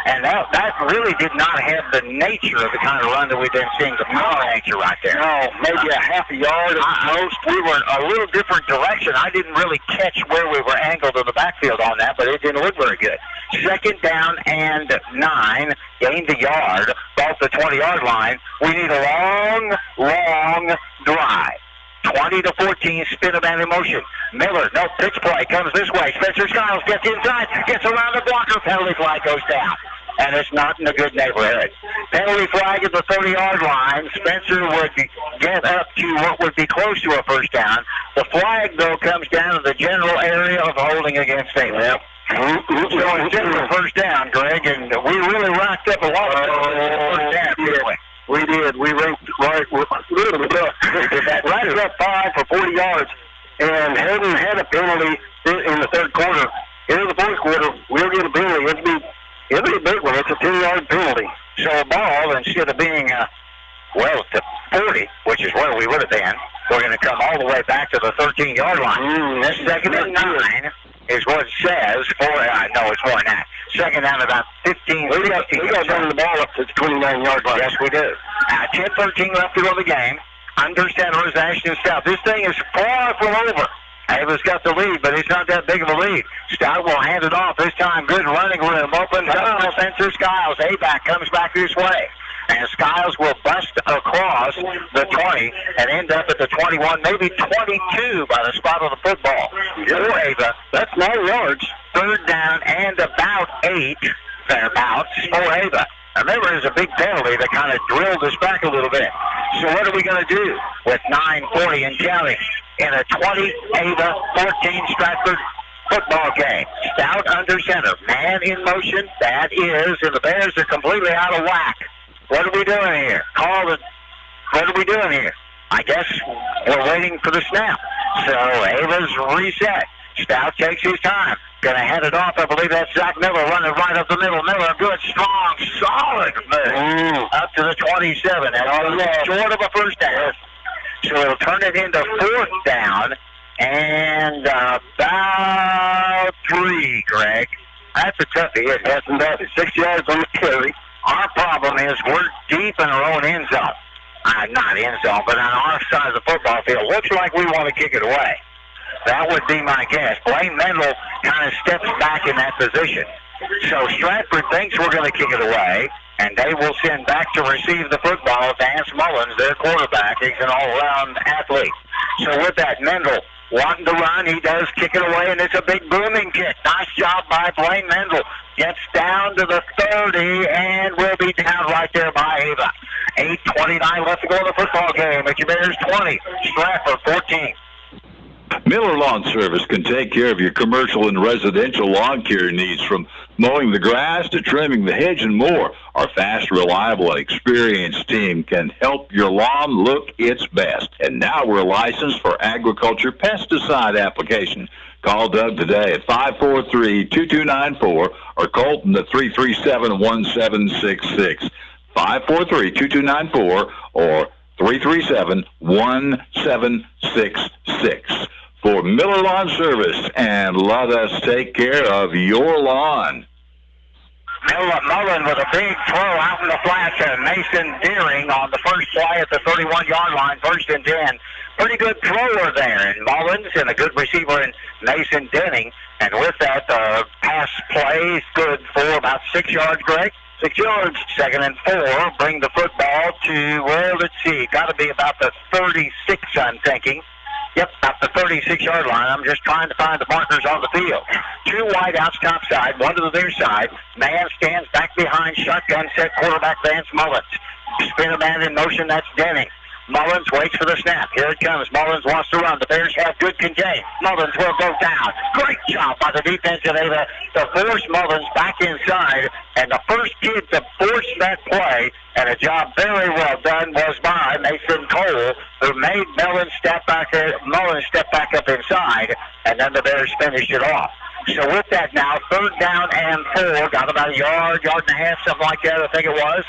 and that really did not have the nature of the kind of run that we've been seeing, the nature right there. No, maybe a half a yard at most. We were a little different direction. I didn't really catch where we were angled in the backfield on that, but it didn't look very good. 2nd down and 9, gained a yard, off the 20-yard line. We need a long drive. 20-14, spin of man in motion. Miller, no pitch play, comes this way. Spencer Skiles gets inside, gets around the blocker. Penalty flag goes down, and it's not in a good neighborhood. Penalty flag at the 30-yard line. Spencer would get up to what would be close to a first down. The flag, though, comes down to the general area of holding against Ava. Yep. So it's just a first down, Greg, and we really racked up a lot of first down, didn't we? We did. We ranked right up 5 for 40 yards, and hadn't had a penalty in the third quarter. In the fourth quarter, we'll get a penalty. It'll be a big one. It's a 10-yard penalty. So a ball, instead of being, to 40, which is where we would have been, we're going to come all the way back to the 13-yard line. This 2nd and 9 is what it says. No, it's more than that. 2nd down about 15. We got to run the ball up to the 29-yard line. Yes, we do. 10-13 left to go in the game. Under center is Ashton Stout. This thing is far from over. Ava's got the lead, but it's not that big of a lead. Stout will hand it off. This time, good running room. Opens up. Spencer Skiles. A-back comes back this way. And Skiles will bust across the 20 and end up at the 21, maybe 22 by the spot of the football. For Ava, that's 9 yards. 3rd down and about 8 thereabouts for Ava. Remember, there's a big penalty that kind of drilled us back a little bit. So what are we going to do with 9:40 and counting in a 20 Ava 14 Stratford football game? Stout under center, man in motion. That is, and the Bears are completely out of whack. What are we doing here? What are we doing here? I guess we're waiting for the snap. So Ava's reset. Stout takes his time. Going to hand it off. I believe that's Zach Miller running right up the middle. Miller, a good, strong, solid move up to the 27. And short of a first down. So it'll turn it into 4th down and about 3, Greg. That's a toughie. It hasn't got 6 yards on the carry. Our problem is we're deep in our own end zone. Not end zone, but on our side of the football field. Looks like we want to kick it away. That would be my guess. Blaine Mendel kind of steps back in that position. So Stratford thinks we're going to kick it away, and they will send back to receive the football Vance Mullins, their quarterback. He's an all-around athlete. So with that, Mendel wanting to run, he does kick it away, and it's a big booming kick. Nice job by Blaine Mendel. Gets down to the 30, and will be down right there by Ava. 8:29 left to go in the football game. It's your Bears 20, Strafford 14. Miller Lawn Service can take care of your commercial and residential lawn care needs, from mowing the grass to trimming the hedge and more. Our fast, reliable, and experienced team can help your lawn look its best. And now we're licensed for agriculture pesticide application. Call Doug today at 543-2294 or Colton at 337-1766. 543-2294 or 337-1766. For Miller Lawn Service, and let us take care of your lawn. Mullen with a big throw out in the flat to Mason Deering on the first play at the 31-yard line, 1st and 10. Pretty good thrower there in Mullins, and a good receiver in Mason Denning. And with that, pass play is good for about 6 yards, Greg. 6 yards. 2nd and 4. Bring the football to, well, let's see, got to be about the 36, I'm thinking. Yep, at the 36-yard line. I'm just trying to find the markers on the field. 2 wideouts topside, 1 to the near side. Man stands back behind, shotgun set, quarterback Vance Mullins. Spin a man in motion, that's Denning. Mullins waits for the snap. Here it comes. Mullins wants to run. The Bears have good contain. Mullins will go down. Great job by the defense of Ava to force Mullins back inside. And the first kid to force that play, and a job very well done, was by Mason Cole, who made Mullins step back up inside, and then the Bears finished it off. So with that now, 3rd down and 4. Got about a yard and a half, something like that, I think it was.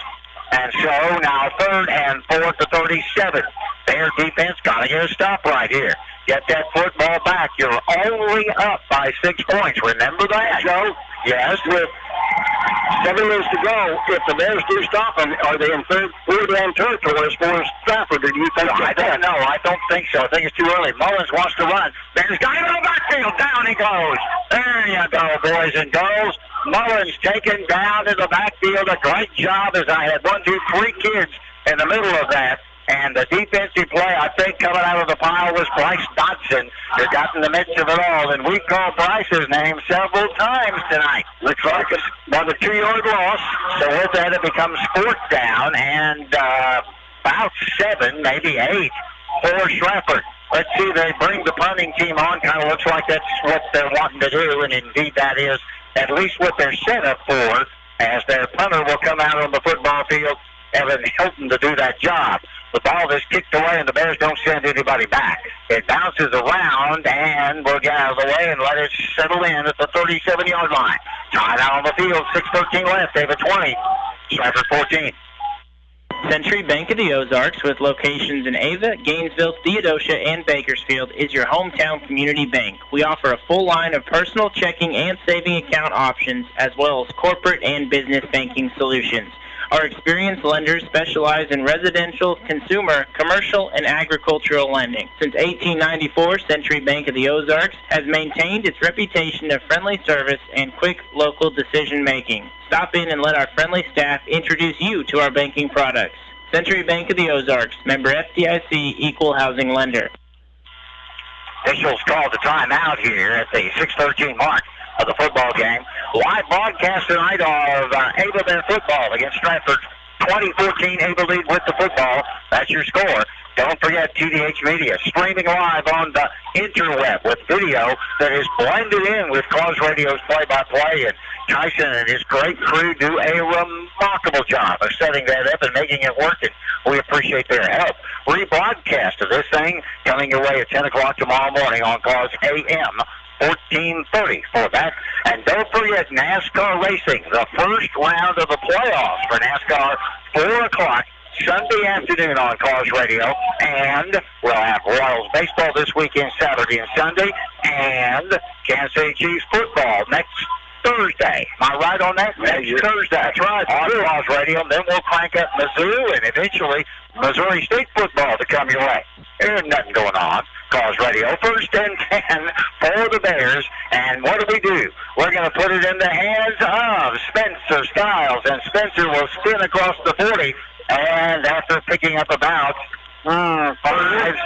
And so now 3rd and 4 to 37. Bear defense got to get a stop right here. Get that football back. You're only up by 6 points. Remember that, Joe? Yes, with 7 minutes to go. If the Bears do stop them, are they in 4th down territory as far as Strafford? Or do you think? I don't know. I don't think so. I think it's too early. Mullins wants to run. Bears got him in the backfield. Down he goes. There you go, boys and girls. Mullins taken down in the backfield. A great job, as I had 1, 2, 3 kids in the middle of that. And the defensive play, I think, coming out of the pile was Bryce Dodson, who got in the midst of it all. And we've called Bryce's name several times tonight. Looks like it's about a 2-yard loss. So with that, it becomes 4th down and about 7, maybe 8 for Strafford. Let's see, they bring the punting team on. Kind of looks like that's what they're wanting to do. And indeed, that is at least what they're set up for, as their punter will come out on the football field, Evan Hilton, to do that job. The ball is kicked away, and the Bears don't send anybody back. It bounces around, and we'll get out of the way and let it settle in at the 37-yard line. Tied out on the field, 6:13 left. David 20, Strafford 14. Century Bank of the Ozarks, with locations in Ava, Gainesville, Theodosia, and Bakersfield, is your hometown community bank. We offer a full line of personal checking and saving account options, as well as corporate and business banking solutions. Our experienced lenders specialize in residential, consumer, commercial, and agricultural lending. Since 1894, Century Bank of the Ozarks has maintained its reputation of friendly service and quick local decision-making. Stop in and let our friendly staff introduce you to our banking products. Century Bank of the Ozarks, member FDIC, equal housing lender. Officials called the timeout here at the 6:13 mark of the football game. Live broadcast tonight of Ava Bear football against Stratford. 2014 Ava lead with the football. That's your score. Don't forget TDH Media, streaming live on the interweb with video that is blended in with Cause Radio's play-by-play. And Tyson and his great crew do a remarkable job of setting that up and making it work, and we appreciate their help. Rebroadcast of this thing coming your way at 10 o'clock tomorrow morning on Cause AM 1430 for that. And don't forget NASCAR racing, the first round of the playoffs for NASCAR, 4 o'clock Sunday afternoon on Cause Radio. And we'll have Royals baseball this weekend, Saturday and Sunday, and Kansas City Chiefs football next Thursday. Am I right on that? Next Thursday. That's right. On Cause Radio. And then we'll crank up Mizzou and eventually Missouri State football to come your way. There's nothing going on. Cause Radio, 1st and 10 for the Bears. And what do? We're going to put it in the hands of Spencer Skiles. And Spencer will spin across the 40. And after picking up about 5,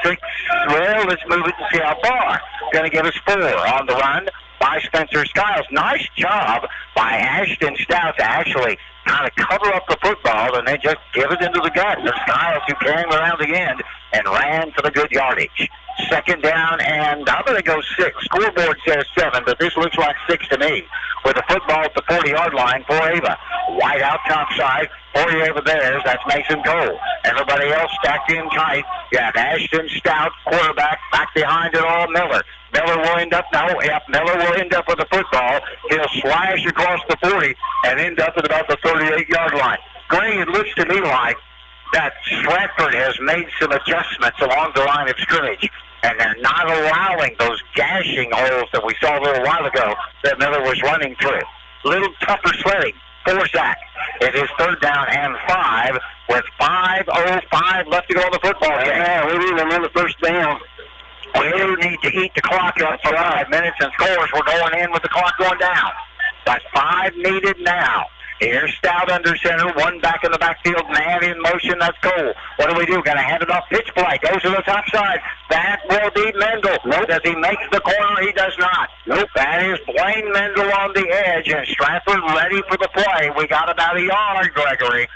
6, well, let's move it and see how far. Going to give us 4 on the run by Spencer Skiles. Nice job by Ashton Stout to actually kind of cover up the football and then just give it into the gut. The Skiles, who came around the end and ran for the good yardage. 2nd down, and I'm going to go 6. Scoreboard says 7, but this looks like 6 to me. With the football at the 40-yard line for Ava. Wide out top side for the Ava Bears. That's Mason Cole. Everybody else stacked in tight. You have Ashton Stout, quarterback, back behind it all, Miller. Miller will end up with the football. He'll slash across the 40 and end up at about the 38-yard line. Gray, it looks to me like that Stratford has made some adjustments along the line of scrimmage, and they're not allowing those gashing holes that we saw a little while ago that Miller was running through. A little tougher sledding for Zach. It is 3rd down and 5 with 5:05 left to go in the football game. Yeah, we need another 1st down. We need to eat the clock up for 5 minutes, and scores. We're going in with the clock going down. That's 5 needed now. Here's Stout under center, one back in the backfield, man in motion, that's Cole. What do we do? Got to hand it off, pitch play, goes to the top side. That will be Mendel. Nope. Does he make the corner? He does not. Nope. That is Blaine Mendel on the edge, and Strafford ready for the play. We got about a yard, Gregory.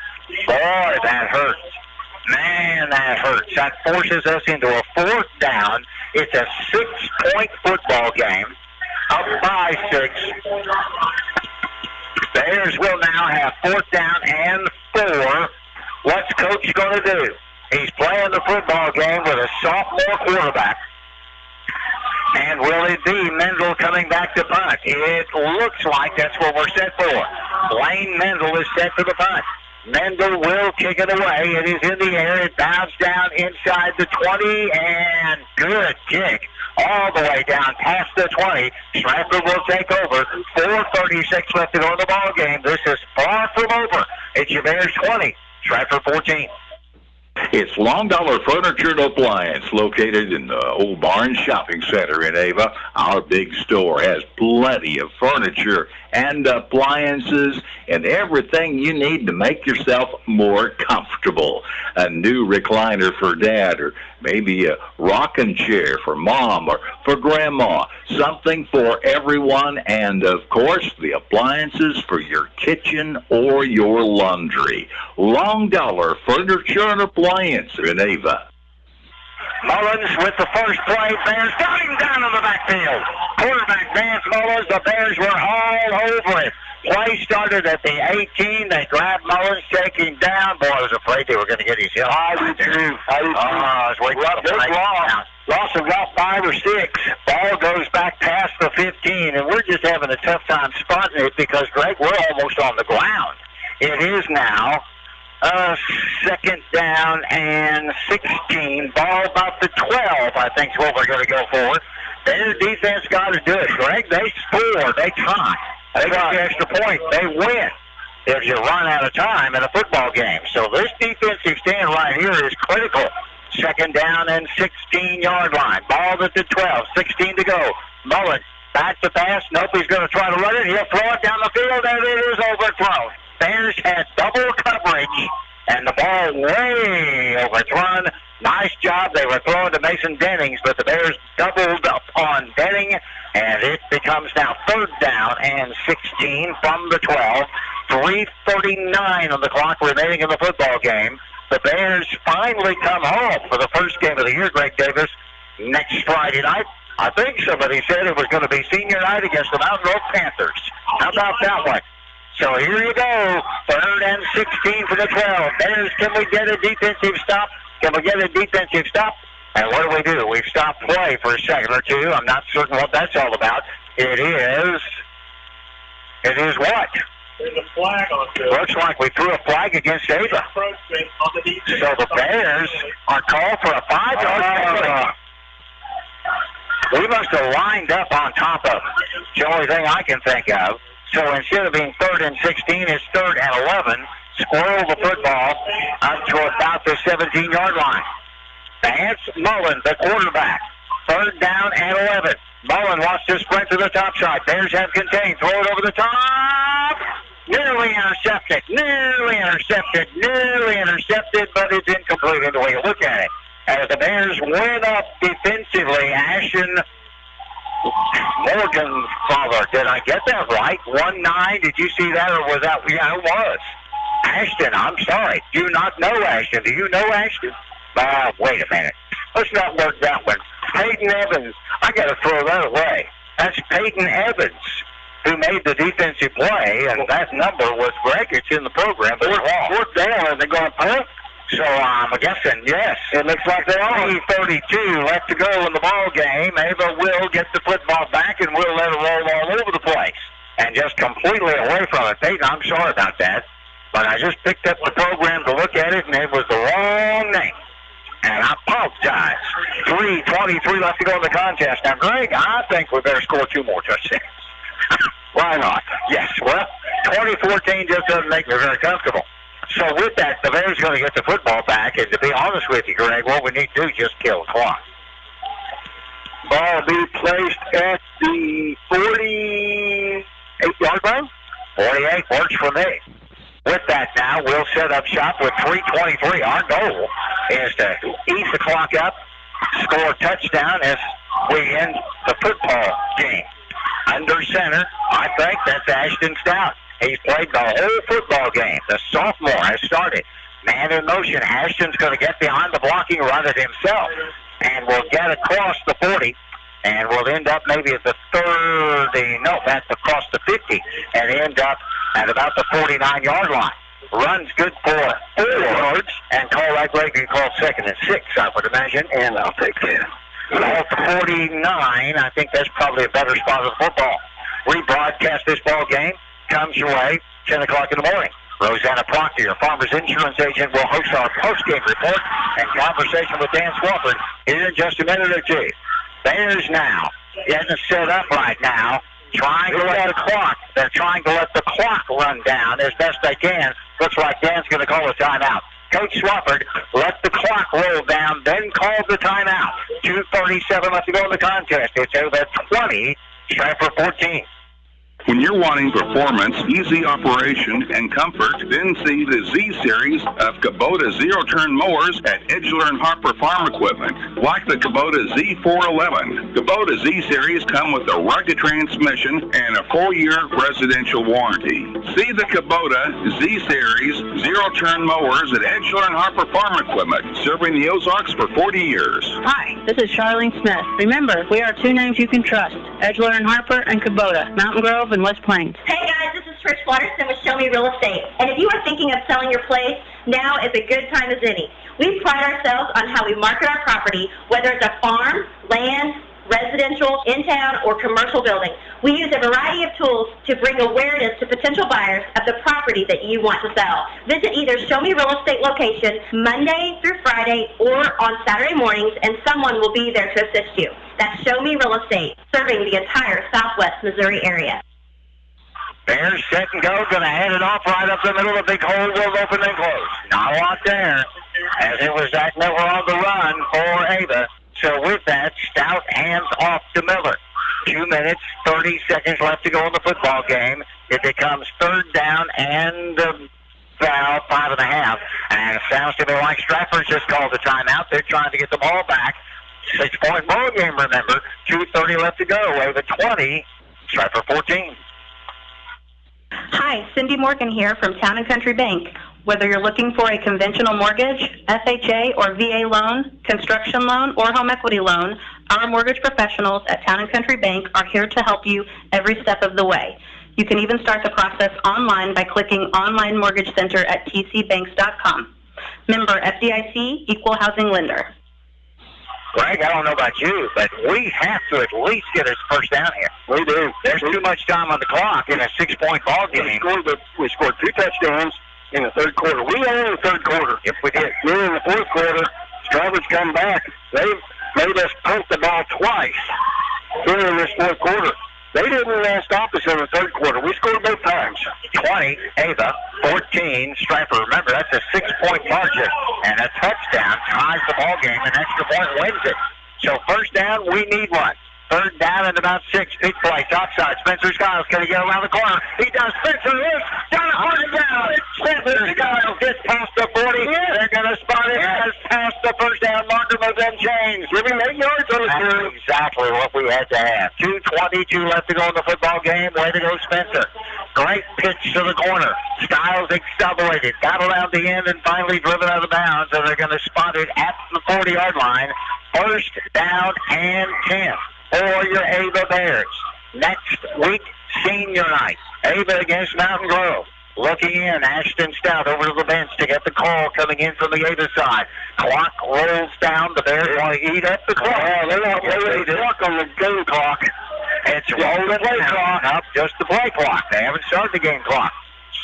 Boy, that hurts. Man, that hurts. That forces us into a 4th down. It's a 6-point football game. Up by 6. Bears will now have 4th down and 4. What's Coach going to do? He's playing the football game with a sophomore quarterback. And will it be Mendel coming back to punt? It looks like that's what we're set for. Blaine Mendel is set for the punt. Mendel will kick it away. It is in the air. It bounds down inside the 20, and good kick. All the way down past the 20. Strafford will take over. 4:36 left to go in the ball game. This is far from over. It's your Bears 20, Strafford 14. It's Long Dollar Furniture and Appliance, located in the Old Barn Shopping Center in Ava. Our big store has plenty of furniture and appliances and everything you need to make yourself more comfortable. A new recliner for Dad, or maybe a rocking chair for Mom or for Grandma. Something for everyone, and of course the appliances for your kitchen or your laundry. Long Dollar Furniture and Appliance in Ava. Mullins with the first play. Bears got him down in the backfield. Quarterback Vance Mullins. The Bears were all over it. Play started at the 18. They grabbed Mullins, take him down. Boy, I was afraid they were going to get his hip. I did too. I was waiting for the play down. Loss of about 5 or 6. Ball goes back past the 15, and we're just having a tough time spotting it because, Greg, we're almost on the ground. It is now 2nd down and 16. Ball about the 12, I think is what we're going to go for. Their defense got to do it, Greg. They score. They try. They got the extra point. They win. If you run out of time in a football game. So this defensive stand right here is critical. 2nd down and 16-yard line. Ball at the 12. 16 to go. Mullins back to pass. Nope, he's going to try to run it. He'll throw it down the field, and it is overthrown. Bears had double coverage, and the ball way overthrown. Nice job. They were throwing to Mason Dennings, but the Bears doubled up on Denning, and it becomes now 3rd down and 16 from the 12. 3:39 on the clock remaining in the football game. The Bears finally come home for the first game of the year, Greg Davis, next Friday night. I think somebody said it was going to be senior night against the Mountain Road Panthers. How about that one? So here you go, 3rd and 16 for the 12. Bears, can we get a defensive stop? Can we get a defensive stop? And what do? We've stopped play for a second or two. I'm not certain what that's all about. It is what? There's a flag on it. Looks like we threw a flag against Ava. So the Bears are called for a 5-yard penalty. We must have lined up on top of it. It's the only thing I can think of. So instead of being 3rd and 16, it's 3rd and 11. Squirrel the football up to about the 17-yard line. Vance Mullen, the quarterback. 3rd down and 11. Mullen wants to sprint to the top side. Bears have contained. Throw it over the top. Nearly intercepted, but it's incomplete in the way you look at it. As the Bears went up defensively, Ashton Morgenfather, did I get that right? 1-9, did you see that, or was that? Yeah, it was. Ashton, I'm sorry. Do you not know Ashton? Do you know Ashton? Wait a minute. Let's not work that one. Peyton Evans, I got to throw that away. That's Peyton Evans who made the defensive play, and that number was Greg. It's in the program, but it's wrong. 4th down, are they going to punt? So I'm guessing, yes. It looks like they are. 3:32 left to go in the ball game. Ava will get the football back, and we'll let it roll all over the place. And just completely away from it. Peyton, I'm sorry about that. But I just picked up the program to look at it, and it was the wrong name. And I apologize. 3:23 left to go in the contest. Now, Greg, I think we better score 2 more touchdowns. Why not? Yes, well, 2014 just doesn't make me very comfortable. So with that, the Bears going to get the football back, and to be honest with you, Greg, what we need to do is just kill the clock. Ball will be placed at the 48-yard line. 48 works for me. With that now, we'll set up shop with 3:23. Our goal is to ease the clock up, score a touchdown as we end the football game. Under center, I think that's Ashton Stout. He's played the whole football game. The sophomore has started. Man in motion. Ashton's going to get behind the blocking, run it himself, and will get across the 40, and will end up maybe at the 30. No, that's across the 50, and end up at about the 49-yard line. Runs good for 4 yards, and call that Greg can call 2nd and 6, I would imagine, and I'll take that. Ball 49, I think that's probably a better spot of the football. Rebroadcast this ball game comes your way 10 o'clock in the morning. Rosanna Proctor, your Farmers Insurance agent, will host our post-game report and conversation with Dan Swafford here in just a minute or two. Bears now, getting it set up right now, trying to let the clock. They're trying to let the clock run down as best they can. Looks like Dan's going to call a timeout. Coach Swafford let the clock roll down, then called the timeout. 2:37 left to go in the contest. It's over 20, Strafford 14. When you're wanting performance, easy operation, and comfort, then see the Z-Series of Kubota zero-turn mowers at Edgeler and Harper Farm Equipment, like the Kubota Z411. Kubota Z-Series come with a rugged transmission and a full-year residential warranty. See the Kubota Z-Series zero-turn mowers at Edgeler and Harper Farm Equipment, serving the Ozarks for 40 years. Hi, this is Charlene Smith. Remember, we are 2 names you can trust, Edgeler and Harper and Kubota, Mountain Grove and West Plains. Hey guys, this is Trish Watterson with Show Me Real Estate. And if you are thinking of selling your place, now is a good time as any. We pride ourselves on how we market our property, whether it's a farm, land, residential, in-town, or commercial building. We use a variety of tools to bring awareness to potential buyers of the property that you want to sell. Visit either Show Me Real Estate location Monday through Friday or on Saturday mornings, and someone will be there to assist you. That's Show Me Real Estate, serving the entire southwest Missouri area. Bears set and go, going to hand it off right up the middle. The big hole will open and close. Not a lot there, as it was Zach Miller on the run for Ava. So with that, Stout hands off to Miller. 2 minutes, 30 seconds left to go in the football game. It becomes 3rd down and about 5.5. And it sounds to me like Strafford's just called the timeout. They're trying to get the ball back. 6-point ball game, remember. 2:30 left to go. Ava 20, Strafford 14. Hi, Cindy Morgan here from Town & Country Bank. Whether you're looking for a conventional mortgage, FHA or VA loan, construction loan, or home equity loan, our mortgage professionals at Town & Country Bank are here to help you every step of the way. You can even start the process online by clicking Online Mortgage Center at tcbanks.com. Member FDIC, Equal Housing Lender. Greg, I don't know about you, but we have to at least get us first down here. We do. There's too much time on the clock in a 6-point ball game. We scored 2 touchdowns in the 3rd quarter. We won in the 3rd quarter. If we did. Then in the 4th quarter, Strafford's come back. They've made us punt the ball twice during this 4th quarter. They didn't stop us in the 3rd quarter. We scored both times. 20, Ava, 14, Strafford. Remember, that's a 6-point margin. And a touchdown ties the ball game. An extra point wins it. So first down, we need one. 3rd down and about 6. Big play, topside. Spencer Skiles going to get around the corner. He does. Spencer is got a hard down. Spencer Skiles gets past the 40. They're going to spot it. Has past the first down marker, but then change. Give him 8 yards on the field. Exactly what we had to have. 2:22 left to go in the football game. Way to go, Spencer. Great pitch to the corner. Skiles accelerated, got around the end, and finally driven out of bounds. And they're going to spot it at the 40-yard line. First down and 10. For your Ava Bears. Next week, senior night. Ava against Mountain Grove. Looking in, Ashton Stout over to the bench to get the call coming in from the Ava side. Clock rolls down. The Bears want to eat up the clock. They're not really clock on the game clock. It's rolling the play clock. Up just the play clock. They haven't started the game clock.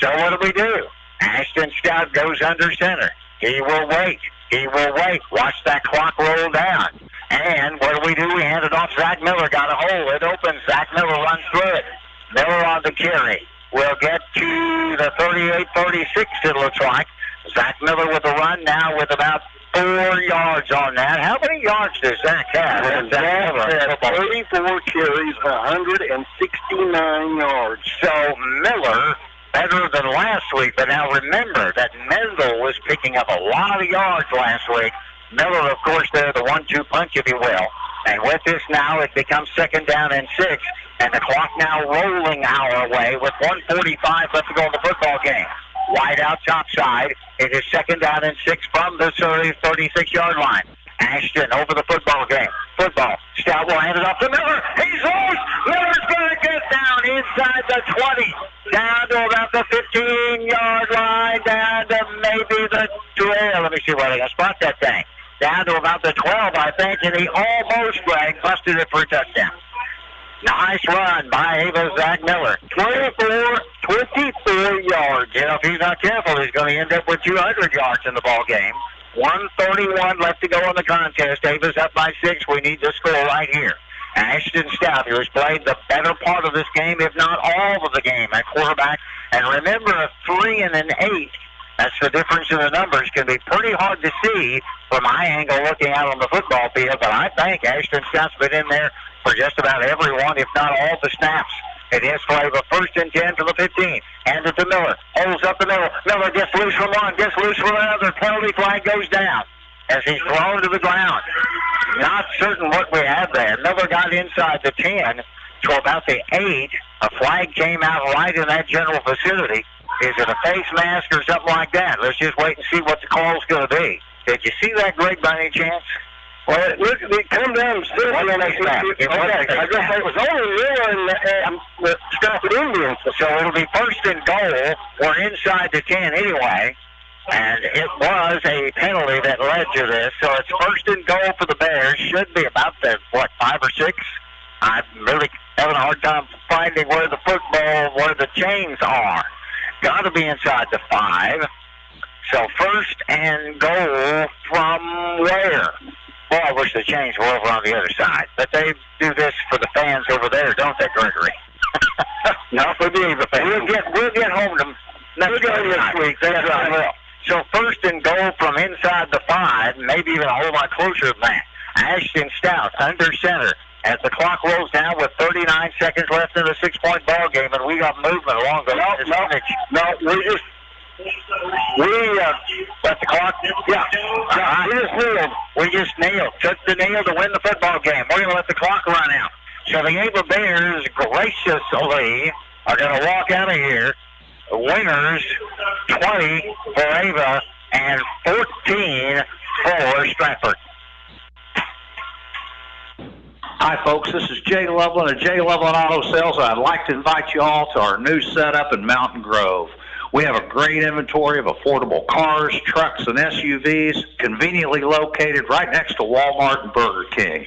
So what do? Ashton Stout goes under center. He will wait. He will wait. Watch that clock roll down. And what do? We hand it off. Zach Miller got a hole. It opens. Zach Miller runs through it. Miller on the carry. We'll get to the 38-36, it looks like. Zach Miller with a run now with about 4 yards on that. How many yards does Zach have? Zach has 34 carries, 169 yards. So Miller better than last week. But now remember that Mendel was picking up a lot of yards last week. Miller, of course, they're the 1-2 punch, if you will. And with this now, it becomes 2nd down and 6. And the clock now rolling our way with 1:45 left to go in the football game. Wide out top side. It is 2nd down and 6 from the 36-yard line. Ashton over the football game. Football. Stout will hand it off to Miller. He's loose. Miller's going to get down inside the 20. Down to about the 15-yard line. Down to maybe the 12. Let me see where they can spot that thing. Down to about the 12, I think, and he almost, Greg, busted it for a touchdown. Nice run by Ava Zach Miller. 24 yards. You know, if he's not careful, he's going to end up with 200 yards in the ball game. 1:31 left to go in the contest. Ava's up by 6. We need the score right here. Ashton Stout, who has played the better part of this game, if not all of the game, at quarterback. And remember, a 3 and an 8. That's the difference in the numbers. Can be pretty hard to see from my angle looking out on the football field, but I think Ashton Stout's been in there for just about everyone, if not all the snaps. It is for Ava. 1st and 10 from the 15. Hands it to Miller. Holds up the middle. Miller gets loose from one, gets loose from another. Penalty flag goes down as he's thrown to the ground. Not certain what we have there. Miller got inside the 10 to about the 8. A flag came out right in that general vicinity. Is it a face mask or something like that? Let's just wait and see what the call's going to be. Did you see that, Greg, by any chance? Well, it come down still. It was only Miller and the Strafford Indians. So it'll be 1st and goal. We're inside the 10 anyway. And it was a penalty that led to this. So it's 1st and goal for the Bears. Should be about the, 5 or 6? I'm really having a hard time finding where the chains are. Got to be inside the 5. So 1st and goal from where? Boy, I wish the chains were over on the other side. But they do this for the fans over there, don't they, Gregory? No, for the fans. We'll get home to next week. That's right. So 1st and goal from inside the 5, maybe even a whole lot closer than that. Ashton Stout under center as the clock rolls down with 39 seconds left in the 6-point ball game, and we got movement along the we let the clock. We just nailed. Took the nail to win the football game. We're going to let the clock run out. So the Ava Bears graciously are going to walk out of here. Winners 20 for Ava and 14 for Strafford. Hi, folks. This is Jay Loveland of Jay Loveland Auto Sales. I'd like to invite you all to our new setup in Mountain Grove. We have a great inventory of affordable cars, trucks, and SUVs, conveniently located right next to Walmart and Burger King.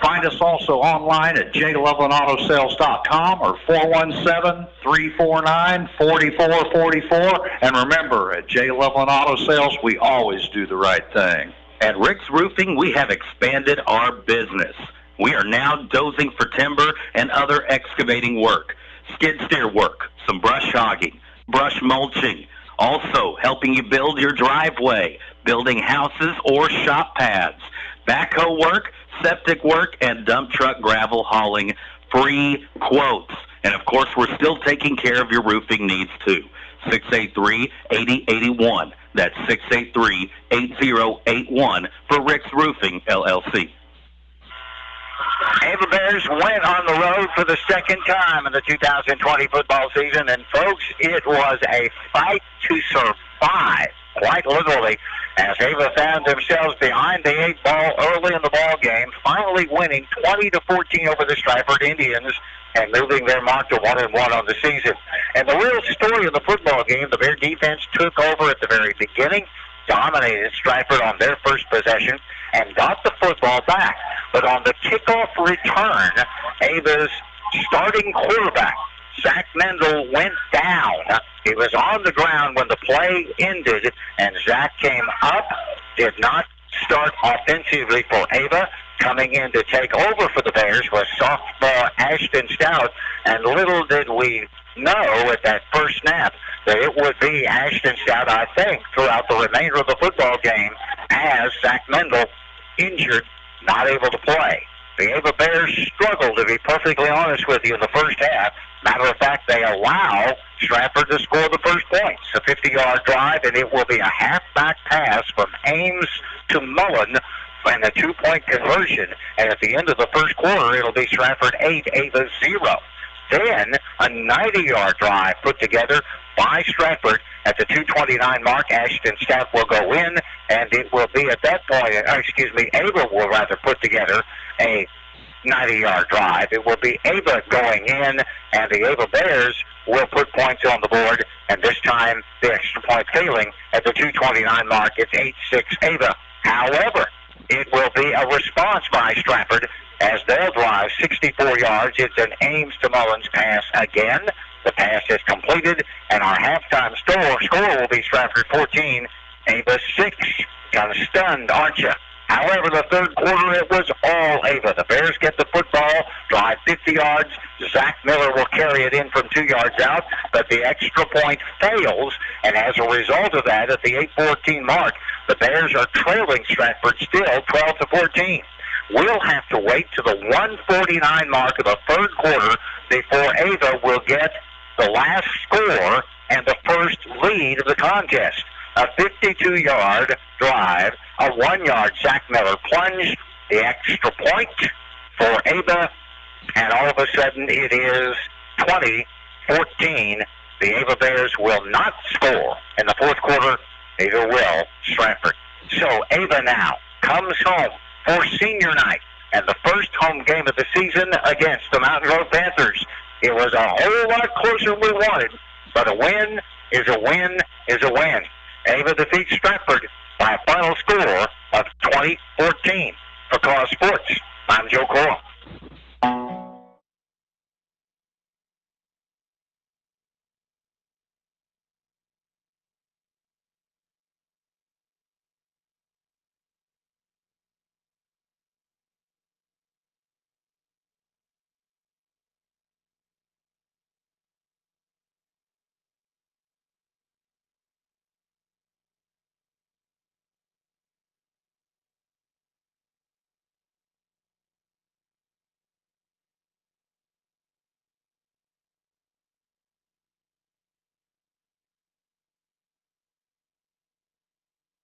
Find us also online at jlovelandautosales.com or 417-349-4444. And remember, at J. Loveland Auto Sales, we always do the right thing. At Rick's Roofing, we have expanded our business. We are now dozing for timber and other excavating work, skid steer work, some brush hogging, brush mulching, also helping you build your driveway, building houses or shop pads, backhoe work, septic work, and dump truck gravel hauling, free quotes. And, of course, we're still taking care of your roofing needs, too. 683-8081. That's 683-8081 for Rick's Roofing, LLC. Ava Bears went on the road for the 2nd time in the 2020 football season, and folks, it was a fight to survive, quite literally, as Ava found themselves behind the 8 ball early in the ball game, finally winning 20-14 over the Strafford Indians and moving their mark to 1-1 on the season. And the real story of the football game, the Bear defense took over at the very beginning, dominated Strafford on their first possession, and got the football back. But on the kickoff return, Ava's starting quarterback, Zach Mendel, went down. He was on the ground when the play ended, and Zach came up, did not start offensively for Ava. Coming in to take over for the Bears was sophomore Ashton Stout, and little did we know at that first snap that it would be Ashton Stout, I think, throughout the remainder of the football game, as Zach Mendel, injured, not able to play. The Ava Bears struggled, to be perfectly honest with you, in the first half. Matter of fact, they allow Strafford to score the first points. A 50-yard drive, and it will be a halfback pass from Ames to Mullen and a 2-point conversion. And at the end of the first quarter, it'll be Strafford 8, Ava 0. Then a 90-yard drive put together by Strafford at the 2:29 mark. Ashton Staff will go in, and it will be at that point, Ava will rather put together a 90-yard drive. It will be Ava going in, and the Ava Bears will put points on the board, and this time the extra point failing at the 2:29 mark. It's 8-6 Ava. However, it will be a response by Strafford as they'll drive 64 yards. It's an Ames to Mullins pass again. The pass is completed, and our halftime score will be Strafford 14, Ava 6. Kind of stunned, aren't you? However, the third quarter, it was all Ava. The Bears get the football, drive 50 yards. Zach Miller will carry it in from 2 yards out, but the extra point fails, and as a result of that, at the 8:14 mark, the Bears are trailing Stratford still 12-14. We'll have to wait to the 1:49 mark of the third quarter before Ava will get the last score and the first lead of the contest. A 52-yard drive, a 1-yard Zach Miller plunge, the extra point for Ava, and all of a sudden it is 20-14. The Ava Bears will not score in the fourth quarter. Ava will, Stratford. So Ava now comes home for senior night and the first home game of the season against the Mountain Grove Panthers. It was a whole lot closer than we wanted, but a win is a win is a win. Ava defeats Stratford by a final score of 20-14. For Cause Sports, I'm Joe Coral.